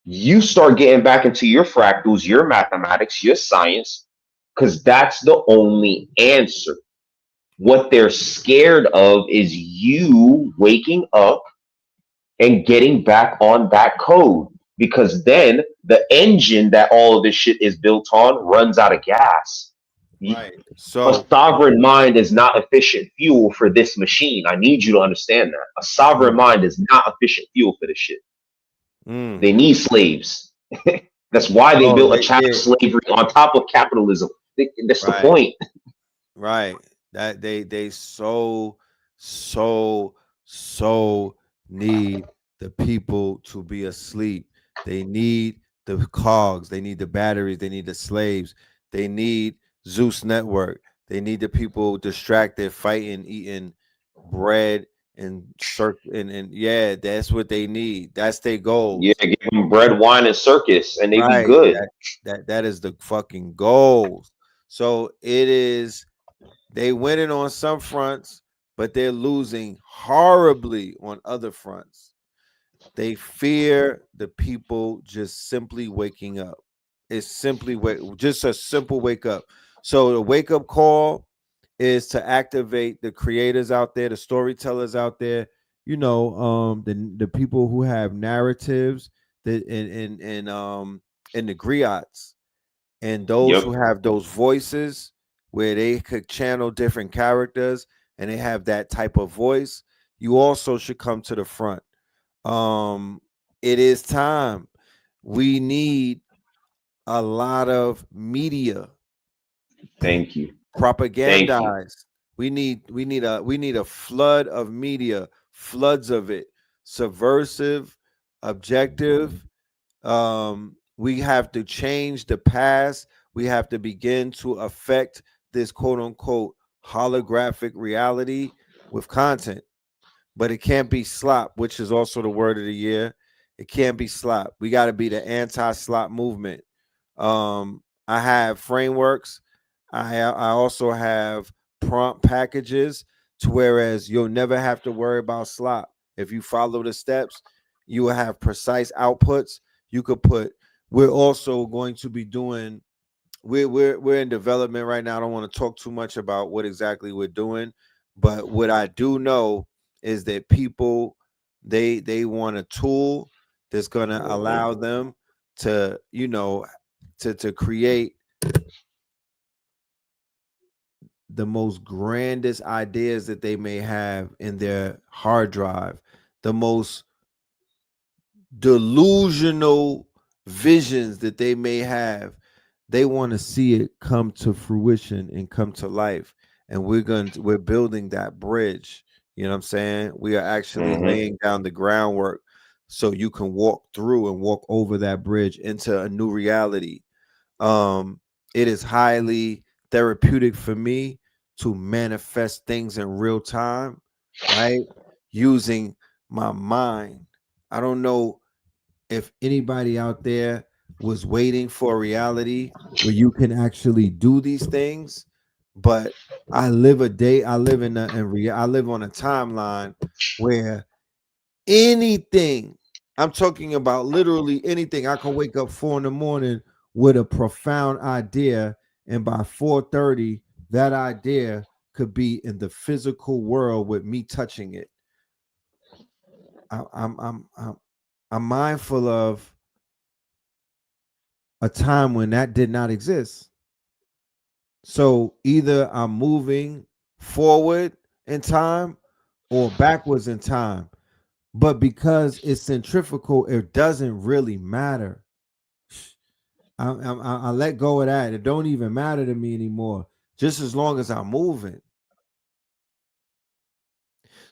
You start getting back into your fractals, your mathematics, your science, because that's the only answer. What they're scared of is you waking up and getting back on that code, because then the engine that all of this shit is built on runs out of gas. Right. So a sovereign mind is not efficient fuel for this machine. I need you to understand that. A sovereign mind is not efficient fuel for this shit. They need slaves. That's why they built a chattel slavery on top of capitalism. That's the point. Right. That they so need the people to be asleep. They need the cogs. They need the batteries. They need the slaves. They need Zeus Network. They need the people distracted, fighting, eating bread and yeah, that's what they need. That's their goal. Yeah, give them bread, wine, and circus, and they be good. That is the fucking goals. So it is. They winning on some fronts, but they're losing horribly on other fronts. They fear the people just simply waking up. It's simply just a simple wake up. So the wake up call is to activate the creators out there, the storytellers out there, you know, the people who have narratives that in the griots, and those who have those voices where they could channel different characters and they have that type of voice. You also should come to the front. It is time. We need a lot of media. Thank you. Propagandize. We need a flood of media, floods of it, subversive, objective. We have to change the past. We have to begin to affect this quote unquote holographic reality with content. But it can't be slop, which is also the word of the year. It can't be slop. We got to be the anti-slop movement. I have frameworks. I also have prompt packages to whereas you'll never have to worry about slop. If you follow the steps, you will have precise outputs. You could put. We're also going to be doing. We're in development right now. I don't want to talk too much about what exactly we're doing, but what I do know is that people they want a tool that's going to allow them to to create the most grandest ideas that they may have in their hard drive, the most delusional visions that they may have. They want to see it come to fruition and come to life, and we're building that bridge. You know what I'm saying? We are actually laying down the groundwork so you can walk through and walk over that bridge into a new reality. It is highly therapeutic for me to manifest things in real time, right? Using my mind. I don't know if anybody out there was waiting for a reality where you can actually do these things, but I live on a timeline where anything, I'm talking about literally anything. I can wake up 4 a.m. with a profound idea, and by 4:30, that idea could be in the physical world with me touching it. I'm mindful of a time when that did not exist. So either I'm moving forward in time or backwards in time. But because it's centrifugal, it doesn't really matter. I let go of that. It don't even matter to me anymore, just as long as I'm moving.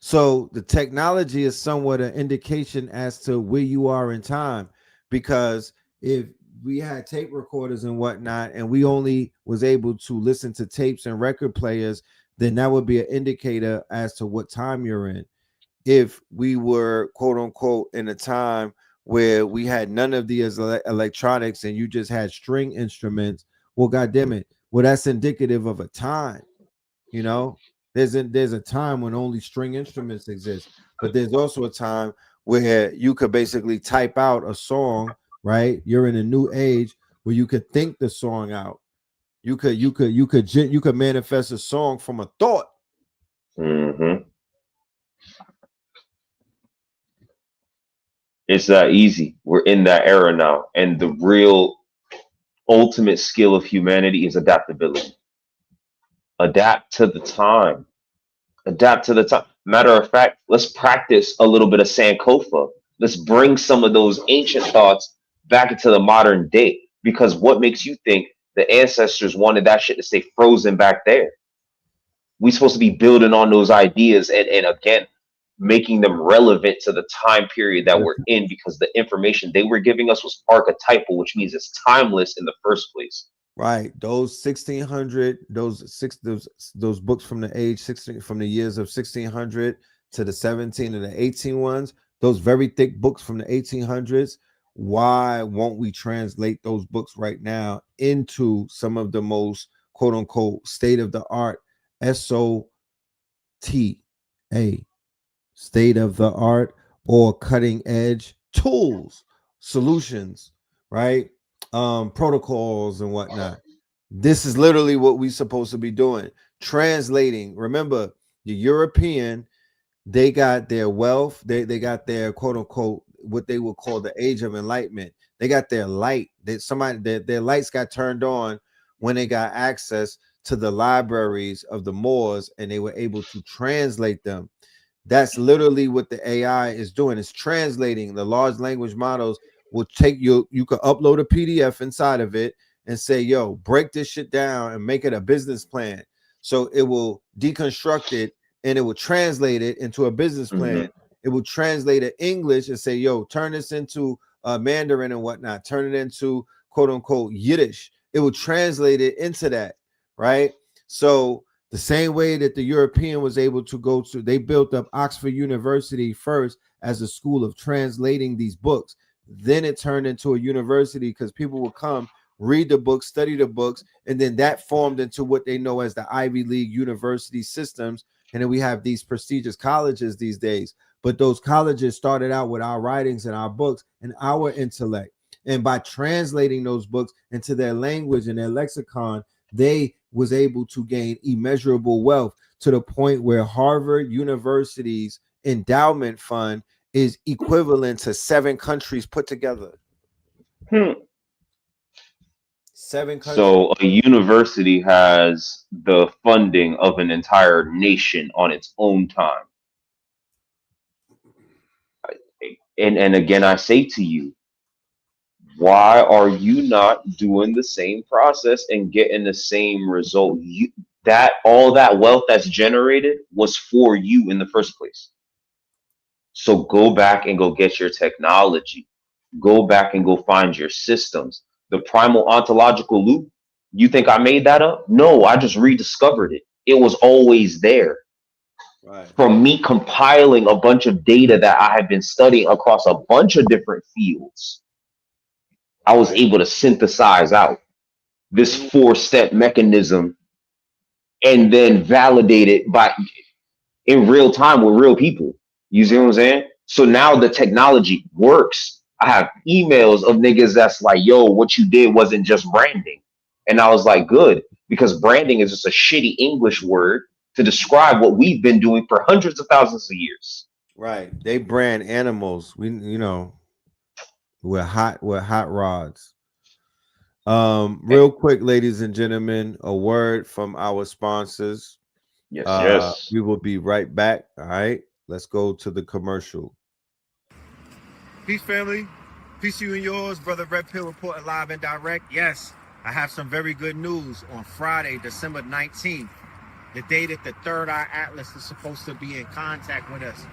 So the technology is somewhat an indication as to where you are in time, because if we had tape recorders and whatnot, and we only was able to listen to tapes and record players, then that would be an indicator as to what time you're in. If we were quote unquote in a time where we had none of these electronics and you just had string instruments, well, goddamn it, well, that's indicative of a time. You know, there's a time when only string instruments exist, but there's also a time where you could basically type out a song, right? You're in a new age where you could think the song out. You could manifest a song from a thought. It's that easy. We're in that era now, and the real ultimate skill of humanity is adaptability. Adapt to the time. Adapt to the time. Matter of fact, let's practice a little bit of Sankofa. Let's bring some of those ancient thoughts back into the modern day, because what makes you think the ancestors wanted that shit to stay frozen back there? We're supposed to be building on those ideas and again, making them relevant to the time period that we're in, because the information they were giving us was archetypal, which means it's timeless in the first place. Right. Those 1600, those books from the age 16, from the years of 1600 to the 17 and the 18 ones, those very thick books from the 1800s. Why won't we translate those books right now into some of the most quote unquote state of the art SOTA, state of the art or cutting edge tools, solutions, right? Protocols and whatnot. This is literally what we're supposed to be doing. Translating. Remember, the European, they got their wealth, they got their quote unquote what they would call the age of enlightenment. They got their light. Their lights got turned on when they got access to the libraries of the Moors, and they were able to translate them. That's literally what the AI is doing. It's translating. The large language models will take you could upload a PDF inside of it and say, yo, break this shit down and make it a business plan. So it will deconstruct it and it will translate it into a business plan. It will translate it English and say, yo, turn this into Mandarin and whatnot, turn it into quote unquote Yiddish. It will translate it into that, right? So the same way that the European was able to go to, they built up Oxford University first as a school of translating these books. Then it turned into a university because people would come, read the books, study the books, and then that formed into what they know as the Ivy League university systems. And then we have these prestigious colleges these days. But those colleges started out with our writings and our books and our intellect. And by translating those books into their language and their lexicon, they was able to gain immeasurable wealth to the point where Harvard University's endowment fund is equivalent to 7 countries put together. 7 countries. So a university has the funding of an entire nation on its own time. And again, I say to you, why are you not doing the same process and getting the same result? That all that wealth that's generated was for you in the first place. So go back and go get your technology. Go back and go find your systems. The primal ontological loop, you think I made that up? No, I just rediscovered it. It was always there. Right. From me compiling a bunch of data that I had been studying across a bunch of different fields, I was able to synthesize out this 4-step mechanism and then validate it in real time with real people. You see what I'm saying? So now the technology works. I have emails of niggas that's like, yo, what you did wasn't just branding. And I was like, good, because branding is just a shitty English word to describe what we've been doing for hundreds of thousands of years. Right. They brand animals. We're hot rods. Real quick, ladies and gentlemen, a word from our sponsors. Yes. We will be right back. All right. Let's go to the commercial. Peace, family. Peace to you and yours. Brother Red Pill reporting live and direct. Yes, I have some very good news. On Friday, December 19th, the day that the Third Eye Atlas is supposed to be in contact with us,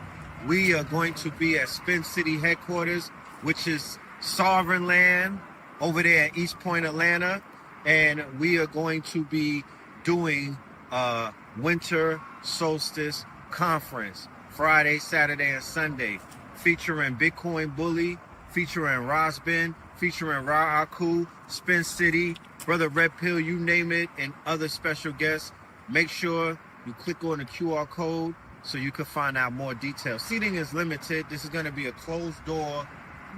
we are going to be at Spin City headquarters, which is Sovereign Land over there at East Point, Atlanta. And we are going to be doing a winter solstice conference Friday, Saturday, and Sunday, featuring Bitcoin Bully, featuring Rosbin, featuring Ra Aku, Spin City, Brother Red Pill, you name it, and other special guests. Make sure you click on the QR code so you can find out more details. Seating is limited. This is going to be a closed door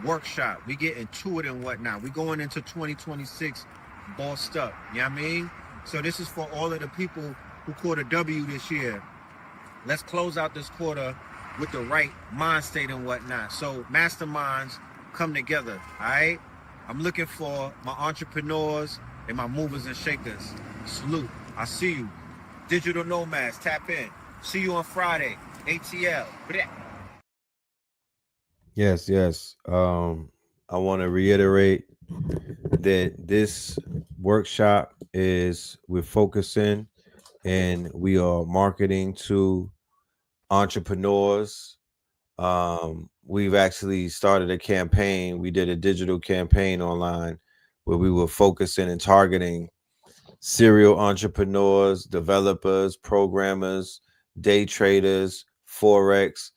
workshop. We get into it and whatnot. We're going into 2026 bossed up. You know what I mean? So this is for all of the people who caught a W this year. Let's close out this quarter with the right mind state and whatnot. So masterminds come together, all right? I'm looking for my entrepreneurs and my movers and shakers. Salute. I see you. Digital nomads, tap in. See you on Friday. ATL. Yes. I want to reiterate that this workshop we're focusing and we are marketing to entrepreneurs. We've actually started a campaign. We did a digital campaign online where we were focusing and targeting serial entrepreneurs, developers, programmers, day traders, Forex,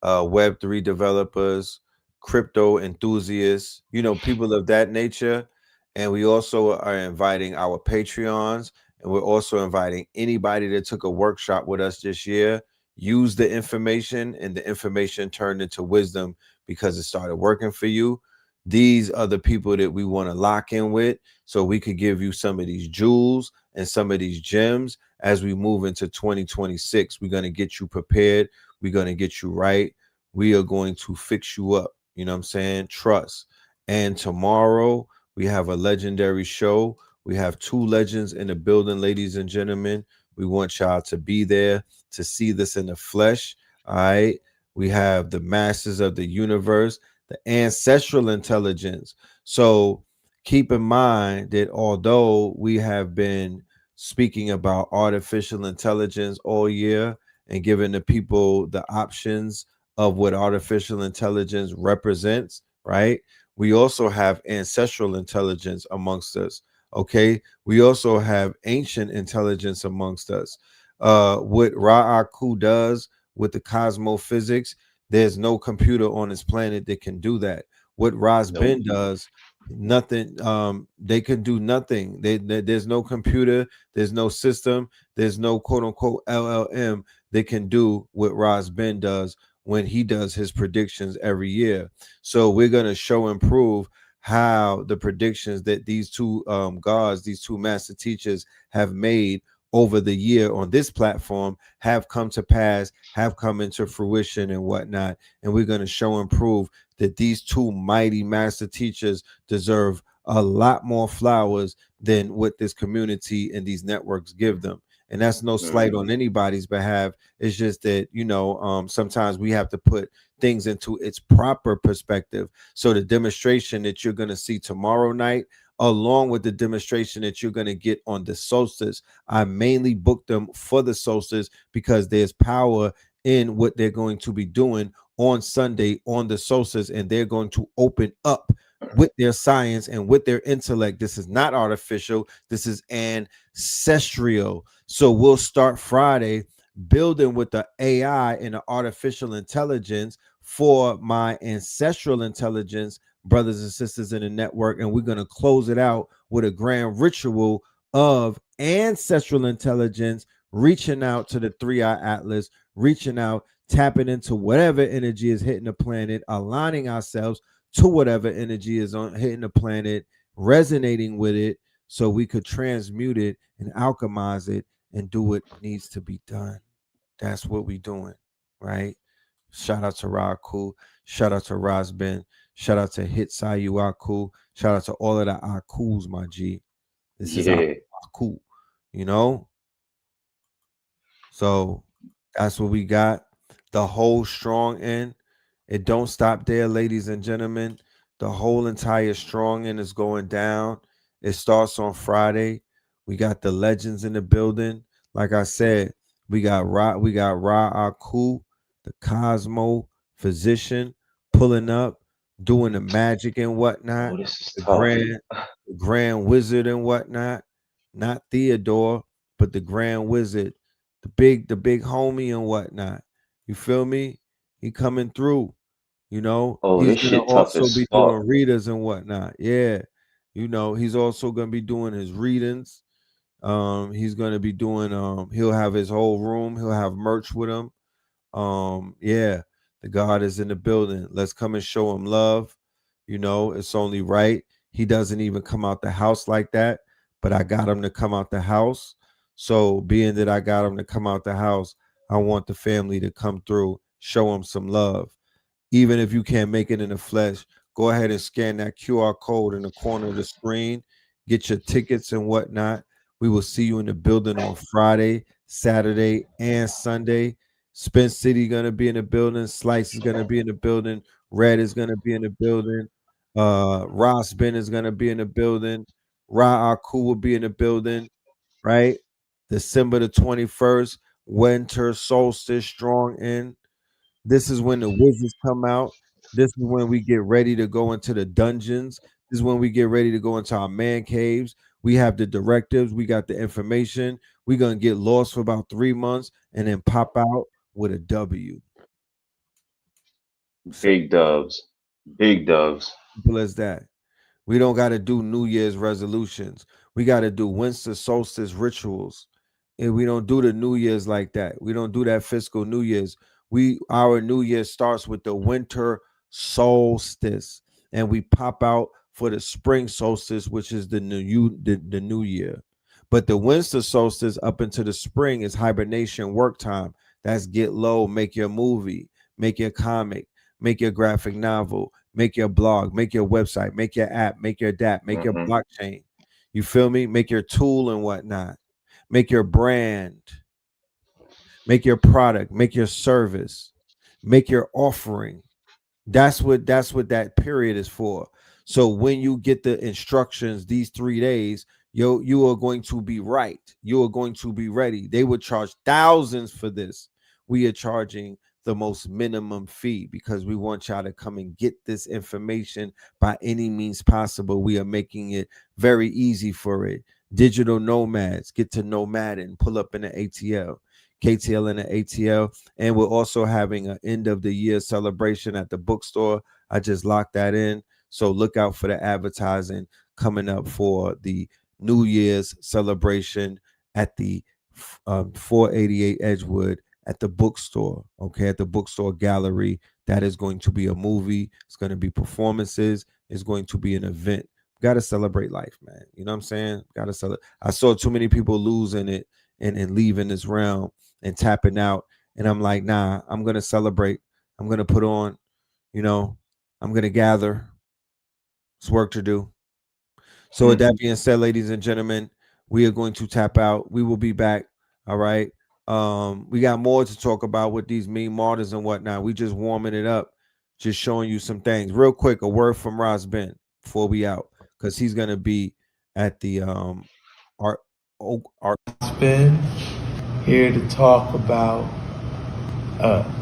Web3 developers, crypto enthusiasts, people of that nature. And we also are inviting our Patreons, and we're also inviting anybody that took a workshop with us this year. Use the information, and the information turned into wisdom because it started working for you. These are the people that we want to lock in with so we could give you some of these jewels and some of these gems as we move into 2026. We're going to get you prepared. We're going to get you right. We are going to fix you up. You know what I'm saying? Trust. And tomorrow we have a legendary show. We have 2 legends in the building, ladies and gentlemen. We want y'all to be there to see this in the flesh. All right. We have the masters of the universe, the ancestral intelligence. So keep in mind that although we have been speaking about artificial intelligence all year and giving the people the options of what artificial intelligence represents, right? We also have ancestral intelligence amongst us. Okay, we also have ancient intelligence amongst us. What Ra'aku does with the cosmophysics, there's no computer on this planet that can do that. What Rasbin does, nothing. They can do nothing. There's no computer, there's no system, there's no quote unquote LLM that can do what Rasbin does when he does his predictions every year. So we're gonna show and prove how the predictions that these two gods, these two master teachers have made over the year on this platform have come to pass, have come into fruition and whatnot. And we're going to show and prove that these two mighty master teachers deserve a lot more flowers than what this community and these networks give them. And that's no slight on anybody's behalf. It's just that, you know, sometimes we have to put things into its proper perspective. So the demonstration that you're going to see tomorrow night, along with the demonstration that you're going to get on the solstice, I mainly booked them for the solstice because there's power in what they're going to be doing on Sunday on the solstice, and they're going to open up with their science and with their intellect. This is not artificial. This is ancestral. So we'll start Friday building with the AI and the artificial intelligence for my ancestral intelligence brothers and sisters in the network, and we're going to close it out with a grand ritual of ancestral intelligence reaching out to the 3-eye atlas, reaching out, tapping into whatever energy is hitting the planet, aligning ourselves to whatever energy is on hitting the planet, resonating with it so we could transmute it and alchemize it and do what needs to be done. That's what we're doing, right? Shout out to Raku, shout out to Rasbin, shout out to HITSUYO Aku, shout out to all of the Akus, my G. This is Aku, you know? So that's what we got. The whole strong end. It don't stop there, ladies and gentlemen. The whole entire strong end is going down. It starts on Friday. We got the legends in the building. Like I said, we got Ra Aku, the Cosmo physician, pulling up, doing the magic and whatnot. The grand wizard and whatnot. Not Theodore, but the grand wizard, the big homie and whatnot. You feel me? He coming through. You know, he's gonna also be doing readers and whatnot. Yeah, you know, he's also gonna be doing his readings. He's gonna be doing he'll have his whole room, he'll have merch with him. Yeah, the God is in the building. Let's come and show him love. You know, it's only right. He doesn't even come out the house like that, but I got him to come out the house. So being that I got him to come out the house, I want the family to come through, show him some love. Even if you can't make it in the flesh, go ahead and scan that QR code in the corner of the screen, get your tickets and whatnot. We will see you in the building on Friday, Saturday, and Sunday. Spence City gonna be in the building. Slice is gonna be in the building. Red is gonna be in the building. Ross Ben is gonna be in the building. Ra Aku will be in the building, right? December the 21st, winter solstice strong in. This is when the wizards come out. This is when we get ready to go into the dungeons. This is when we get ready to go into our man caves. We have the directives. We got the information. We're going to get lost for about 3 months and then pop out with a W. Big doves. Big doves. Simple as that. We don't got to do New Year's resolutions. We got to do winter solstice rituals. And we don't do the New Year's like that. We don't do that fiscal New Year's. Our New Year starts with the winter solstice, and we pop out for the spring solstice, which is the new year. But the winter solstice up into the spring is hibernation work time. That's get low, make your movie, make your comic, make your graphic novel, make your blog, make your website, make your app, make your DApp, make your blockchain. You feel me? Make your tool and whatnot. Make your brand. Make your product, make your service, make your offering. That's what that period is for. So when you get the instructions these 3 days, you are going to be right. You are going to be ready. They would charge thousands for this. We are charging the most minimum fee because we want y'all to come and get this information by any means possible. We are making it very easy for it. Digital nomads get to nomad and pull up in the ATL, KTL in the ATL. And we're also having an end of the year celebration at the bookstore. I just locked that in. So look out for the advertising coming up for the New Year's celebration at the 488 Edgewood at the bookstore, okay, at the bookstore gallery. That is going to be a movie. It's going to be performances. It's going to be an event. Got to celebrate life, man. You know what I'm saying? Got to celebrate. I saw too many people losing it and leaving this realm and tapping out. And I'm like, nah, I'm going to celebrate. I'm going to put on, you know, I'm going to gather. It's work to do. So with that being said, ladies and gentlemen, we are going to tap out. We will be back. All right. We got more to talk about with these meme martyrs and whatnot. We just warming it up, just showing you some things. Real quick, a word from Ross Ben before we out, because he's gonna be at the art Ben here to talk about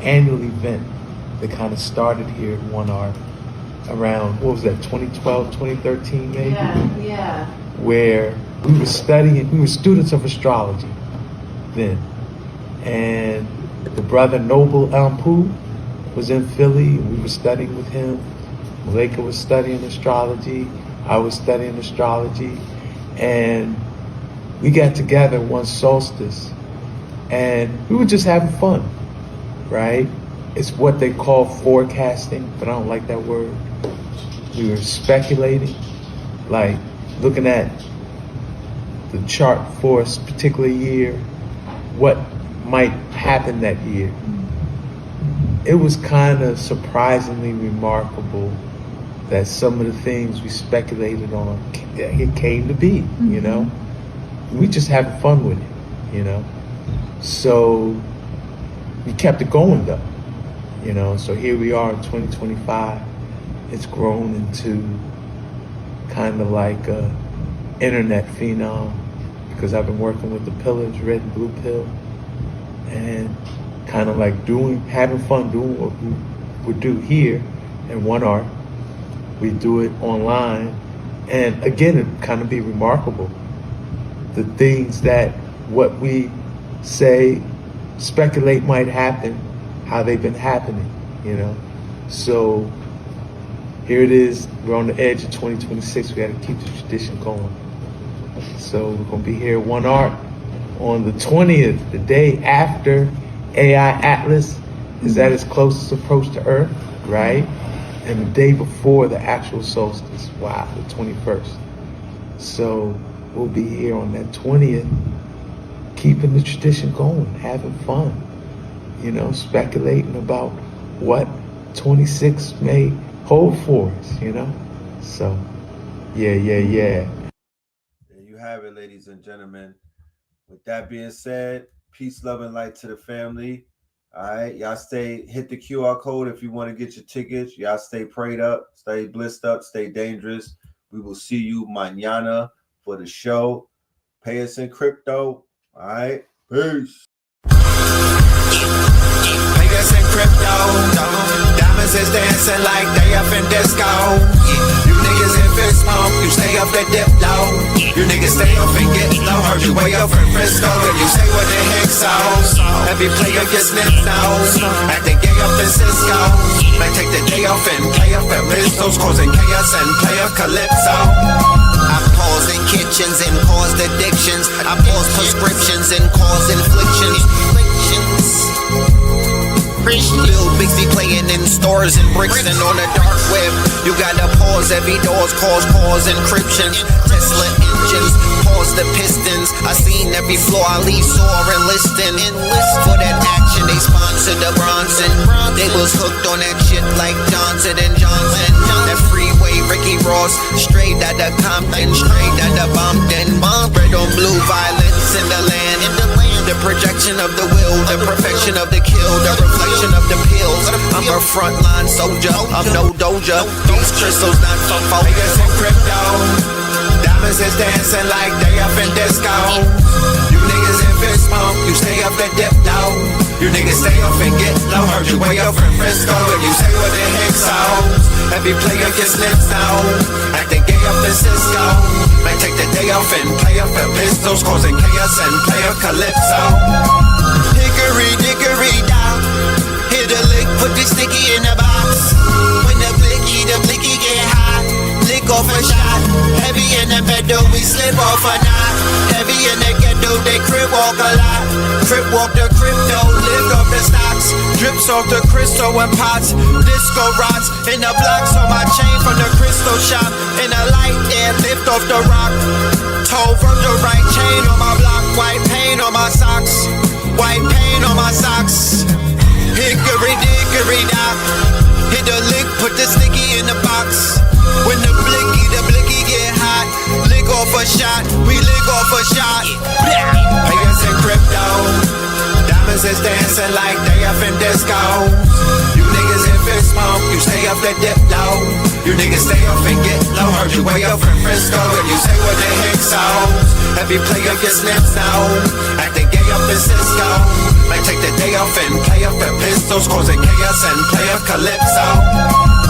annual event that kind of started here at One Art around, what was that, 2012, 2013 maybe? Yeah. Where we were studying, we were students of astrology then. And the brother Noble Ampu was in Philly, and we were studying with him. Malika was studying astrology. I was studying astrology. And we got together one solstice, and we were just having fun, right? It's what they call forecasting, but I don't like that word. We were speculating, like looking at the chart for a particular year, what might happen that year. It was kind of surprisingly remarkable that some of the things we speculated on, it came to be, you know? We just having fun with it, you know? So we kept it going though, you know? So here we are in 2025. It's grown into kind of like a internet phenom, because I've been working with the pillars, red and blue pill, and kind of like having fun doing what we would do here in One Art. We do it online, and again, it kind of be remarkable. The things that what we say, speculate might happen, how they've been happening, you know? So here it is, we're on the edge of 2026, we gotta keep the tradition going. So we're gonna be here at One Art on the 20th, the day after AI Atlas is at its closest approach to Earth, right? And the day before the actual solstice, wow, the 21st. So we'll be here on that 20th, keeping the tradition going, having fun, you know, speculating about what 26 may hold for us, you know? So, yeah. There you have it, ladies and gentlemen. With that being said, peace, love, and light to the family. All right, y'all hit the QR code if you want to get your tickets. Y'all stay prayed up, stay blissed up, stay dangerous. We will see you mañana for the show. Pay us in crypto. All right, peace. Pay us in crypto. Diamonds is dancing like they up in disco. You niggas in fist pump, you stay up at dip low. You niggas stay up and get low. Heard you way up in Frisco, and you say what the heck so. Every player gets nipped nose, acting gay up in Cisco. Man, take the day off and play up at Mistos, causing chaos and play up Calypso. I pause in kitchens and caused addictions. I pause prescriptions and cause inflictions. Bill Bixby playing in stores and bricks and on the dark web. You gotta pause every doors, cause encryptions. Tesla engines, pause the pistons. I seen every floor I leave sore enlisting. For that action, they sponsored the Bronson. They was hooked on that shit like Johnson and Johnson. That freeway, Ricky Ross, straight out of Compton, straight out of Bompton. Red on blue, violence in the land. The projection of the will, the perfection of the kill, the reflection of the pills. I'm a frontline soldier, I'm no doja. These crystals not for focus in crypto. Diamonds is dancing like they up in disco. You niggas in fist pump, you stay up at dip low. You niggas stay up and get low. Heard you way up from Frisco and you say what the heck sounds. Every player gets lips down, acting gay up in Cisco. Man, take the day off and play up for pistols, causing chaos and play a calypso. Hickory dickory down, hit a lick, put the sticky in the box. When the blicky get hot, lick off a shot. Heavy in the meadow, we slip off a knot. Heavy in the ghetto, they crib walk a lot. Crip walk the crypto, lift off the stocks. Drips off the crystal and pots. Disco rods in the blocks on my chain from the crystal shop. In the light air, lift off the rock. Toe Virgil right chain on my block. White paint on my socks. White paint on my socks. Hickory dickory dock. Hit the lick, put the sticky in the box. When the blicky get hot, lick off a shot, we lick off a shot. Payers in crypto, diamonds is dancing like they up in discos. You niggas in fist smoke, you stay up the dip low. You niggas stay up and get low. Heard you way up from Frisco and you say what the heck sounds. Every player gets lips now, acting gay up in Cisco. Like take the day off and play up the pistols, causing chaos and play up calypso.